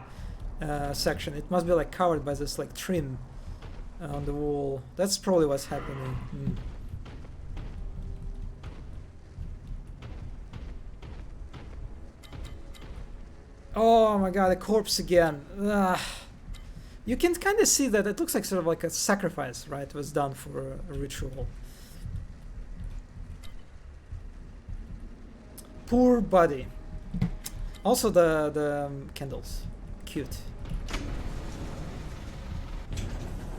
section. It must be like covered by this like trim on the wall. That's probably what's happening. Oh my god, a corpse again. Ugh. You can kind of see that it looks like sort of like a sacrifice, right? Was done for a ritual. Poor body. Also the candles. Cute.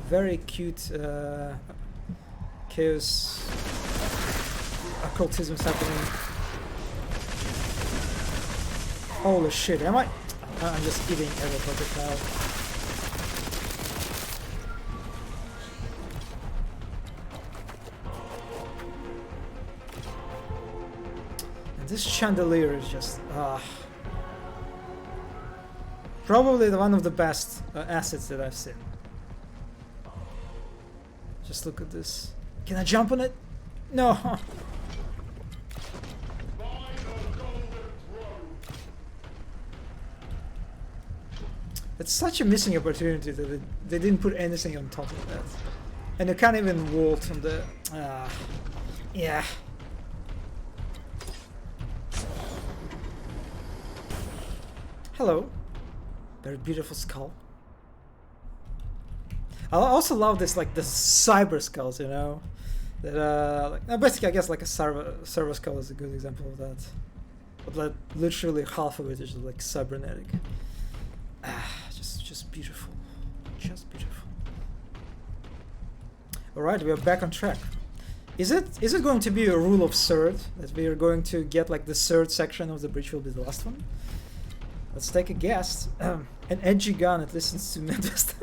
Very cute chaos occultism happening. Holy shit, am I? I'm just eating every projectile. And this chandelier is just probably one of the best assets that I've seen. Just look at this. Can I jump on it? No. It's such a missing opportunity that they didn't put anything on top of that. And you can't even vault on the... yeah. Hello. Very beautiful skull. I also love this, like, the cyber skulls, you know? That basically, I guess like a servo skull is a good example of that. But like literally half of it is like cybernetic. Just beautiful, just beautiful. All right, we are back on track. Is it going to be a rule of third that we are going to get like the third section of the bridge will be the last one? Let's take a guess. An edgy gun that listens to Midwest.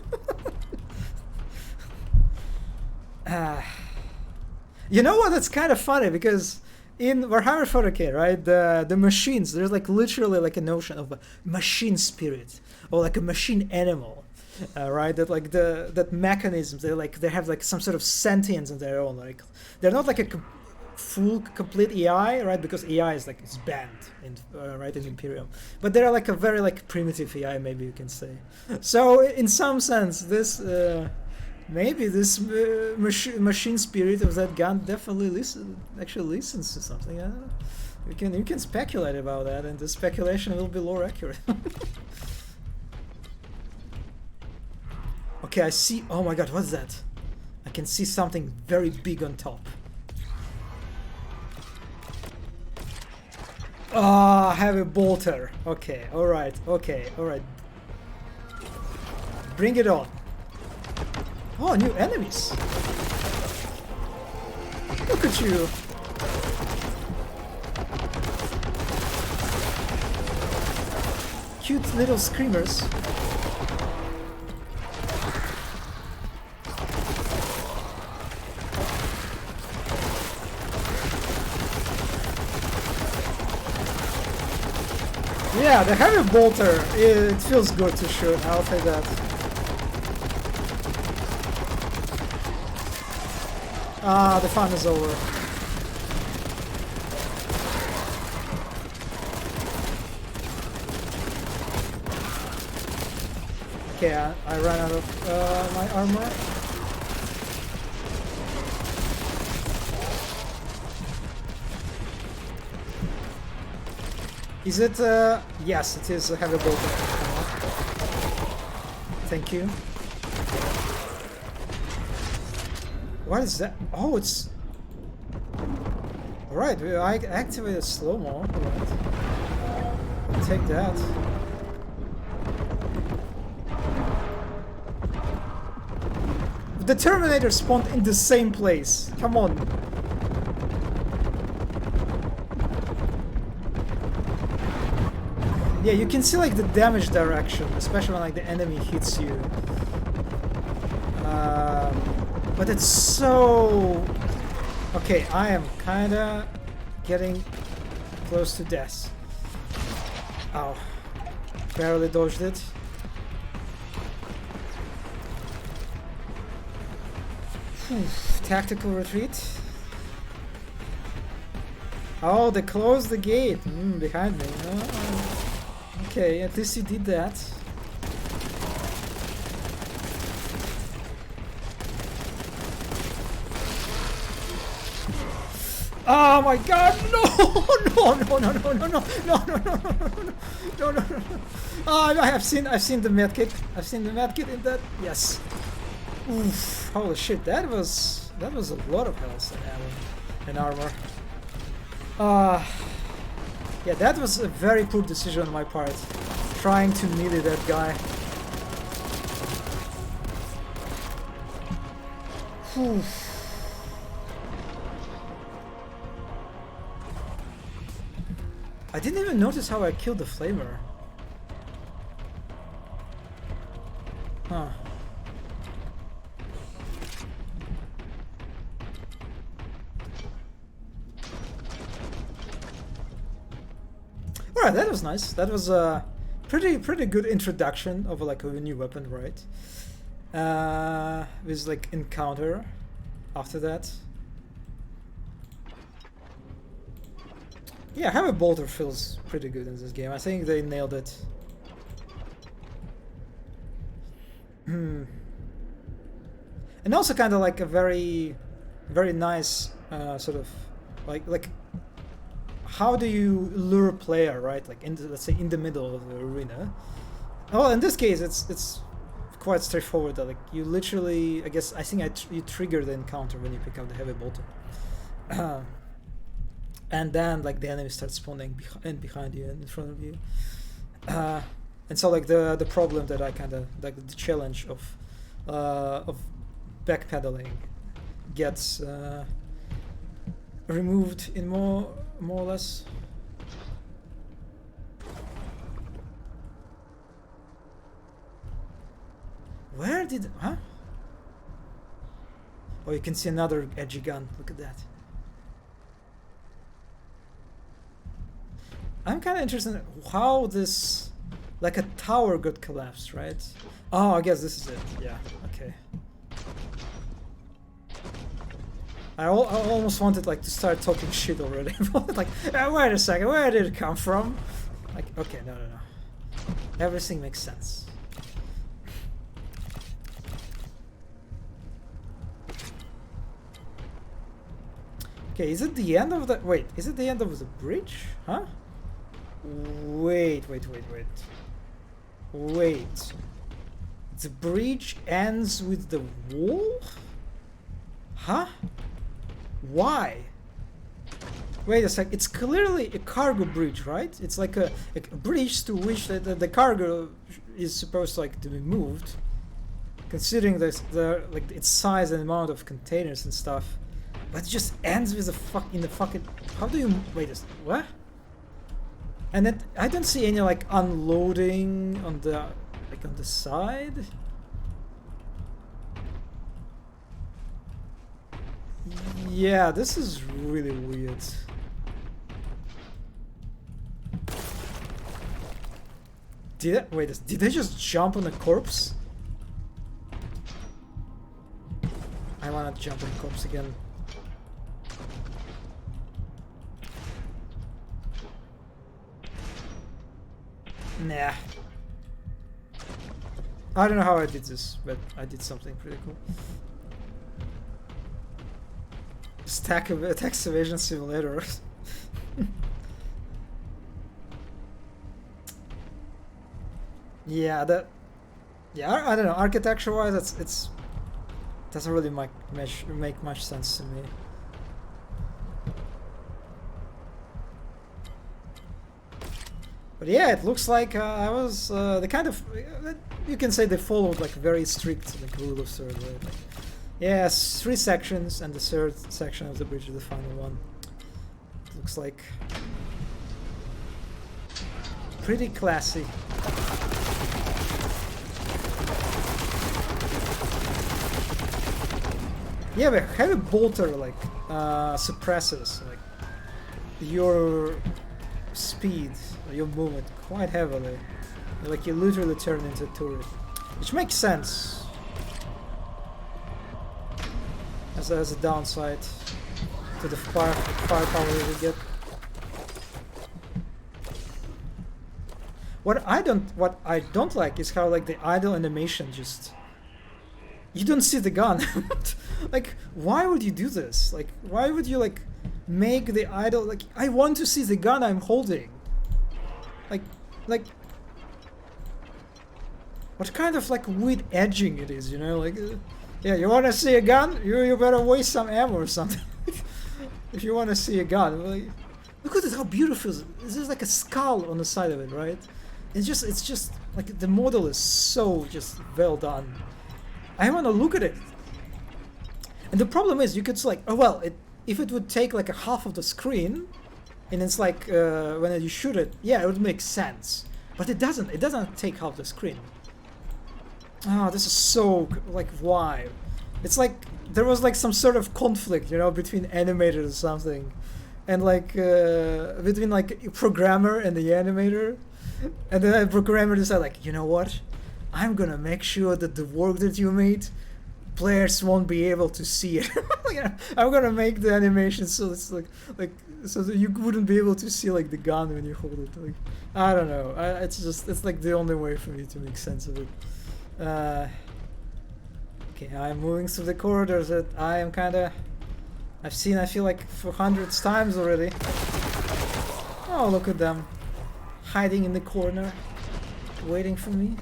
You know what? That's kind of funny because in Warhammer 40k, right, the machines, there's like literally like a notion of a machine spirit or like a machine animal, right? That like that mechanisms they have like some sort of sentience of their own. Like they're not like a full complete AI, right? Because AI is like it's banned in right in Imperium, but they're like a very like primitive AI, maybe you can say. So in some sense, this. Maybe this machine spirit of that gun definitely listens to something. I don't know. You can speculate about that, and the speculation will be lore accurate. Okay, I see. Oh my god, what's that? I can see something very big on top. Ah, I have a bolter. Okay, all right, okay, all right. Bring it on. Oh, new enemies! Look at you! Cute little screamers. Yeah, the heavy bolter, it feels good to shoot, I'll say that. Ah, the fun is over. Okay, I ran out of my armor. Is it? Yes, it is a heavy bolter. Thank you. What is that? Oh, it's... Alright, I activated slow-mo. Alright. Take that. The Terminator spawned in the same place. Come on. Yeah, you can see like the damage direction, especially when like the enemy hits you. But it's so... Okay, I am kinda getting close to death. Ow. Barely dodged it. Tactical retreat. Oh, they closed the gate. Behind me. Oh. Okay, at least he did that. Oh my god, no! No, no, no, no, no, no, no, no, no, no, no, no, no, no. Oh, I've seen the medkit. I've seen the medkit in that. Yes. Oof, holy shit, that was a lot of health and armor. Yeah, that was a very poor decision on my part. Trying to melee that guy. Oof. I didn't even notice how I killed the flamer. Huh. Alright, that was nice. That was a pretty good introduction of like a new weapon, right? With like encounter after that. Yeah, Heavy Bolter feels pretty good in this game. I think they nailed it. And also kind of like a very nice sort of like how do you lure a player, right? Like into, let's say, in the middle of the arena. Well, in this case, it's quite straightforward. That, like, you literally, I guess, I think you trigger the encounter when you pick up the heavy Boltgun. And then, like, the enemy starts spawning behind you and in front of you. And so, like, the problem that I kind of, like, the challenge of backpedaling gets removed in more or less. Where did... Huh? Oh, you can see another edgy gun. Look at that. I'm kind of interested in how this... Like, a tower got collapsed, right? Oh, I guess this is it. Yeah, okay. I almost wanted, like, to start talking shit already. Like, wait a second, where did it come from? Like, okay, no. Everything makes sense. Okay, is it the end of the... Wait, is it the end of the bridge? Huh? Wait. The bridge ends with the wall? Huh? Why? Wait a sec, it's clearly a cargo bridge, right? It's like a bridge to which the cargo is supposed to, like, to be moved. Considering like its size and amount of containers and stuff. But it just ends with the fucking... How do you... Wait a second, what? And then I don't see any, like, unloading on the... Like, on the side? Yeah, this is really weird. Did they just jump on a corpse? I wanna jump on a corpse again. Nah. I don't know how I did this, but I did something pretty cool. Tax evasion simulator. Yeah, I don't know. Architecture-wise, it's doesn't really make much sense to me. But yeah, it looks like I was the kind of you can say they followed, like, very strict, like, rule of third, right? Like, yes, 3 sections, and the third section of the bridge is the final one. It looks like pretty classy. Yeah, but heavy bolter, like, suppresses, like, your speed, your movement quite heavily. Like, you literally turn into a turret, which makes sense as a downside to the firepower that you get. What I don't like is how, like, the idle animation just... You don't see the gun. Like, why would you do this? Like, why would you, like, make the idle... Like, I want to see the gun I'm holding. Like... What kind of, like, weird edging it is, you know? Like, yeah, you want to see a gun? You better waste some ammo or something. If you want to see a gun. Like, look at it, how beautiful it is. This is like a skull on the side of it, right? It's just, like, the model is so just well done. I want to look at it. And the problem is, you could, like, oh well, if it would take, like, a half of the screen, and it's like when you shoot it, yeah, it would make sense. But it doesn't. It doesn't take half the screen. Oh, this is so, like, why? It's like there was, like, some sort of conflict, you know, between animators or something, and, like, between, like, a programmer and the animator, and then the programmer decided, like, you know what? I'm gonna make sure that the work that you made, players won't be able to see it. I'm gonna make the animation so it's like so that you wouldn't be able to see, like, the gun when you hold it. Like, I don't know. It's like the only way for me to make sense of it. Okay, I'm moving through the corridors that I am kinda... I've seen, I feel like, for hundreds times already. Oh, look at them. Hiding in the corner. Waiting for me.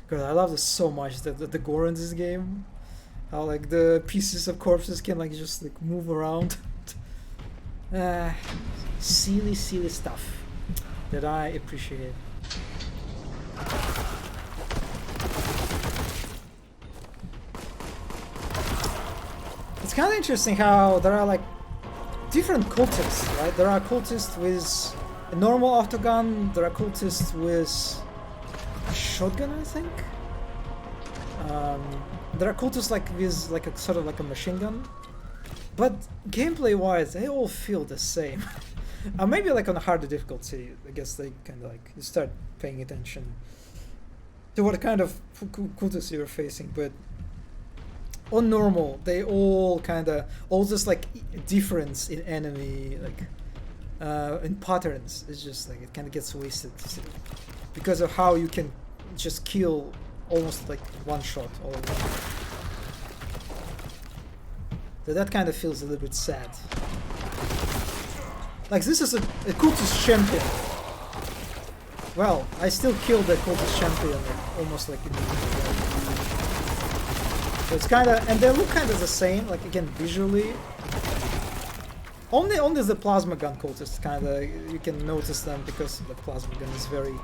God, I love this so much. The gore in this game, how like the pieces of corpses can like just like move around. Silly stuff that I appreciate. It's kind of interesting how there are like different cultists, right? There are cultists with a normal autogun, there are cultists with a shotgun, I think. There are cultists like with like a sort of like a machine gun. But gameplay-wise, they all feel the same. Maybe like on a harder difficulty, I guess they kind of like you start paying attention to what kind of cultists you're facing. But on normal, they all kind of all just like difference in enemy like in patterns. It's just like it kind of gets wasted because of how you can just kill almost like one shot all of them. So that kind of feels a little bit sad. Like this is a cultist champion. Well, I still killed the cultist champion like, almost like immediately. So it's kind of, and they look kind of the same. Like again, visually. Only the plasma gun cultists kind of you can notice them because the plasma gun is very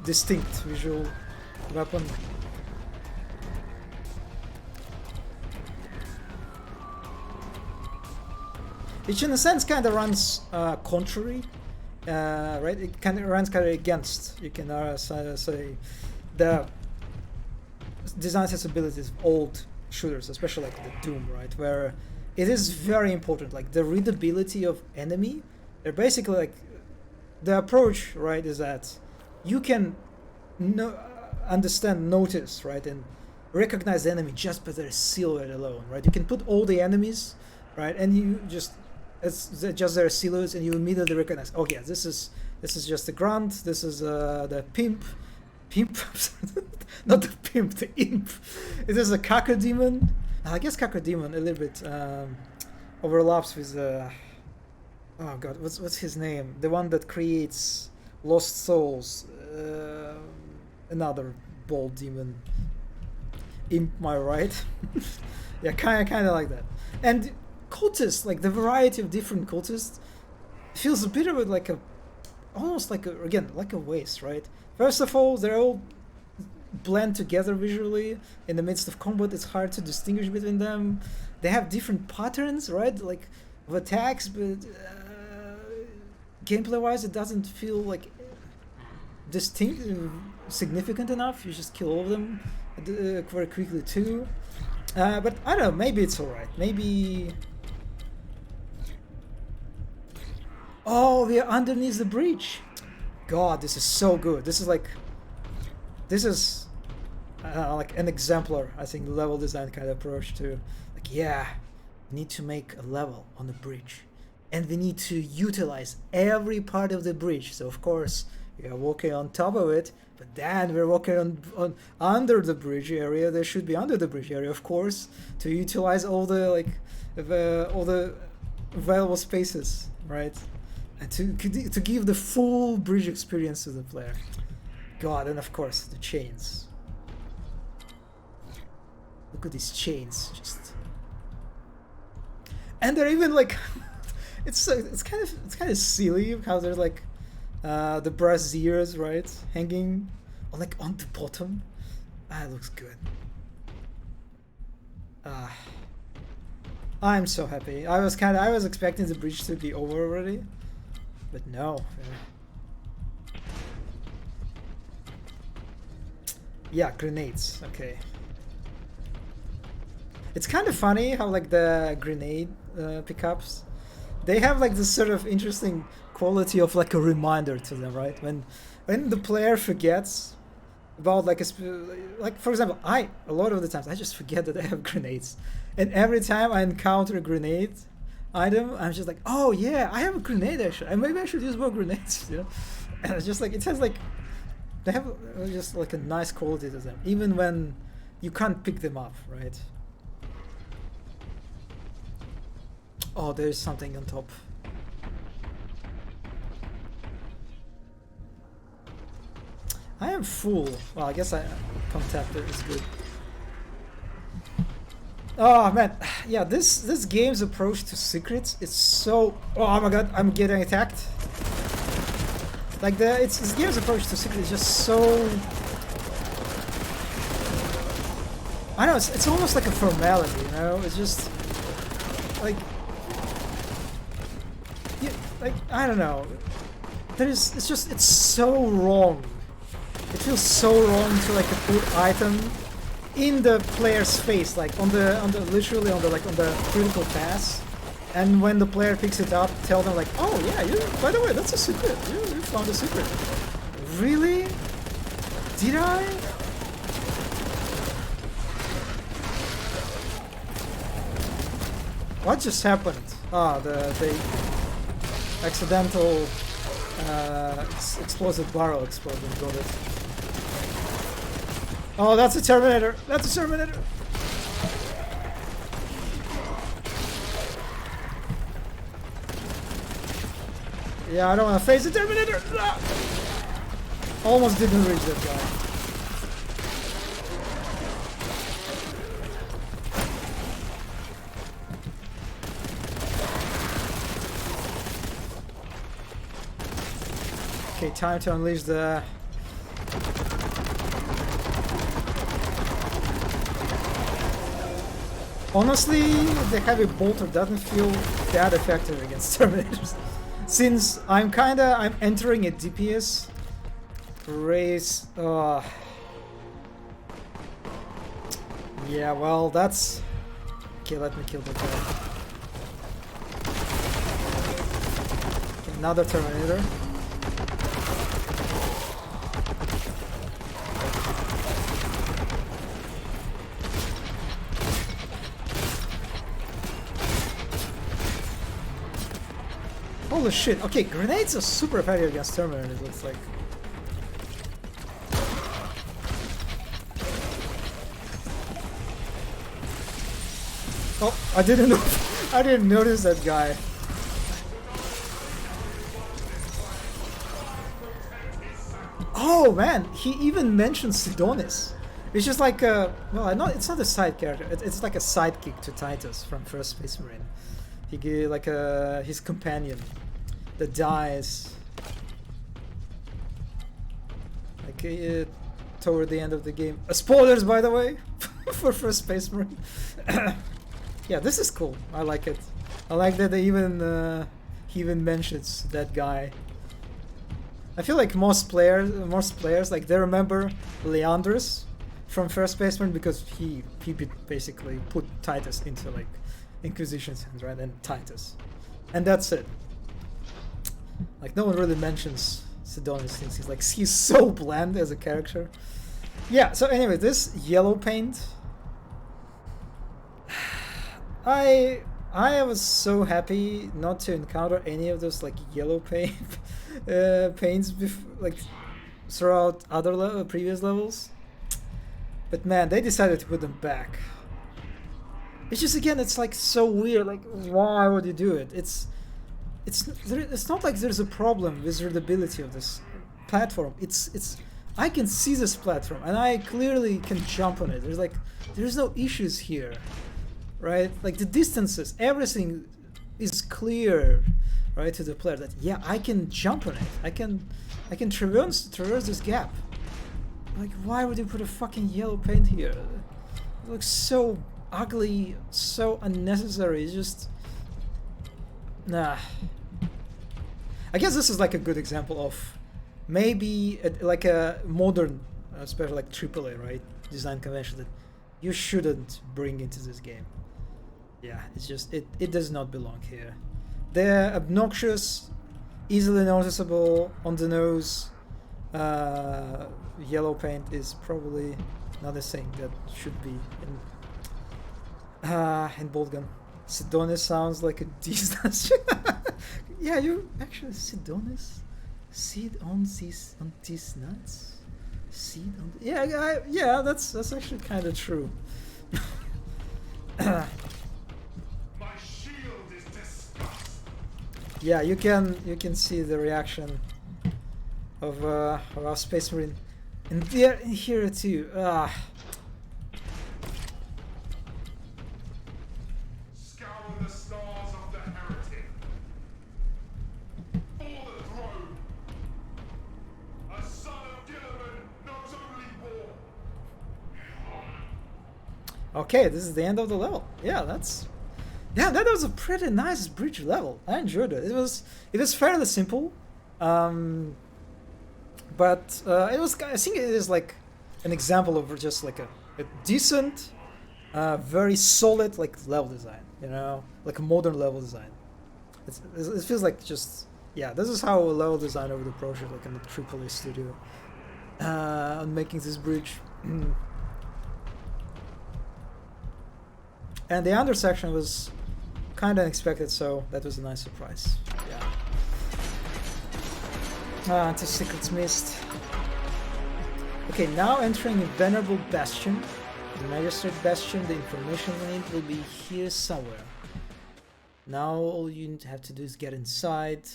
distinct visual weapon. Which in a sense kind of runs contrary, right? It kind of runs kind of against, you can say, the design sensibilities of old shooters, especially like the Doom, right? Where it is very important, like the readability of enemy. They're basically like, the approach, right, is that you can notice, right, and recognize the enemy just by their silhouette alone, right? You can put all the enemies, right, and you just it's just their silhouettes, and you immediately recognize. Oh yeah, this is just the grunt. This is the pimp, not the pimp, the imp. It is a cacodemon. I guess cacodemon a little bit overlaps with oh god, what's his name? The one that creates lost souls. Another bold demon. Imp, am I right? Yeah, kind of like that. And cultists, like the variety of different cultists, feels a bit of like a, almost like a, again, like a waste, right? First of all, they're all blend together visually. In the midst of combat, it's hard to distinguish between them. They have different patterns, right? Like of attacks, but gameplay-wise, it doesn't feel like distinct, significant enough. You just kill all of them very quickly too. But I don't know, maybe it's alright. Maybe... Oh, we are underneath the bridge. God, this is so good. This is like... This is... like an exemplar, I think, level design kind of approach to... Like, yeah, we need to make a level on the bridge. And we need to utilize every part of the bridge. So, of course, we are walking on top of it. But then we're walking on under the bridge area. There should be under the bridge area, of course, to utilize all the all the available spaces, right? And to give the full bridge experience to the player. God, and of course the chains. Look at these chains, just, and they're even like, it's kind of silly how they're like. The braziers, right, hanging on the bottom. It looks good. I'm so happy. I was expecting the bridge to be over already, but no. Yeah, grenades. Okay. It's kind of funny how like the grenade pickups, they have like this sort of interesting quality of like a reminder to them, right? When the player forgets about like for example, a lot of the times I just forget that I have grenades, and every time I encounter a grenade item, I'm just like, oh yeah, I have a grenade actually, and maybe I should use more grenades, you know? And it's just like, it has like, they have just like a nice quality to them, even when you can't pick them up, right? Oh, there's something on top. I am full. Well, I guess I contact it is good. Oh man, yeah, this game's approach to secrets is so. Oh my god, I'm getting attacked. Like this game's approach to secrets is just so. I know it's almost like a formality, you know. It's just like, yeah, like I don't know. It's so wrong. It feels so wrong to like put item in the player's face, like literally on the critical pass, and when the player picks it up, tell them like, oh yeah, by the way, that's a secret. You found a secret. Really? Did I? What just happened? Ah, the accidental explosive barrel exploded. Got it. Oh, that's a Terminator! That's a Terminator! Yeah, I don't want to face the Terminator! Ah! Almost didn't reach that guy. Okay, time to unleash the... Honestly, the heavy bolter doesn't feel that effective against Terminators. Since I'm entering a DPS race. Yeah, well, that's... Okay, let me kill the guy. Okay, another Terminator. Holy shit, okay, grenades are super effective against Terminator, it looks like. Oh, I didn't know, I didn't notice that guy. Oh man, he even mentioned Sidonis. It's just like well, it's not a side character, it's like a sidekick to Titus from First Space Marine. He gave like his companion that dies like toward the end of the game. Spoilers, by the way, for First Space Marine. Yeah, this is cool. I like it. I like that they even he even mentions that guy. I feel like most players like they remember Leandros from First Space Marine because he basically put Titus into like Inquisition's hands, right? And Titus, and that's it. Like no one really mentions Sidonis since he's so bland as a character. Yeah. So anyway, this yellow paint. I was so happy not to encounter any of those like yellow paint paints like throughout other previous levels. But man, they decided to put them back. It's just again, it's like so weird. Like, why would you do it? It's not like there's a problem with readability of this platform. It's I can see this platform and I clearly can jump on it. There's no issues here, right? Like the distances, everything is clear, right, to the player that yeah, I can jump on it. I can traverse this gap. Like, why would you put a fucking yellow paint here? It looks so ugly, so unnecessary. It's just nah. I guess this is like a good example of maybe like a modern, especially like AAA, right, design convention that you shouldn't bring into this game. Yeah, it's just it does not belong here. They're obnoxious, easily noticeable, on the nose. Yellow paint is probably another thing that should be in Boltgun. Sidonis sounds like a decent. Yeah, you actually Sidonis, seed on these nuts, seed on. Yeah, that's actually kind of true. My shield is disgusting. Yeah, you can see the reaction of our Space Marine. And there, here too. Scour the stars of the heretic. For the throne. A son of Gilliman knows only war. Okay, this is the end of the level. Yeah, that was a pretty nice bridge level. I enjoyed it. It was fairly simple, but I think it is like an example of just like a decent, very solid like level design. You know, like a modern level design. It feels like just this is how a level designer would approach it, like in the AAA studio, on making this bridge. And the under section was kind of unexpected, so that was a nice surprise. Yeah. Until secrets missed. Okay, now entering a venerable bastion. The magistrate bastion, the information link will be here somewhere. Now all you have to do is get inside.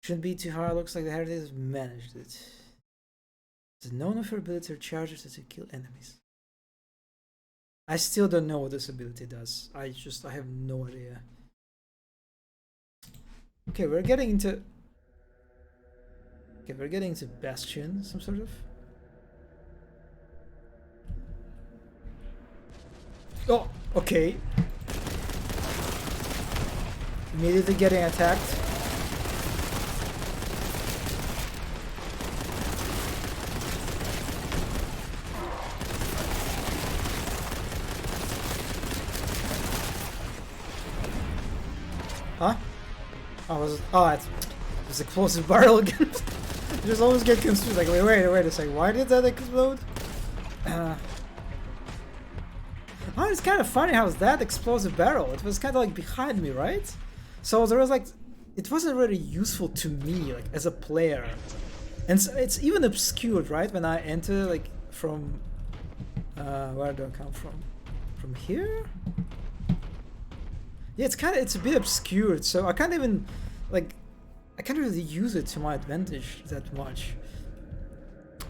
Shouldn't be too hard, looks like the heritage has managed it. It's known of her ability to charge it to kill enemies. I still don't know what this ability does. I have no idea. Okay, we're getting into Bastion, some sort of. Oh, okay. Immediately getting attacked. Huh? It was explosive barrel again. You just always get confused. Like, wait a second. Why did that explode? It's kind of funny how that explosive barrel. It was kind of like behind me, right? So there was like, it wasn't really useful to me, like as a player, and so it's even obscured, right? When I enter, like from, where do I come from? From here? Yeah, it's a bit obscured, so I can't even, like, I can't really use it to my advantage that much.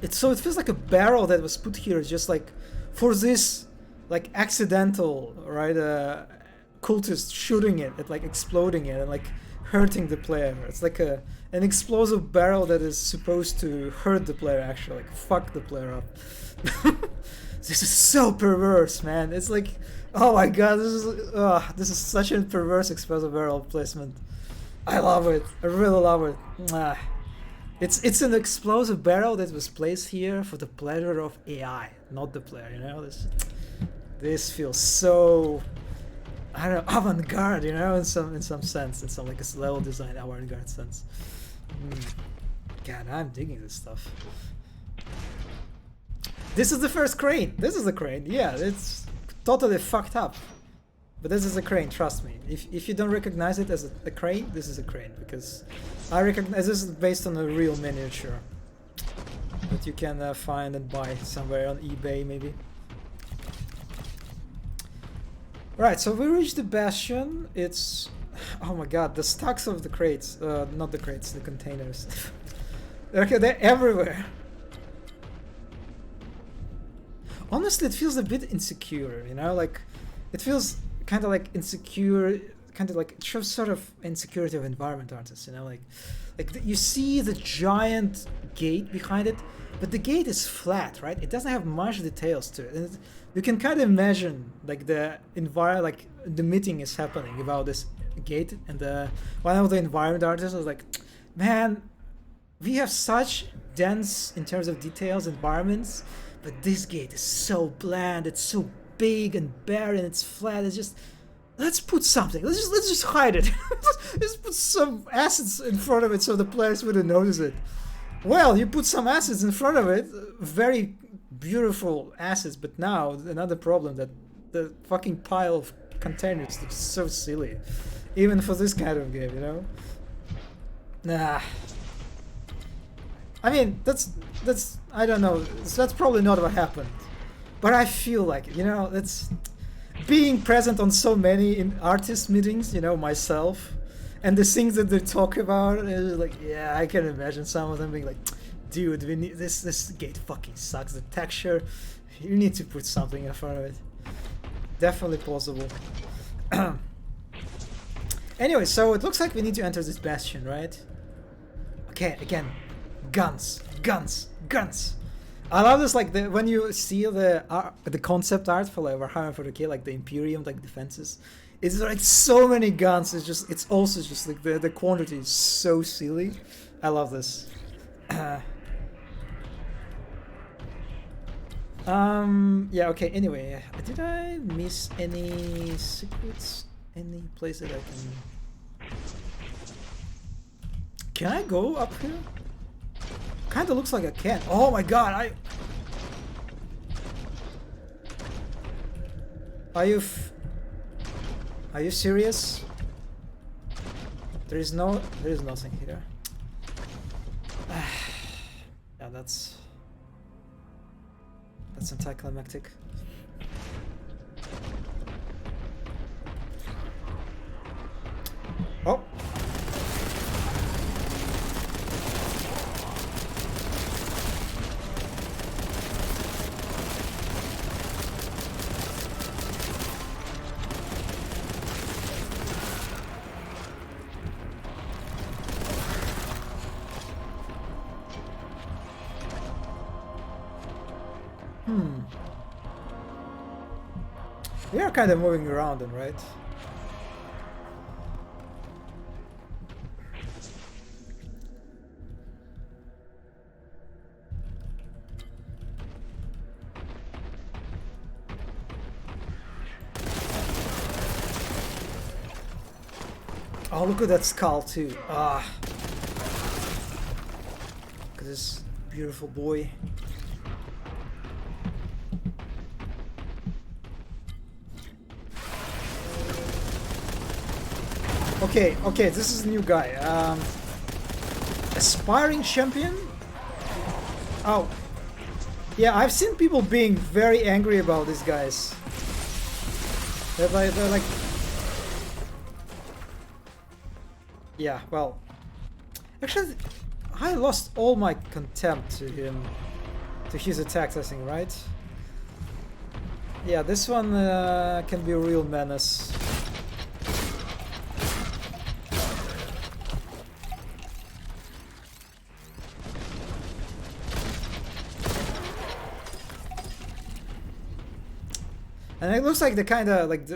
It feels like a barrel that was put here just like for this, like accidental, right? Cultist shooting it, at like exploding it and like hurting the player. It's like an explosive barrel that is supposed to hurt the player, actually, like fuck the player up. This is so perverse, man. It's like, oh my god, this is such a perverse explosive barrel placement. I love it. I really love it. It's an explosive barrel that was placed here for the pleasure of AI, not the player. You know, this feels so, I don't know, avant-garde. You know, in some sense, in some like a level design avant-garde sense. God, I'm digging this stuff. This is the first crane. This is the crane. Yeah, it's totally fucked up. But this is a crane, trust me. If you don't recognize it as a crane, this is a crane, because I recognize this is based on a real miniature that you can find and buy somewhere on eBay, maybe. Right, so we reached the bastion. It's, oh my god, the stacks of the crates, not the crates, the containers. Okay, they're everywhere. Honestly, it feels a bit insecure, you know, like it feels kind of like insecure, kind of like it shows sort of insecurity of environment artists, you know, like you see the giant gate behind it, but the gate is flat, right? It doesn't have much details to it, and you can kind of imagine like the like the meeting is happening about this gate, and one of the environment artists was like, man, we have such dense in terms of details environments, but this gate is so bland, it's so big and barren, it's flat, it's just, let's put something, let's just hide it. Let's put some assets in front of it so the players wouldn't notice it. Well, you put some assets in front of it, very beautiful assets, but now another problem, that the fucking pile of containers looks so silly, even for this kind of game, you know? Nah. I mean, that's I don't know, that's probably not what happened. But I feel like, you know, it's being present on so many artist meetings, you know, myself, and the things that they talk about is like, yeah, I can imagine some of them being like, Dude, we need this gate fucking sucks. The texture, you need to put something in front of it. Definitely possible. Anyway, so it looks like we need to enter this bastion, right? Okay, again, guns, guns, guns. I love this, like when you see the concept art for like Warhammer 40k, like the Imperium, like defenses. It's like so many guns. It's also just like the quantity is so silly. I love this. Yeah, okay, anyway, did I miss any secrets? Any place that I can I go up here? Kinda looks like I can. Oh my god, Are you serious? There is nothing here. Yeah, that's anticlimactic. Oh. We are kind of moving around then, right? Oh, look at that skull too. Ah. Look at this beautiful boy. Okay, this is a new guy. Aspiring champion? Oh. Yeah, I've seen people being very angry about these guys. They're like... Yeah, well... Actually, I lost all my contempt to him. To his attacks, I think, right? Yeah, this one can be a real menace. And it looks like they kind of like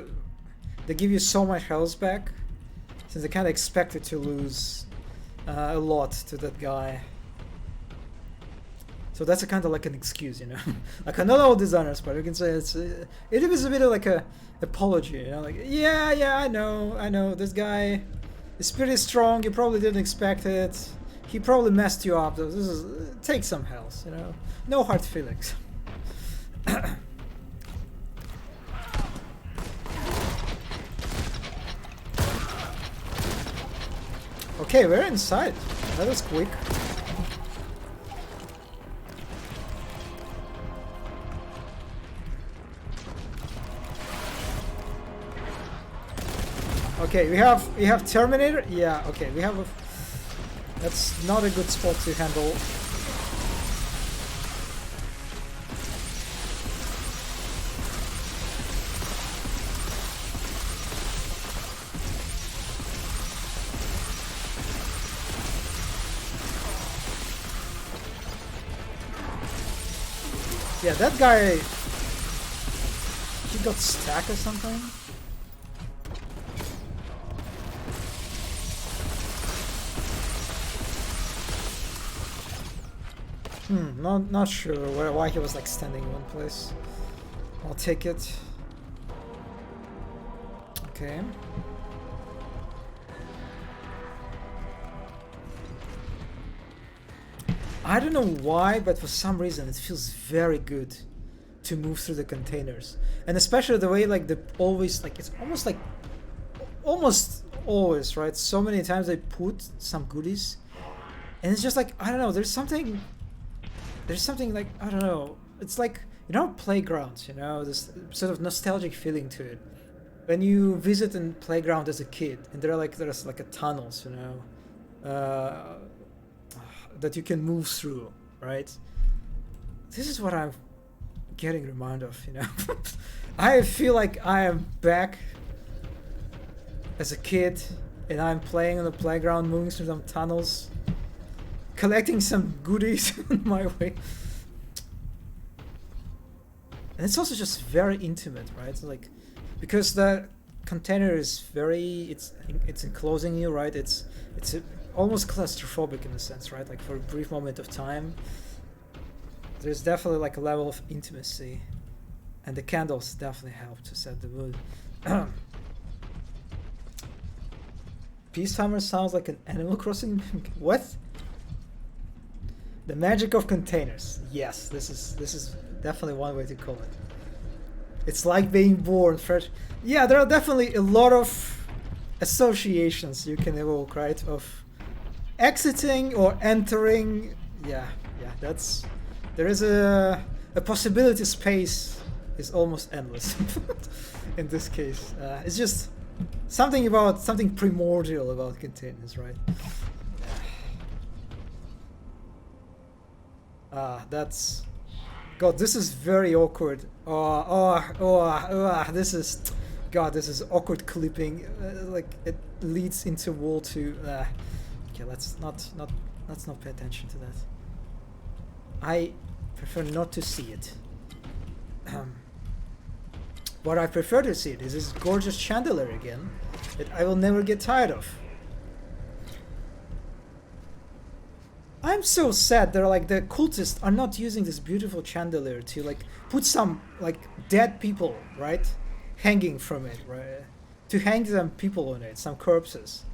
they give you so much health back, since they kind of expected to lose a lot to that guy. So that's a kind of like an excuse, you know. Like not all designers, but you can say it is a bit of like a apology, you know. Like yeah, I know this guy is pretty strong. You probably didn't expect it. He probably messed you up. This is take some health, you know. No hard feelings. Okay, we're inside. That was quick. Okay, we have Terminator. Yeah, okay, we have a... That's not a good spot to handle. Yeah, that guy... He got stuck or something? Not sure why he was like standing in one place. I'll take it. Okay. I don't know why, but for some reason it feels very good to move through the containers, and especially the way like it's almost always right. So many times they put some goodies, and it's just like I don't know. There's something like I don't know. It's like playgrounds. You know, this sort of nostalgic feeling to it. When you visit a playground as a kid, and there's like a tunnels, you know. That you can move through, right? This is what I'm getting reminded of, you know. I feel like I am back as a kid, and I'm playing on the playground, moving through some tunnels, collecting some goodies on my way. And it's also just very intimate, right? Like, because the container is it's enclosing you, right? It's almost claustrophobic in a sense, right? Like for a brief moment of time, there's definitely like a level of intimacy, and the candles definitely help to set the mood. Peace Hammer sounds like an Animal Crossing. What? The magic of containers. Yes, this is definitely one way to call it. It's like being born fresh. Yeah, there are definitely a lot of associations you can evoke, right? Of exiting or entering. Yeah, that's... There is a possibility space is almost endless in this case. It's just something primordial about containers, right? That's... God, this is very awkward. This is... God, this is awkward clipping. Like, it leads into wall 2. Okay, let's not pay attention to that. I prefer not to see it. What I prefer to see it is this gorgeous chandelier again that I will never get tired of. I'm so sad that like the cultists are not using this beautiful chandelier to like put some like dead people, right, hanging from it, right, to hang some people on it, some corpses.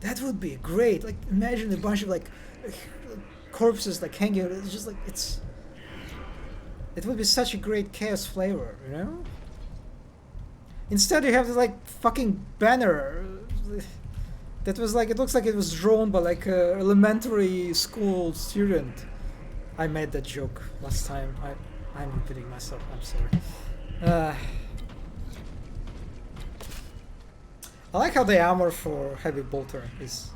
That would be great. Like imagine a bunch of like corpses like hanging. It's just like it would be such a great chaos flavor, you know. Instead, you have this like fucking banner that was like, it looks like it was drawn by like a elementary school student. I made that joke last time. I'm repeating myself. I'm sorry. I like how the armor for Heavy Bolter is,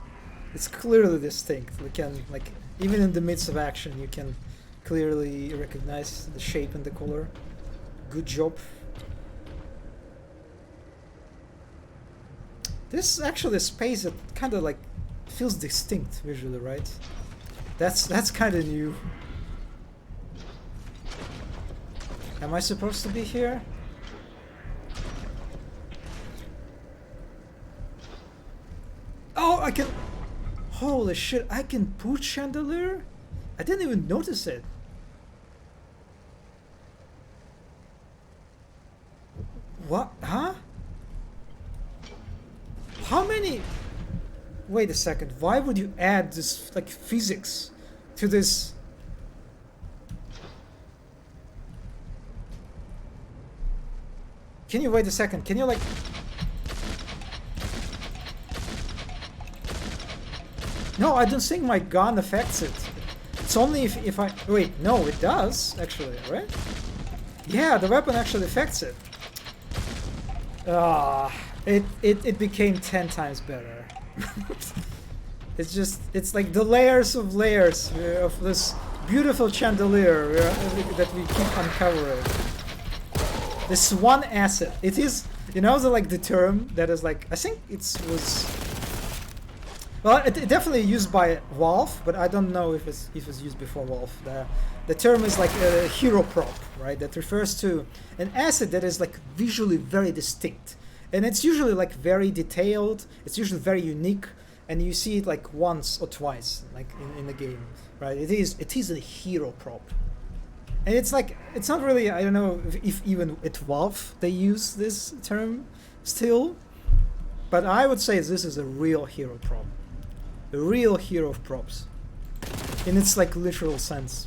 it's clearly distinct. We can like, even in the midst of action, you can clearly recognize the shape and the color. Good job. This is actually a space that kind of like feels distinct visually, right? That's kind of new. Am I supposed to be here? Oh, I can... Holy shit, I can put chandelier? I didn't even notice it. What? Huh? How many... Wait a second, why would you add this, like, physics to this? Can you wait a second? Can you, like... No, I don't think my gun affects it. It's only if I... Wait, no, it does, actually, right? Yeah, the weapon actually affects it. It became 10 times better. It's just, it's like the layers of this beautiful chandelier that we keep uncovering. This one asset, it is, you know, the term that is like, I think it was, well, it definitely used by Valve, but I don't know if it was used before Valve. The term is like a hero prop, right? That refers to an asset that is like visually very distinct. And it's usually like very detailed, it's usually very unique, and you see it like once or twice, like in the game, right? It is a hero prop. And it's like, it's not really, I don't know if even at Valve they use this term still, but I would say this is a real hero prop. A real hero of props. In its like literal sense.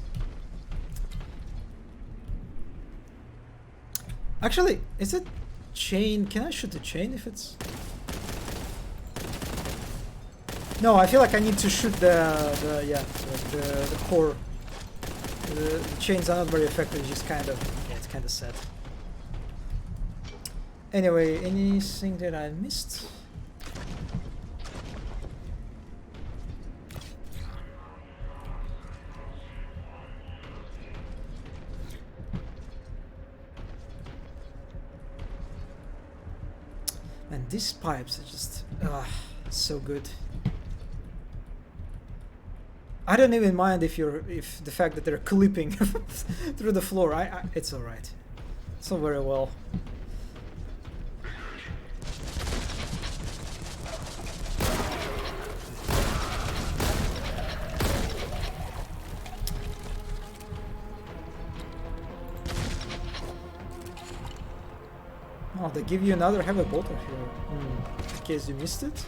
Actually, is it chain? Can I shoot the chain if it's... No, I feel like I need to shoot the core. The chains are not very effective, it's just kind of, yeah, it's kind of sad. Anyway, anything that I missed? And these pipes are just so good. I don't even mind if the fact that they're clipping through the floor. It's all right. It's all very well. Oh, they give you another heavy bolter here. In case you missed it.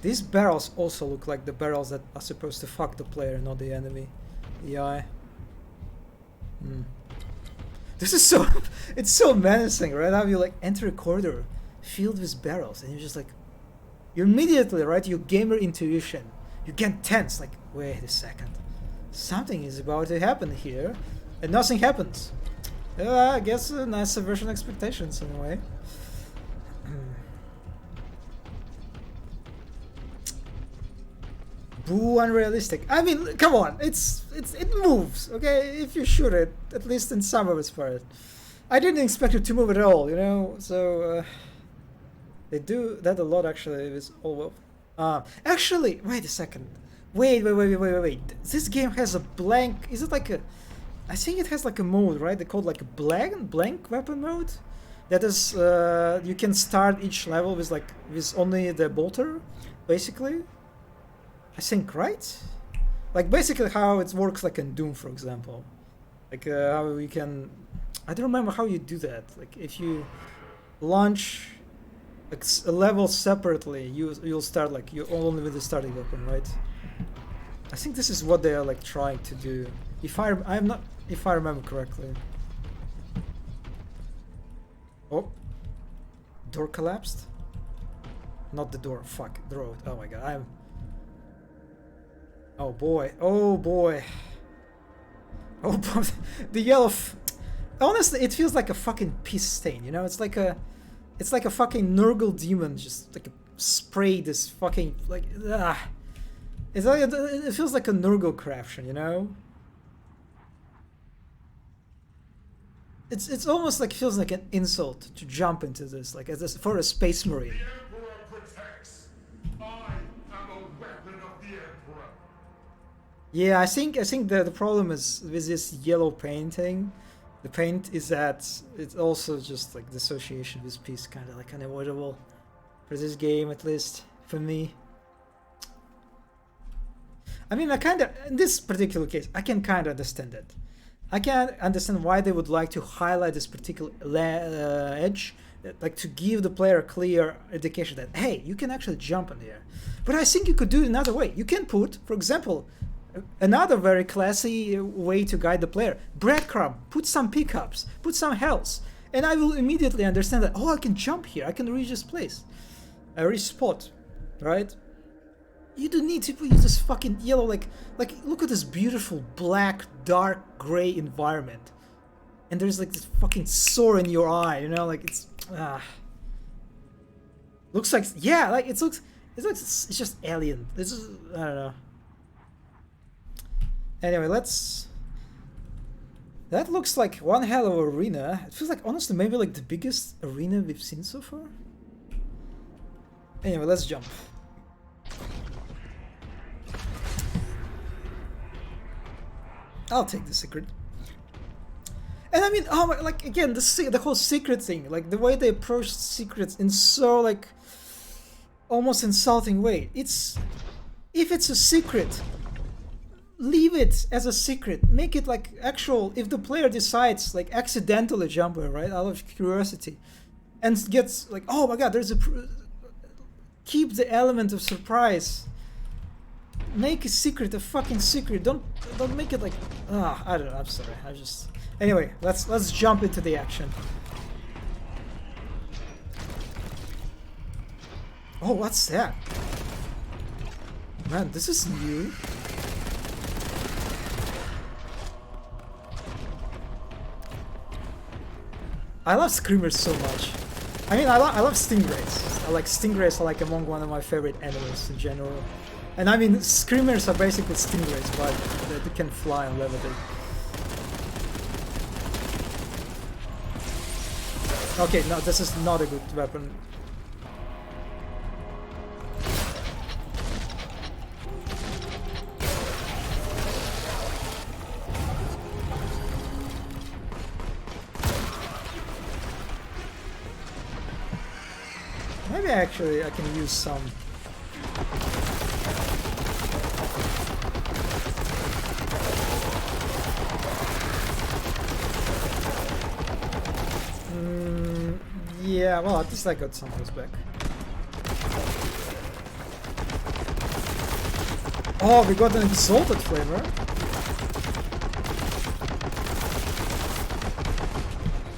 These barrels also look like the barrels that are supposed to fuck the player, not the enemy. Yeah. This is so... it's so menacing, right? How you like enter a corridor filled with barrels and you're just like... You immediately, right? Your gamer intuition. You get tense, like, wait a second. Something is about to happen here. And nothing happens. I guess a nice subversion expectations in a way. Boo, unrealistic. I mean, come on, it moves, okay? If you shoot it, at least in some of its part. I didn't expect it to move at all, you know. So they do that a lot actually. With all actually, wait a second. Wait. This game has a blank. Is it like a? I think it has like a mode, right? They call it like a blank weapon mode. That is, you can start each level with only the bolter, basically. I think, right? Like basically how it works like in Doom, for example. Like how you can... I don't remember how you do that. Like if you launch like a level separately, you'll start like you only with the starting weapon, right? I think this is what they are like trying to do. If I remember correctly. Oh, door collapsed. Not the door. Fuck the road. Oh my god. Oh boy. Oh boy. Oh boy. The yellow. Honestly, it feels like a fucking piss stain. You know, it's like a fucking Nurgle demon just like spray this fucking like. It's like it feels like a Nurgle corruption. You know. It's almost like feels like an insult to jump into this like for a space marine. The Emperor protects. I am a weapon of the Emperor. Yeah, I think the problem is with this yellow painting. The paint is that it's also just like the association with peace kind of like unavoidable for this game, at least for me. I mean, in this particular case, I can kind of understand it. I can understand why they would like to highlight this particular edge, like to give the player a clear indication that, hey, you can actually jump in here. But I think you could do it another way. You can put, for example, another very classy way to guide the player. Breadcrumb, put some pickups, put some health, and I will immediately understand that, oh, I can jump here, I can reach this place. I reach spot, right? You don't need to use this fucking yellow, like look at this beautiful black, dark, gray environment. And there's like this fucking sore in your eye, you know, like it's, looks like, yeah, like it's just alien. This is, I don't know. Anyway, that looks like one hell of an arena. It feels like, honestly, maybe like the biggest arena we've seen so far. Anyway, let's jump. I'll take the secret. And I mean, oh my, like again, the whole secret thing, like the way they approach secrets in so like almost insulting way. If it's a secret, leave it as a secret. Make it like actual. If the player decides like accidentally jump in, right, out of curiosity, and gets like, oh my god, keep the element of surprise. Make a secret a fucking secret. Don't make it like, I don't know. I'm sorry. Anyway, let's jump into the action. Oh, what's that? Man, this is new. I love screamers so much. I mean, I love stingrays. I like stingrays are like among one of my favorite enemies in general. And I mean, screamers are basically stingrays, but they can fly and levitate. Okay, no, this is not a good weapon. Maybe actually I can use some. Yeah, well, at least I got some of those back. Oh, we got an exalted flavor.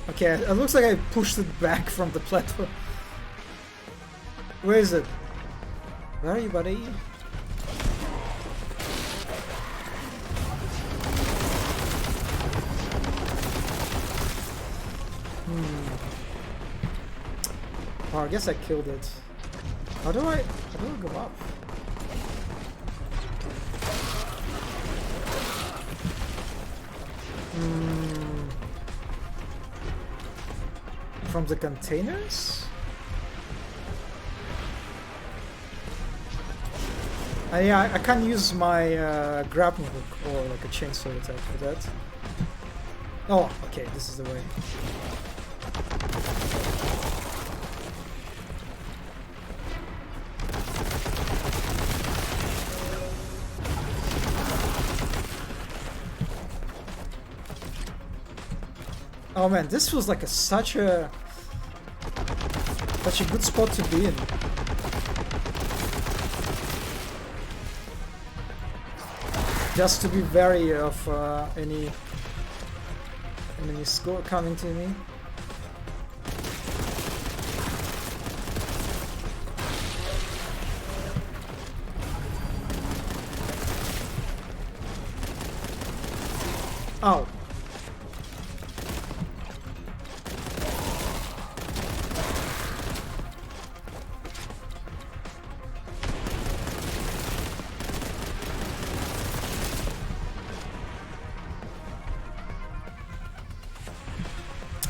Okay, it looks like I pushed it back from the platform. Where is it? Where are you, buddy? Oh, I guess I killed it. How do I go up? From the containers? Yeah, I can't use my grappling hook or like a chainsaw attack for that. Oh, okay, this is the way. Oh man, this feels like such a good spot to be in. Just to be wary of any enemy score coming to me. Oh.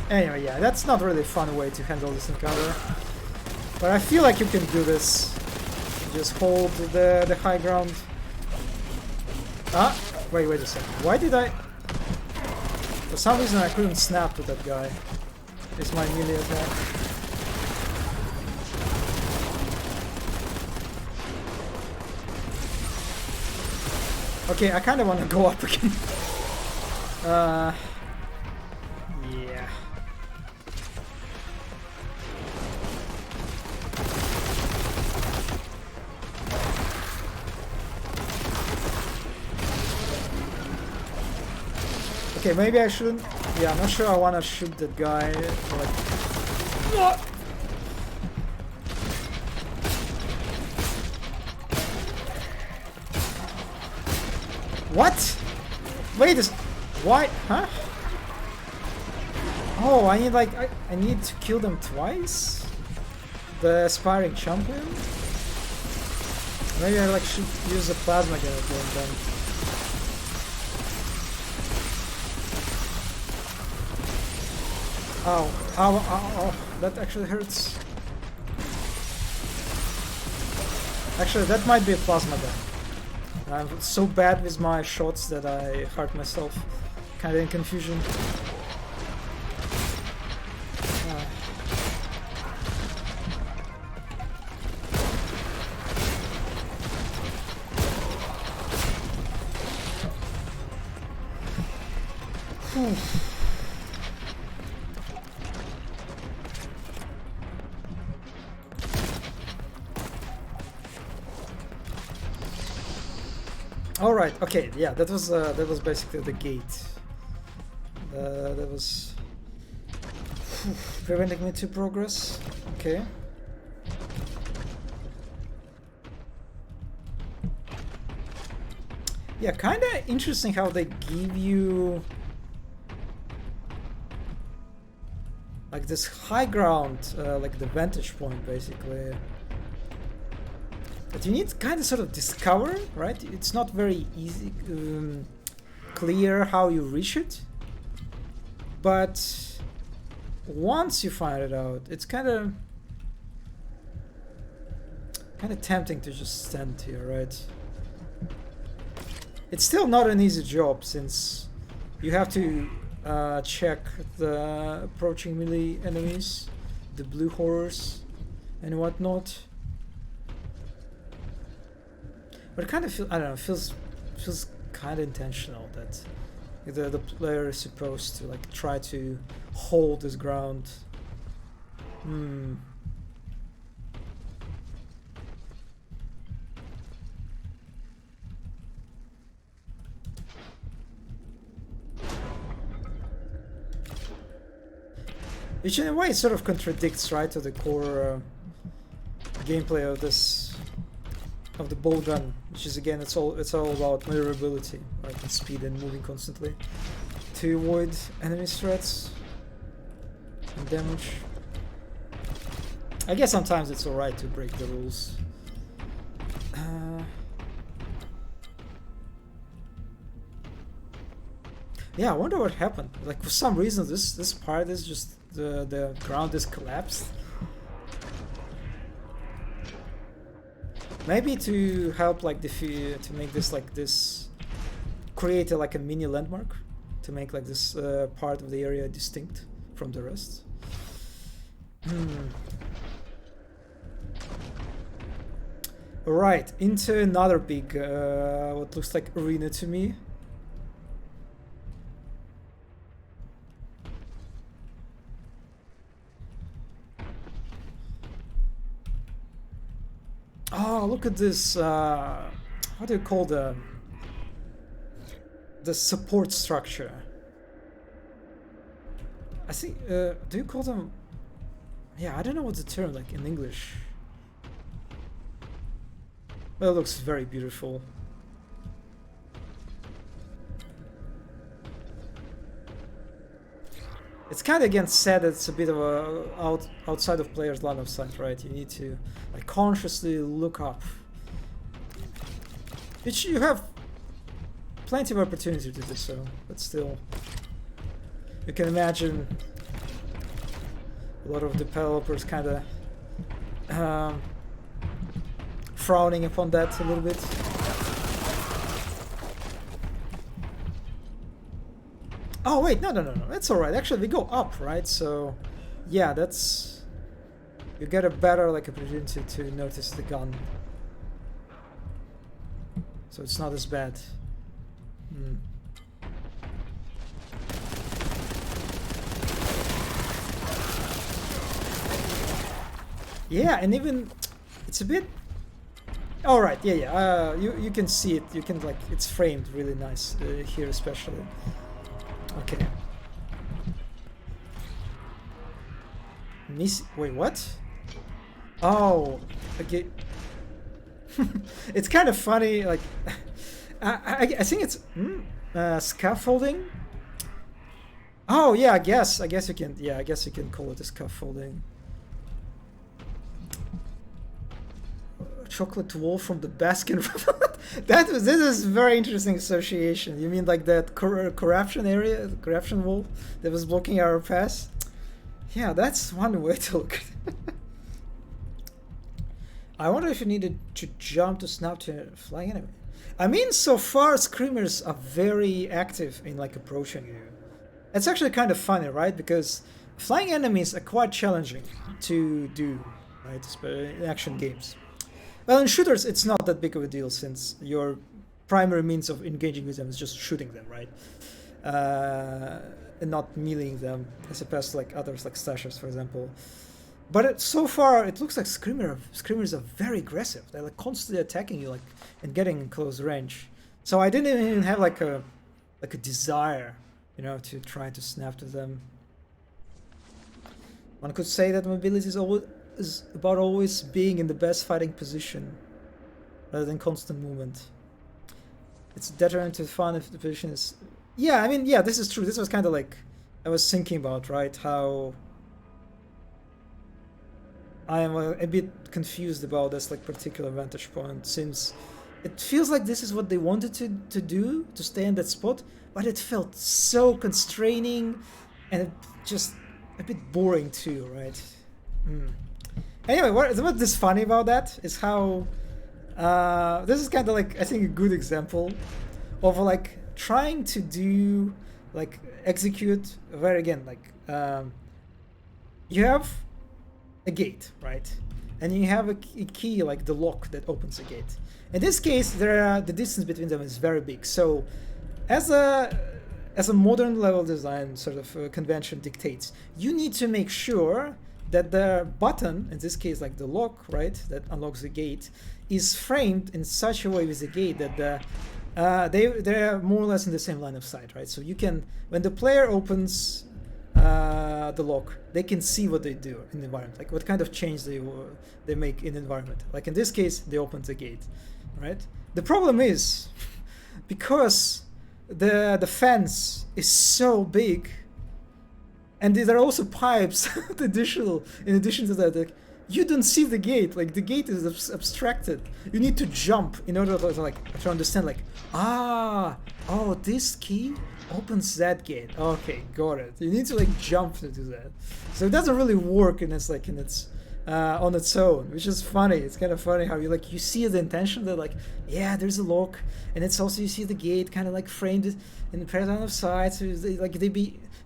Anyway, yeah, that's not really a fun way to handle this encounter. But I feel like you can do this. Just hold the high ground. Ah, wait a second. Why did I... For some reason I couldn't snap to that guy. It's my melee attack. Okay, I kind of want to go up again. Yeah. Okay, maybe I shouldn't. Yeah, I'm not sure I want to shoot that guy. Like, what? What? Wait, why? Huh? Oh, I need like I need to kill them twice. The aspiring champion. Maybe I like should use a plasma gun again then. Ow, ow, ow, ow, that actually hurts. Actually, that might be a plasma gun. I'm so bad with my shots that I hurt myself. Kinda in confusion. All right. Okay. Yeah. That was basically the gate. That was preventing me to progress. Okay. Yeah. Kind of interesting how they give you like this high ground, like the vantage point, basically. But you need to kind of sort of discover, right? It's not very easy, clear how you reach it. But once you find it out, it's kind of tempting to just stand here, right? It's still not an easy job since you have to check the approaching melee enemies, the blue horrors, and whatnot. But it kind of feels, I don't know, feels kind of intentional that the player is supposed to like try to hold his ground. Which in a way sort of contradicts, right, to the core gameplay of the Boltgun, which is again it's all about maneuverability, right, and speed and moving constantly to avoid enemy threats and damage. I guess sometimes it's alright to break the rules. Yeah, I wonder what happened. Like for some reason, this part is just the ground is collapsed. Maybe to help like to make this like this, create like a mini landmark to make like this part of the area distinct from the rest. Alright, into another big what looks like arena to me. Oh, look at this, how do you call the support structure? I think, do you call them, yeah, I don't know what's the term, like in English. Well, it looks very beautiful. It's kind of again sad that it's a bit of a outside of player's line of sight, right? You need to like consciously look up, which you have plenty of opportunity to do so, but still, you can imagine a lot of developers kind of frowning upon that a little bit. Oh wait, no, that's alright. Actually, we go up, right? So, yeah, that's... You get a better, like, opportunity to notice the gun. So it's not as bad. Yeah, and even... It's a bit... Alright, yeah. You can see it. You can, like, it's framed really nice here especially. Okay. Wait, what? Oh, okay. It's kind of funny, like... I think it's... scaffolding? Oh, yeah, I guess you can... Yeah, I guess you can call it a scaffolding. Chocolate wall from the Baskin. This is very interesting association. You mean like that corruption area, the corruption wall that was blocking our pass? Yeah, that's one way to look at it. I wonder if you needed to jump to snap to a flying enemy. I mean, so far screamers are very active in like approaching you. It's actually kind of funny, right? Because flying enemies are quite challenging to do, right? In action games. Well, in shooters, it's not that big of a deal since your primary means of engaging with them is just shooting them, right? And not meleeing them, as opposed to like others, like slashers, for example. But so far, it looks like screamers are very aggressive. They're like constantly attacking you, like and getting in close range. So I didn't even have like a desire, you know, to try to snap to them. One could say that mobility is about always being in the best fighting position rather than constant movement. It's deterrent to fun if the position is... Yeah, I mean, yeah, this is true. This was kind of like I was thinking about, right? How I am a bit confused about this like particular vantage point, since it feels like this is what they wanted to do, to stay in that spot, but it felt so constraining and just a bit boring too, right? Anyway, what is funny about that is how this is kind of like, I think, a good example of like trying to do like execute where again like you have a gate, right? And you have a key, like the lock that opens the gate. In this case, the distance between them is very big. So, as a modern level design sort of convention dictates, you need to make sure that the button, in this case, like the lock, right, that unlocks the gate, is framed in such a way with the gate that they're more or less in the same line of sight, right? So you can, when the player opens the lock, they can see what they do in the environment, like what kind of change they make in the environment. Like in this case, they opened the gate, right? The problem is because the fence is so big, and there are also pipes in addition to that, like, you don't see the gate. Like the gate is abstracted. You need to jump in order to understand. Like, oh, this key opens that gate. Okay, got it. You need to like jump to do that. So it doesn't really work on its own, which is funny. It's kind of funny how you see the intention that like, yeah, there's a lock, and it's also you see the gate kind of like framed in the pattern of sight, so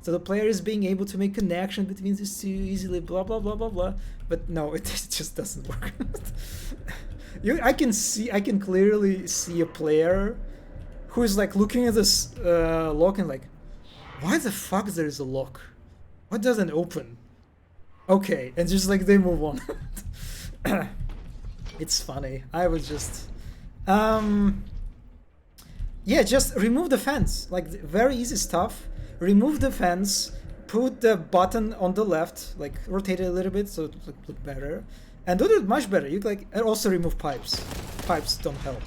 so the player is being able to make connection between these two easily, blah blah blah blah blah. But no, it just doesn't work. I can clearly see a player who is like looking at this lock and like, why the fuck there is a lock? What doesn't open? Okay, and just like they move on. It's funny. I was just yeah, just remove the fence. Like very easy stuff. Remove the fence, put the button on the left, like rotate it a little bit so it look better, and do it much better. You like, and also remove pipes. Pipes don't help.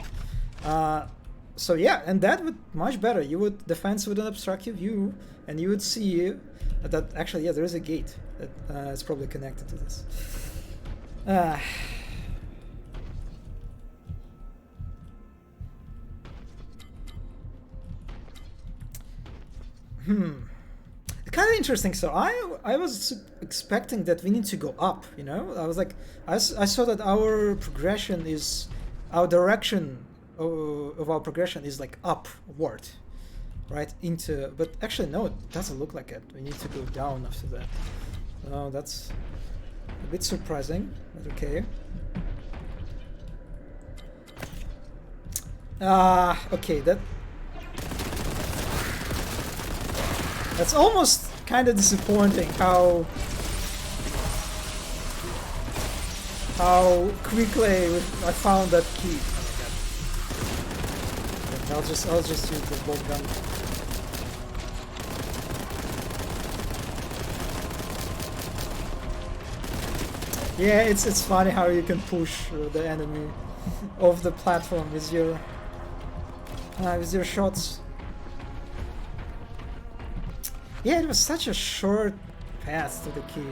So yeah, and that would much better. The fence wouldn't obstruct your view, and you would see that actually, yeah, there is a gate that is probably connected to this. Kind of interesting. So I was expecting that we need to go up, you know? I was like, I saw that our progression is, our direction of our progression is like upward, right? But actually no, it doesn't look like it. We need to go down after that. Oh, that's a bit surprising, but okay. Okay, that's almost kind of disappointing how quickly I found that key. Okay, I'll just use the Boltgun. Yeah, it's funny how you can push the enemy off the platform with your shots. Yeah, it was such a short path to the key.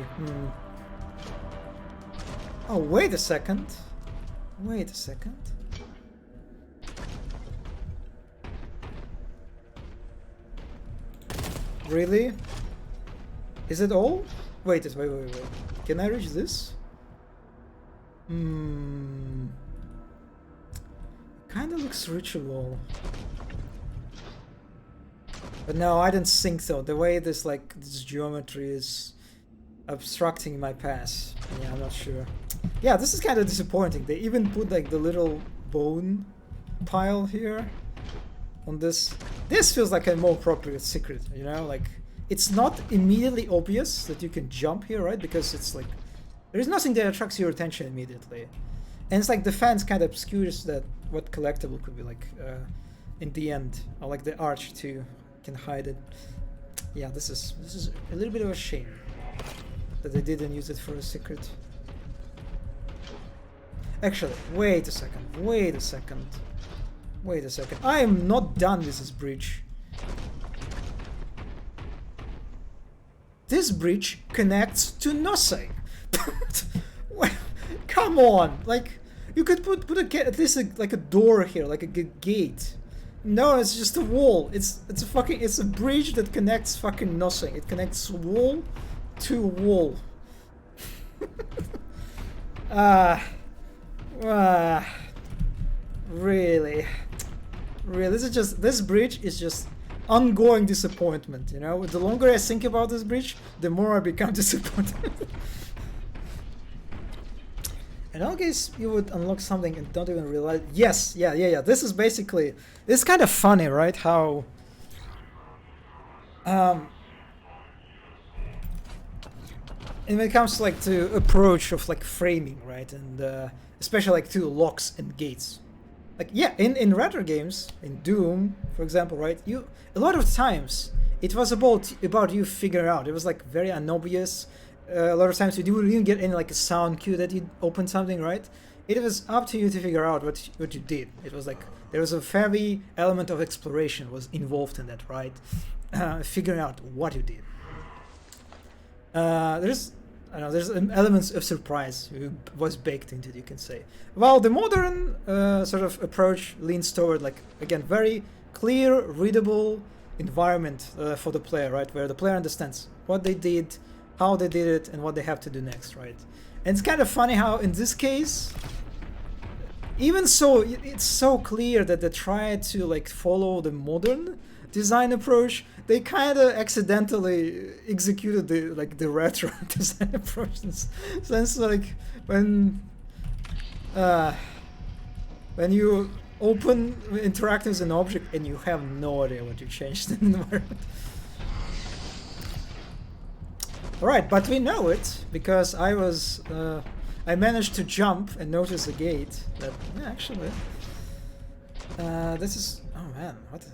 Oh, wait a second. Wait a second. Really? Is it all? Wait. Can I reach this? Kinda looks reachable. But no, I didn't think so. The way this geometry is obstructing my path. Yeah, I'm not sure. Yeah, this is kind of disappointing. They even put like the little bone pile here on this. This feels like a more appropriate secret, you know? Like, it's not immediately obvious that you can jump here, right? Because it's like, there's nothing that attracts your attention immediately. And it's like the fence kind of obscures that what collectible could be like in the end. Or like the arch too can hide it. Yeah, this is a little bit of a shame that they didn't use it for a secret. Actually, wait a second. I am not done with this bridge. This bridge connects to nothing. come on! Like, you could put at least like a door here, like a gate. No, it's just a wall. It's a bridge that connects fucking nothing. It connects wall to wall. Really, this bridge is just ongoing disappointment. You know, the longer I think about this bridge, the more I become disappointed. In all case, you would unlock something and don't even realize. Yes, yeah. This is basically. It's kind of funny, right? How. And when it comes to, like, to approach of like framing, right, and especially like to locks and gates. Like, yeah, in retro games, in Doom, for example, right, a lot of times it was about you figuring out. It was like very unobvious. A lot of times you didn't even get any like a sound cue that you opened something, right? It was up to you to figure out what you did. It was like there was a heavy element of exploration was involved in that, right? Figuring out what you did. There's elements of surprise was baked into it, you can say. While the modern sort of approach leans toward, like, again, very clear, readable environment for the player, right? Where the player understands what they did, how they did it, and what they have to do next, right? And it's kind of funny how in this case, even so, it's so clear that they try to like follow the modern design approach. They kind of accidentally executed the retro design approach, since like when you interact with an object and you have no idea what you changed in the environment. Alright, but we know it because I managed to jump and notice a gate that, yeah, actually, this is, oh man, what?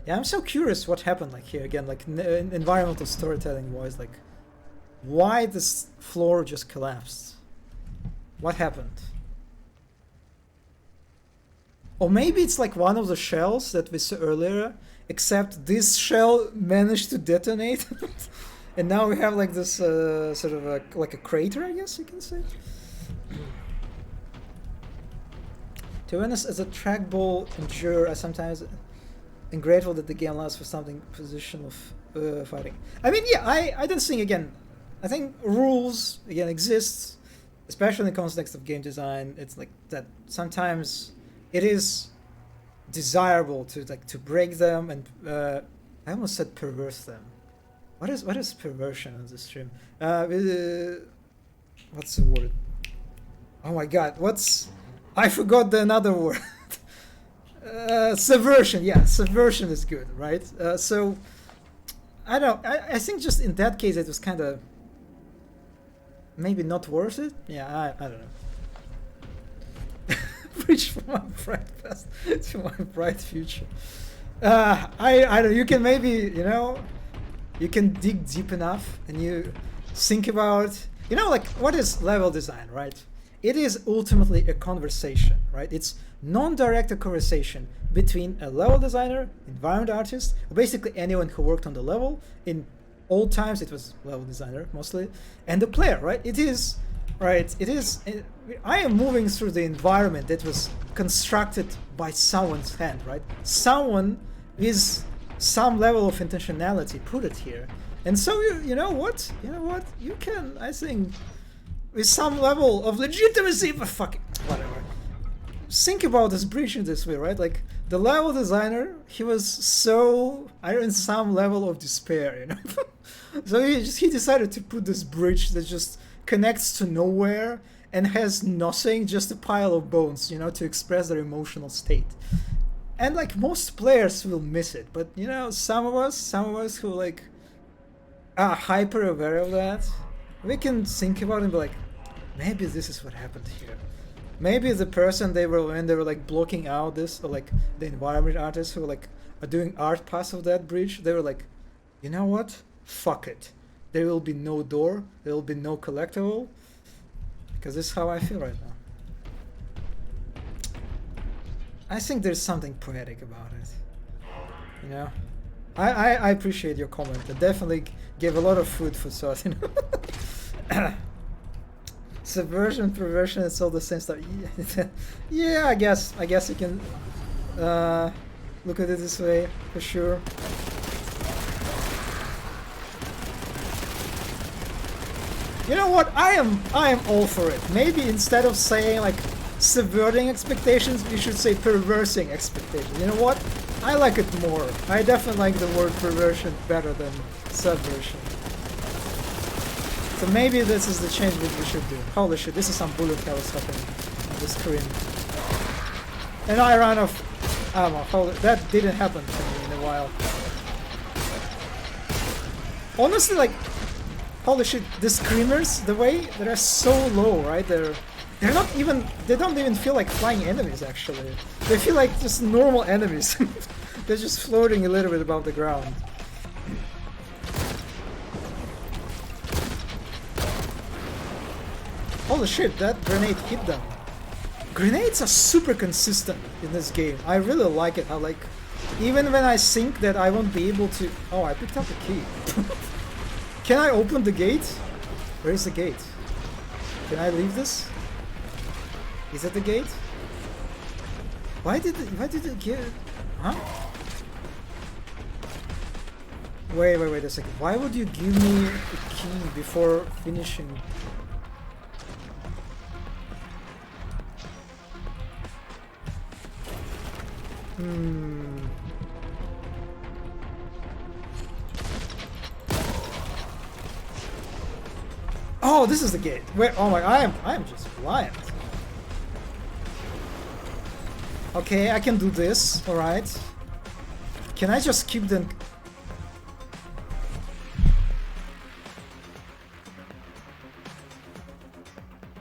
Yeah, I'm so curious what happened, like, here again, like, environmental storytelling wise, like, why this floor just collapsed? What happened? Or maybe it's like one of the shells that we saw earlier, except this shell managed to detonate. And now we have like this sort of like a crater, I guess you can say. To be honest, as a trackball endurer, I sometimes am grateful that the game allows for something positional fighting. I mean, yeah, I don't think, again, I think rules, again, exist, especially in the context of game design. It's like that sometimes it is desirable to break them and I almost said perverse them. What is perversion on this stream? What's the word? Oh my god, I forgot another word. Subversion, yeah, subversion is good, right? So I don't. I think just in that case it was kind of maybe not worth it. Yeah, I don't know. Reach for my bright past to my bright future. I don't. You can maybe, you can dig deep enough and you think about, like, what is level design, right? It is ultimately a conversation, right? It's non-direct conversation between a level designer, environment artist, basically anyone who worked on the level. In old times, it was level designer mostly, and the player, right? It is, right? It is. I am moving through the environment that was constructed by someone's hand, right? Someone with some level of intentionality put it here, and so you know what? You can, I think, with some level of legitimacy, but fucking whatever. Think about this bridge in this way, right? Like, the level designer, he was so, in some level of despair, So he decided to put this bridge that just connects to nowhere and has nothing, just a pile of bones, to express their emotional state. And like most players will miss it, but some of us who like are hyper aware of that, we can think about it and be like, maybe this is what happened here. Maybe the person when they were like blocking out this, or like the environment artists who like are doing art pass of that bridge, they were like, you know what? Fuck it. There will be no door. There will be no collectible. Because this is how I feel right now. I think there's something poetic about it. I appreciate your comment. It definitely gave a lot of food for thought. Subversion, perversion, it's all the same stuff. Yeah, I guess you can look at it this way for sure. You know what? I am all for it. Maybe instead of saying like subverting expectations, we should say perversing expectations. You know what? I like it more. I definitely like the word perversion better than subversion. So maybe this is the change that we should do. Holy shit, this is some bullet hell is happening on the screen. And I ran off ammo. Holy, that didn't happen to me in a while. Honestly, like, holy shit, the screamers, the way they're so low, right? They're not even, they don't even feel like flying enemies actually. They feel like just normal enemies. They're just floating a little bit above the ground. Holy shit, that grenade hit them. Grenades are super consistent in this game. I really like it. I like, even when I think that I won't be able to... Oh, I picked up the key. Can I open the gate? Where is the gate? Can I leave this? Is it the gate? Why did it get... Huh? Wait a second. Why would you give me a key before finishing? Oh, this is the gate. Wait, oh my, I am just blind. Okay, I can do this. All right. Can I just keep them?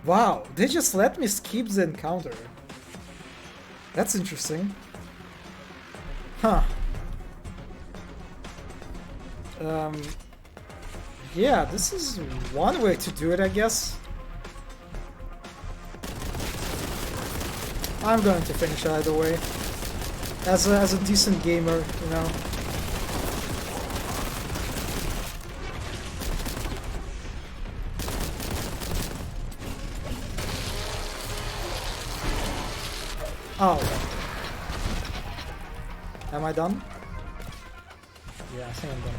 Wow, they just let me skip the encounter. That's interesting. Huh. Yeah, this is one way to do it, I guess. I'm going to finish either way. As a decent gamer, you know. Oh. Am I done? Yeah, I think I'm done.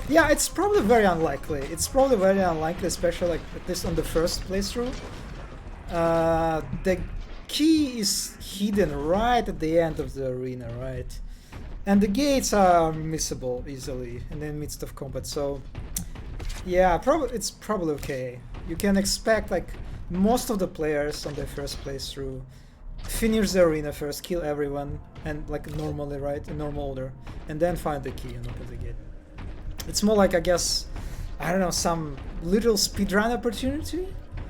Yeah, it's probably very unlikely. It's probably very unlikely, especially like at least on the first playthrough. The key is hidden right at the end of the arena, right? And the gates are missable easily in the midst of combat, so yeah, it's probably okay. You can expect like most of the players on their first playthrough finish the arena first, kill everyone, and like normally, right, in normal order, and then find the key and open the gate. It's more like, I guess, I don't know, some little speedrun opportunity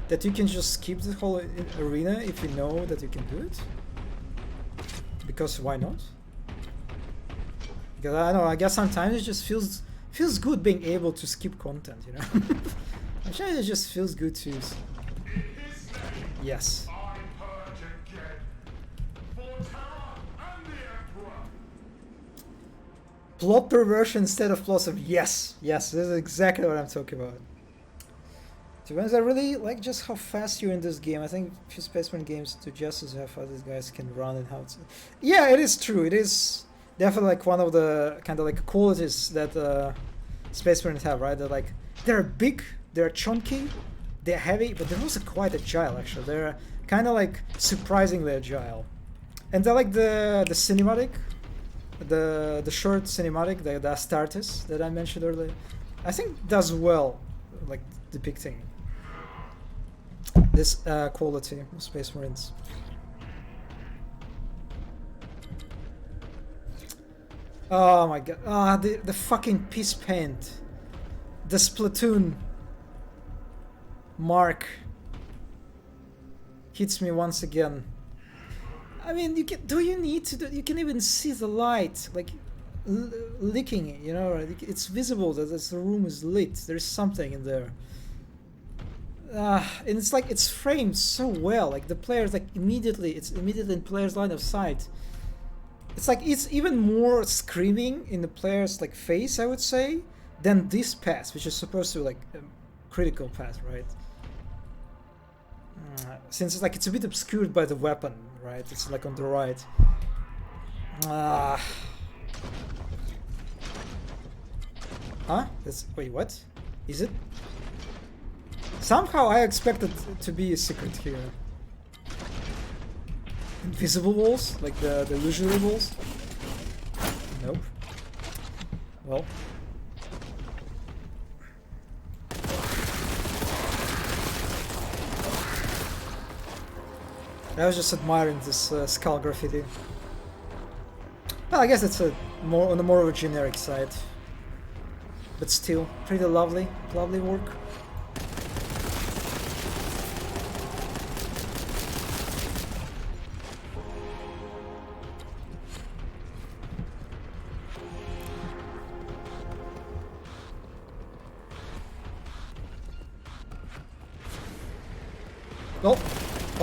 that you can just skip the whole arena if you know that you can do it. Because why not? Because I don't know, I guess sometimes it just feels good being able to skip content, you know. Actually, it just feels good to. Yes. Plot perversion instead of plot of yes, this is exactly what I'm talking about. To be honest, I really like just how fast you're in this game. I think few Spaceman games do justice how fast these guys can run and how it's... Yeah, it is true. It is definitely like one of the kind of like qualities that Spacemen have, right? They're big, they're chunky, they're heavy, but they're also quite agile. Actually, they're kind of like surprisingly agile, and they're like the cinematic. The short cinematic, the Astartes that I mentioned earlier, I think does well, like depicting this quality of Space Marines. Oh my god! The fucking piece paint, the Splatoon mark hits me once again. I mean, do you need to? You can even see the light, like licking it. You know, it's visible that the room is lit. There's something in there, and it's like it's framed so well. Like the players, it's immediately in players' line of sight. It's like it's even more screaming in the player's like face, I would say, then this pass, which is supposed to be like a critical pass, right? Since it's like it's a bit obscured by the weapon, right? It's like on the right. Huh? Wait, what? Is it? Somehow I expected to be a secret here. Invisible walls? Like the illusory walls? Nope. Well. I was just admiring this skull graffiti. Well, I guess it's on the more of a generic side. But still, pretty lovely work.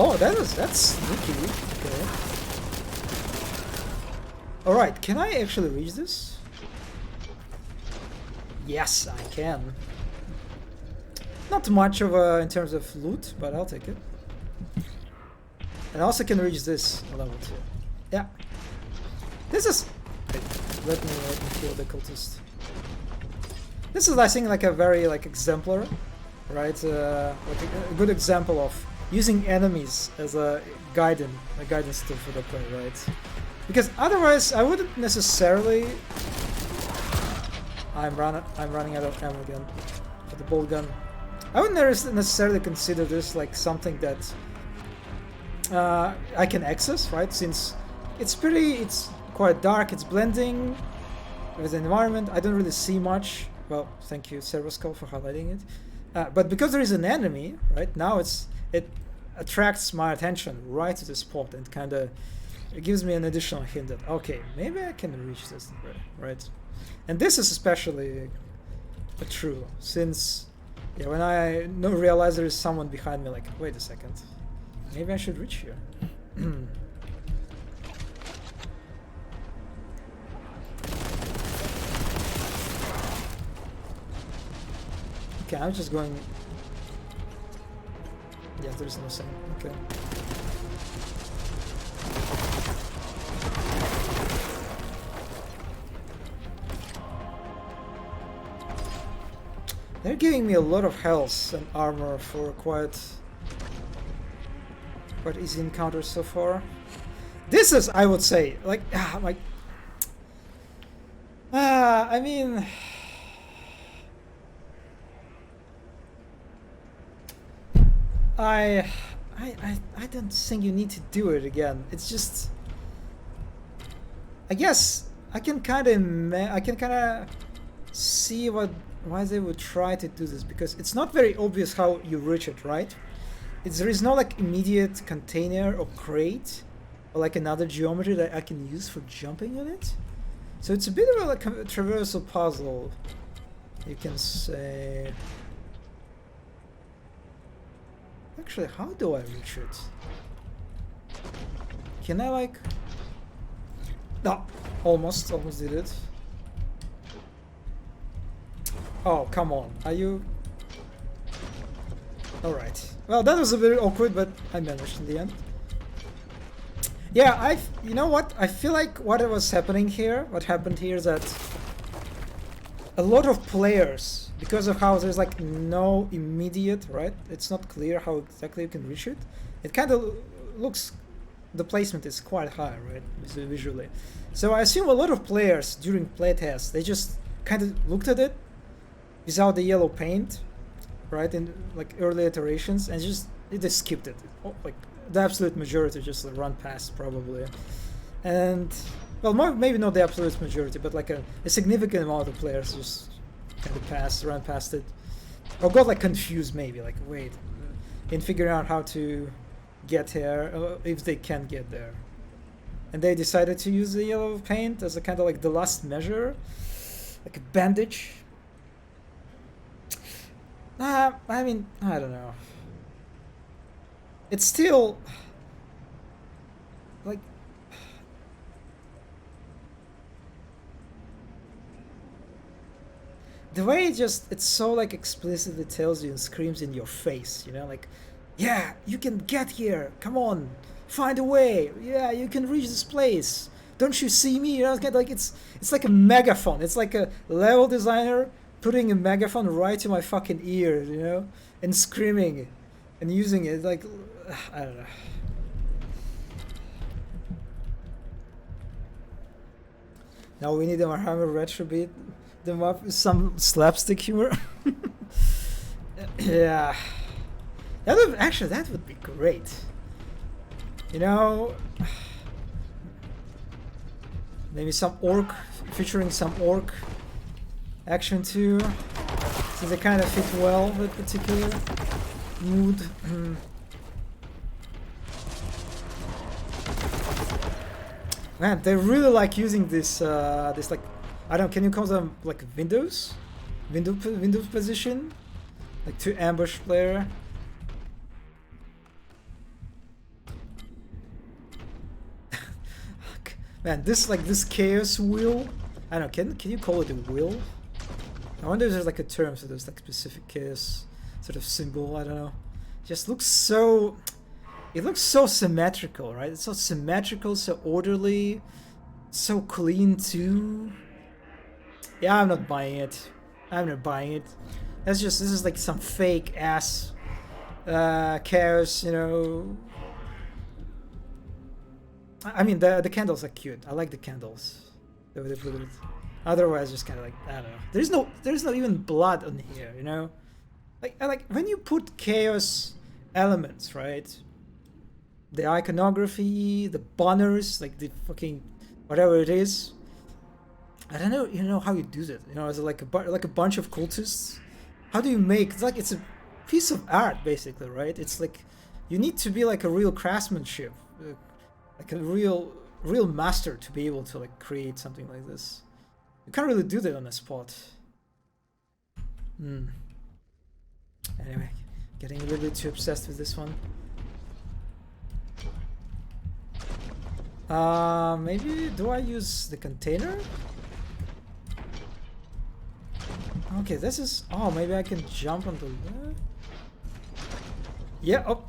Oh, that's sneaky. Okay. All right, can I actually reach this? Yes, I can. Not much of in terms of loot, but I'll take it. And I also can reach this level too. Yeah. This is. Wait, let me kill the cultist. This is, I think, like a very exemplar, right? Like a good example of using enemies as a guidance tool for the play, right? Because otherwise, I wouldn't necessarily. I'm running out of ammo again for the Boltgun. I wouldn't necessarily consider this like something that I can access, right? Since it's quite dark, it's blending with the environment. I don't really see much. Well, thank you, Servoskull, for highlighting it. But because there is an enemy, right now, it attracts my attention right to the spot and kind of it gives me an additional hint that okay, maybe I can reach this, right? And this is especially true since when I realize there is someone behind me, like, wait a second, maybe I should reach here. Okay, I'm just going. Yeah, there's no sound. Okay. They're giving me a lot of health and armor for quite easy encounters so far. This is, I would say, I mean, I don't think you need to do it again. It's just, I guess I can kind of see why they would try to do this, because it's not very obvious how you reach it, right? There is no like immediate container or crate or like another geometry that I can use for jumping on it. So it's a bit of a traversal puzzle, you can say. Actually, how do I reach it? Can I like... No, almost did it. Oh, come on. Are you... Alright. Well, that was a bit awkward, but I managed in the end. Yeah, you know what? I feel like what happened here is that a lot of players, because of how there's like no immediate, right? It's not clear how exactly you can reach it. It kind of looks... The placement is quite high, right? Visually. So I assume a lot of players during playtests, they just kind of looked at it without the yellow paint, right, in like early iterations, and they skipped it. Like the absolute majority just run past probably, and well, maybe not the absolute majority, but like a significant amount of players just kind of ran past it, or got like confused maybe, like wait, in figuring out how to get here, if they can get there, and they decided to use the yellow paint as a kind of like the last measure, like a bandage. I mean, I don't know. It's still like the way it's so like explicitly tells you and screams in your face, you know, like, yeah, you can get here, come on, find a way, yeah, you can reach this place, don't you see me, you know, like it's like a megaphone, it's like a level designer putting a megaphone right to my fucking ears, you know, and screaming and using it like, I don't know. Now we need a Warhammer Retrobit them up with some slapstick humor. Yeah. That would be great. You know, maybe some orc, featuring some orc action too, since they kind of fit well with particular mood. Man, they really like using this like, I don't, can you call them like windows position, like to ambush player. Man, this chaos wheel, I don't know, can you call it a wheel? I wonder if there's like a term for this like specific chaos sort of symbol, I don't know. Just looks so, it looks so symmetrical, right? It's so symmetrical, so orderly, so clean too. Yeah, I'm not buying it. I'm not buying it. This is like some fake ass chaos, you know. I mean, the candles are cute. I like the candles. The way they put it. Otherwise, just kind of like, I don't know. There's no even blood on here, you know. Like when you put chaos elements, right? The iconography, the banners, like the fucking whatever it is. I don't know, you know how you do that. You know, it's like a bunch of cultists. How do you make? It's like it's a piece of art, basically, right? It's like you need to be like a real craftsmanship, like a real master to be able to like create something like this. You can't really do that on the spot. Anyway, getting a little bit too obsessed with this one. Maybe do I use the container? Okay, this is... Oh, maybe I can jump on the... Yeah, oh.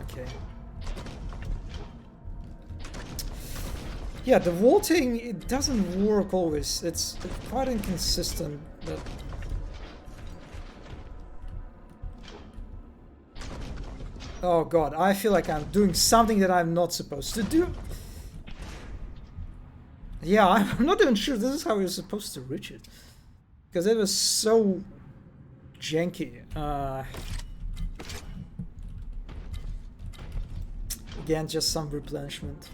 Okay. Yeah, the vaulting, it doesn't work always. It's quite inconsistent, but... Oh god, I feel like I'm doing something that I'm not supposed to do. Yeah, I'm not even sure this is how you're supposed to reach it. Because it was so janky. Again, just some replenishment.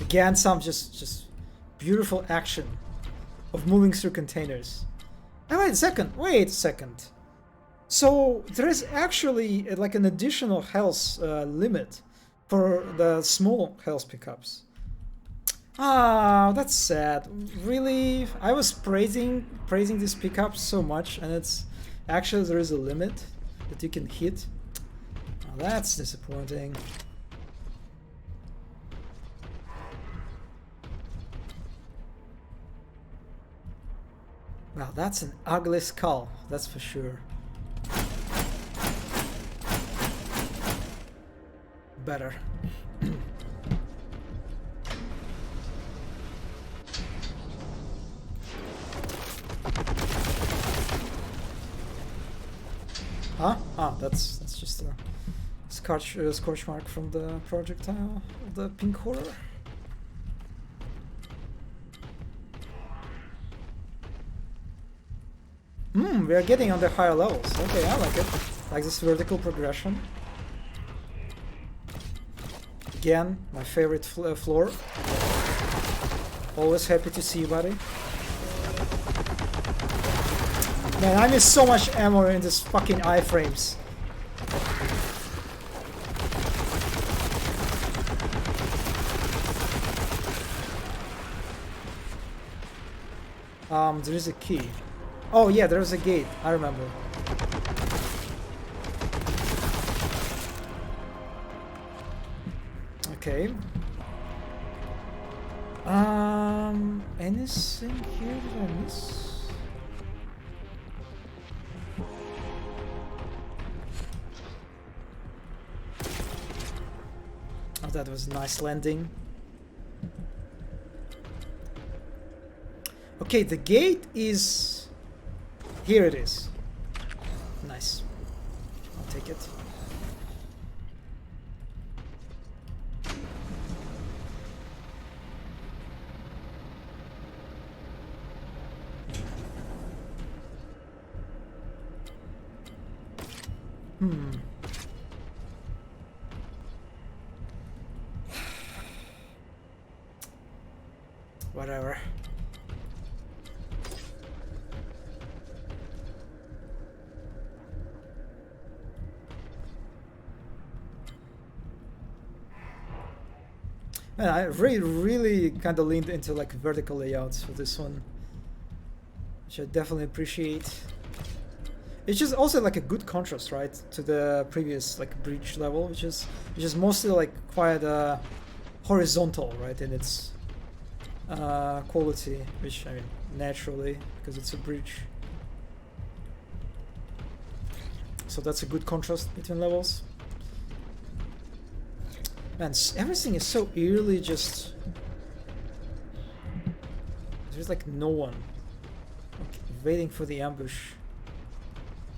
Again, some just beautiful action of moving through containers. Oh, wait a second. So there is actually like an additional health limit for the small health pickups. Ah, that's sad. Really, I was praising these pickups so much, and it's actually there is a limit that you can hit. Oh, that's disappointing. Well, that's an ugly skull, that's for sure. Better. Huh? Ah, that's just a scorch mark from the projectile of the pink horror. We are getting on the higher levels. Okay, I like it. Like this vertical progression. Again, my favorite floor. Always happy to see you, buddy. Man, I miss so much ammo in this fucking iframes. There is a key. Oh yeah, there was a gate. I remember. Okay. Anything here did I miss? Oh, that was a nice landing. Okay, the gate is... Here it is. Nice. I'll take it. Whatever. Man, I really kind of leaned into like vertical layouts for this one, which I definitely appreciate. It's just also like a good contrast, right, to the previous like breach level, which is mostly like quite horizontal, right, in its quality, which I mean naturally because it's a breach. So that's a good contrast between levels. Man, everything is so eerily just... There's like no one. Like, waiting for the ambush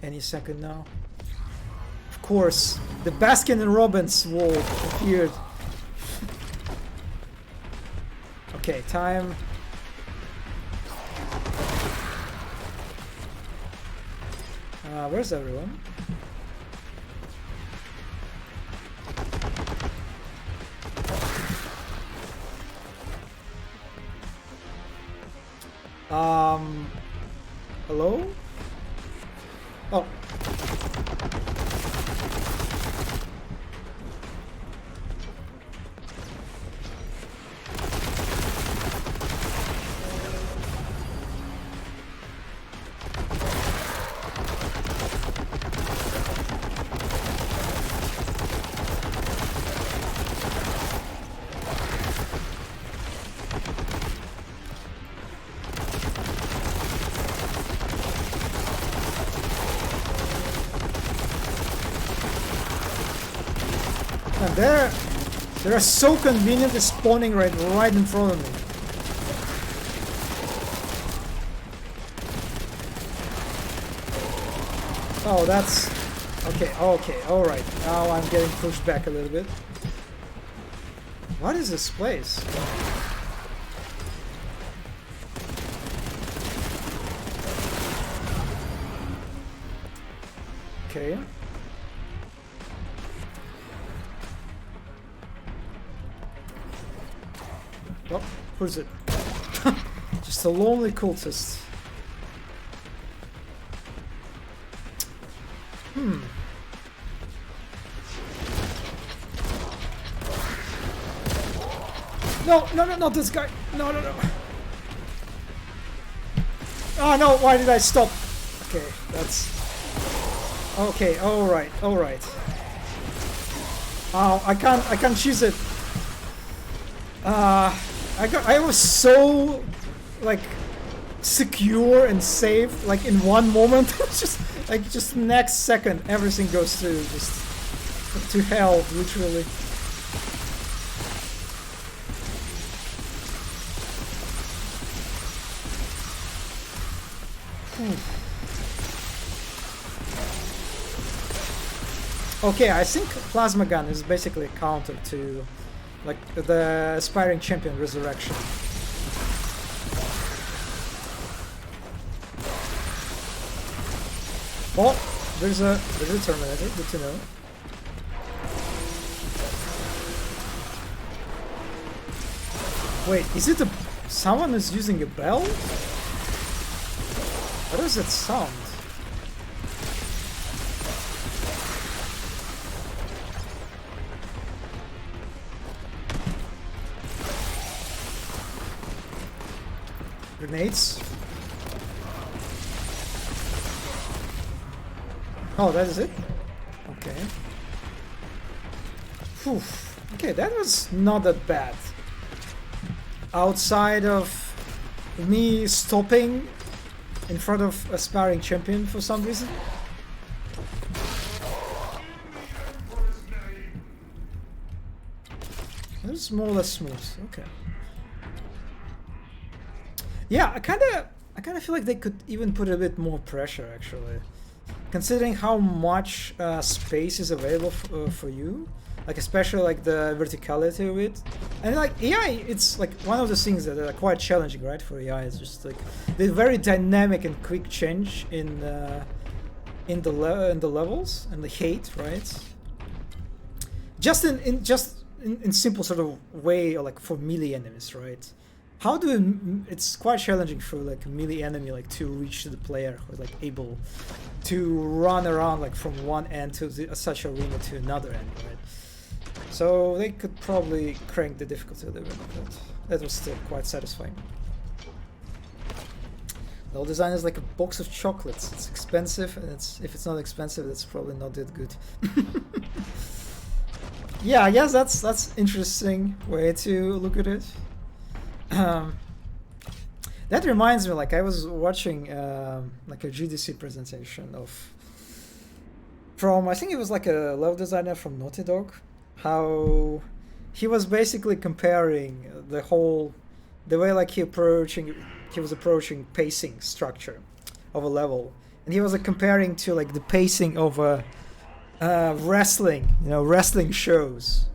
any second now. Of course, the Baskin and Robbins wall appeared. Okay, time. Where's everyone? Hello? Oh. And they're so conveniently spawning right in front of me. Oh, that's okay. Okay, all right. Now I'm getting pushed back a little bit. What is this place? Okay. Oh, who's it? Just a lonely cultist. No, not this guy. No. Oh no, why did I stop? Okay, that's... Okay, alright. Oh, I can't choose it. I was so like secure and safe, like in one moment. just next second everything goes to hell, literally. Okay, I think plasma gun is basically a counter to like the aspiring champion resurrection. Oh, there's a Terminator, good to know. Wait, is it someone is using a bell? What does it sound? Grenades? Oh, that is it? Okay. Whew. Okay, that was not that bad. outside of me stopping in front of a sparring champion for some reason. It's more or less smooth. Okay. Yeah, I kind of feel like they could even put a bit more pressure, actually, considering how much space is available for you, like especially like the verticality of it, and like AI, it's like one of the things that are quite challenging, right? For AI, it's just like the very dynamic and quick change in the levels and the hate, right? Just in simple sort of way, or like for melee enemies, right? How do it's quite challenging for like a melee enemy like to reach the player who's like able to run around like from one end to such arena to another end, right? So they could probably crank the difficulty a little bit, but that was still quite satisfying. Level design is like a box of chocolates. It's expensive, and if it's not expensive, that's probably not that good. Yeah, I guess that's interesting way to look at it. That reminds me, like I was watching like a GDC presentation from I think it was like a level designer from Naughty Dog, how he was basically comparing the way like he was approaching pacing structure of a level, and he was like comparing to like the pacing of a wrestling shows,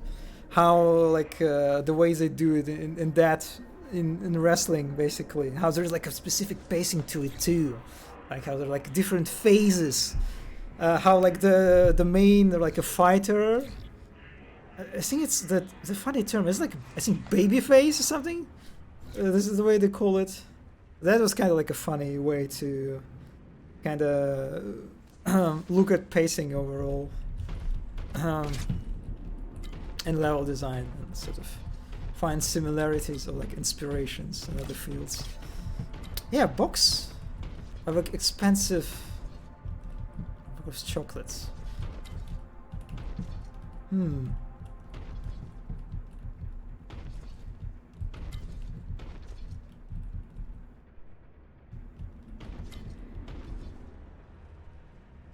how like the ways they do it in wrestling, basically, how there's like a specific pacing to it too, like how there are like different phases, how like the main like a fighter, I think it's the funny term is like I think baby face or something, this is the way they call it. That was kind of like a funny way to kind of look at pacing overall, and level design, and sort of find similarities or like inspirations in other fields. Yeah, box of like expensive box of chocolates.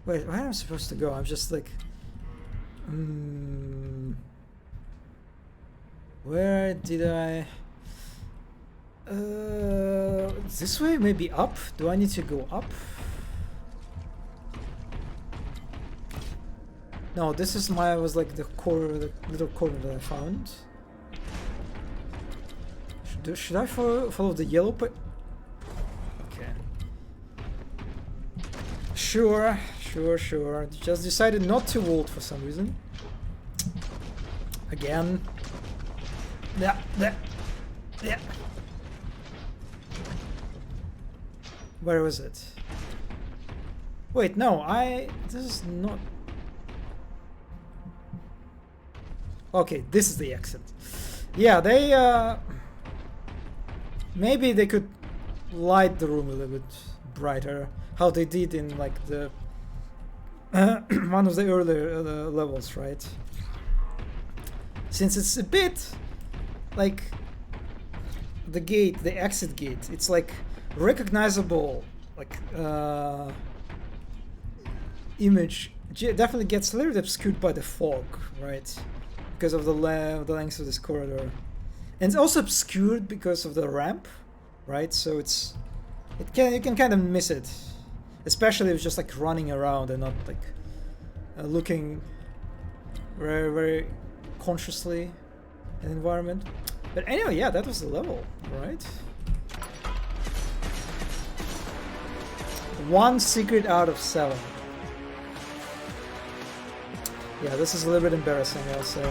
Wait, where am I supposed to go? I'm just like... Where did I... this way? Maybe up? Do I need to go up? No, this is was like the little corner that I found. Should I follow the yellow Okay. Sure. Just decided not to vault for some reason. Again. Yeah. Where was it? Wait, no, this is not... Okay, this is the exit. Yeah, they, maybe they could light the room a little bit brighter, how they did in, like, the... one of the earlier levels, right? Since it's a bit like the exit gate, it's like recognizable, like image definitely gets a little bit obscured by the fog, right? Because of the length of this corridor, and it's also obscured because of the ramp, right? So you can kind of miss it, especially if it's just like running around and not like looking very, very consciously in the environment. But anyway, yeah, that was the level, right? 1 secret out of 7. Yeah, this is a little bit embarrassing, I'll say.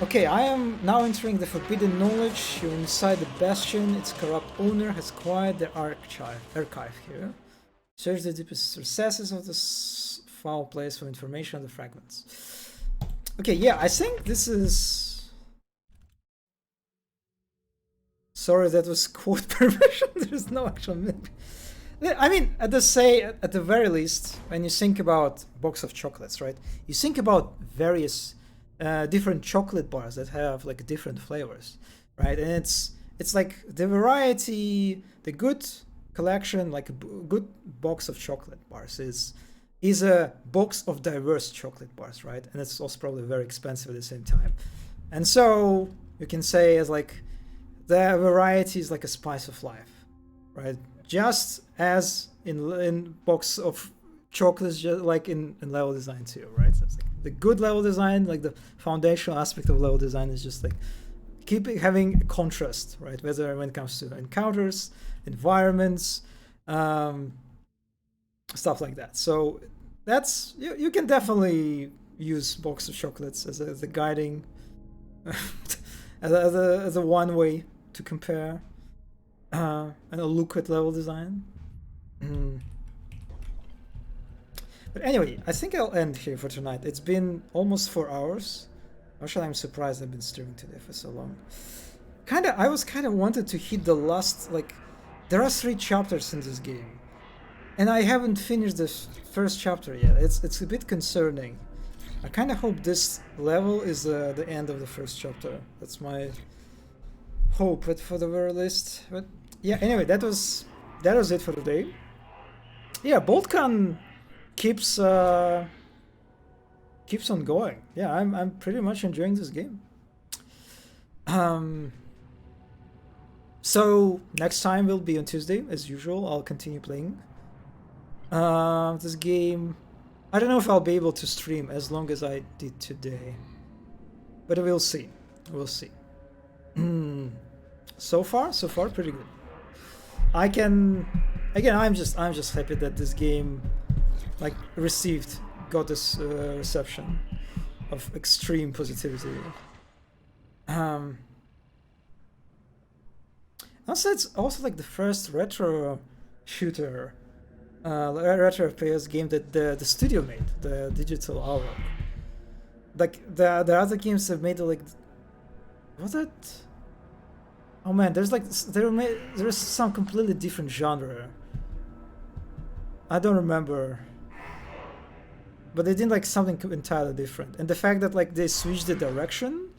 Okay, I am now entering the forbidden knowledge. You're inside the bastion. Its corrupt owner has acquired the archive here. Search the deepest recesses of this foul place for information on the fragments. Okay, yeah, I think this is... Sorry, that was quote permission. There's no actual... I mean, at the very least, when you think about box of chocolates, right? You think about various different chocolate bars that have like different flavors, right? And it's like the variety, the good collection, like a good box of chocolate bars is a box of diverse chocolate bars, right? And it's also probably very expensive at the same time. And so you can say as like the variety is like a spice of life, right? Just as in box of chocolates, just like in level design too, right? So it's like the good level design, like the foundational aspect of level design is just like having a contrast, right? Whether when it comes to encounters, environments, stuff like that. So that's you can definitely use box of chocolates as a guiding as a one way to compare and a look at level design. But anyway, I think I'll end here for tonight. It's been almost 4 hours. Actually, I'm surprised I've been streaming today for so long. I was kind of wanted to hit the last, like, there are 3 chapters in this game, and I haven't finished the first chapter yet. It's a bit concerning. I kind of hope this level is the end of the first chapter. That's my hope, but for the very least. But yeah, anyway, that was it for today. Yeah, Boltgun keeps on going. Yeah, I'm pretty much enjoying this game. So next time will be on Tuesday as usual. I'll continue playing this game. I don't know if I'll be able to stream as long as I did today, but we'll see. We'll see. So far, pretty good. I can again. I'm just happy that this game like got this reception of extreme positivity. Also, it's also like the first retro shooter, retro FPS game that the studio made, the Digital Hour. Like the other games have made like, was it? Oh man, there's some completely different genre. I don't remember. But they did like something entirely different. And the fact that like they switched the direction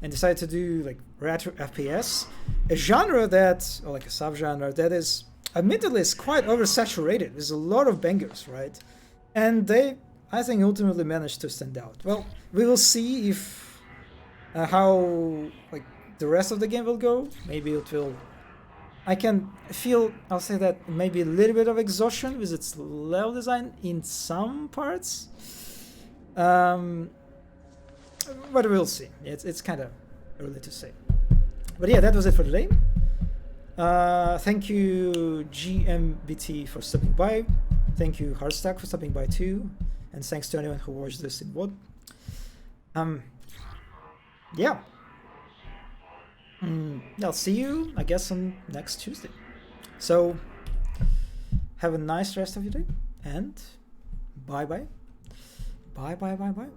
and decided to do like retro FPS, a genre that, or like a subgenre that is admittedly is quite oversaturated. There's a lot of bangers, right? And they, I think, ultimately managed to stand out. Well, we will see if how like the rest of the game will go. Maybe it will. I can feel, I'll say that maybe a little bit of exhaustion with its level design in some parts. But we'll see. It's kind of early to say. But yeah, that was it for today. Thank you GMBT for stopping by. Thank you Hardstack for stopping by too. And thanks to anyone who watched this in VOD. Yeah. I'll see you, I guess, on next Tuesday. So, have a nice rest of your day, and bye.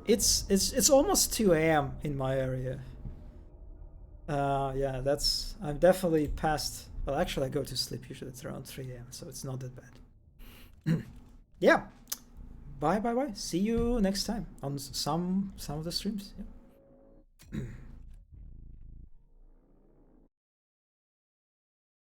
It's almost 2 a.m. in my area. Yeah, I'm definitely past. Well, actually, I go to sleep usually. It's around 3 a.m., so it's not that bad. Yeah. Bye. See you next time on some of the streams. Yeah.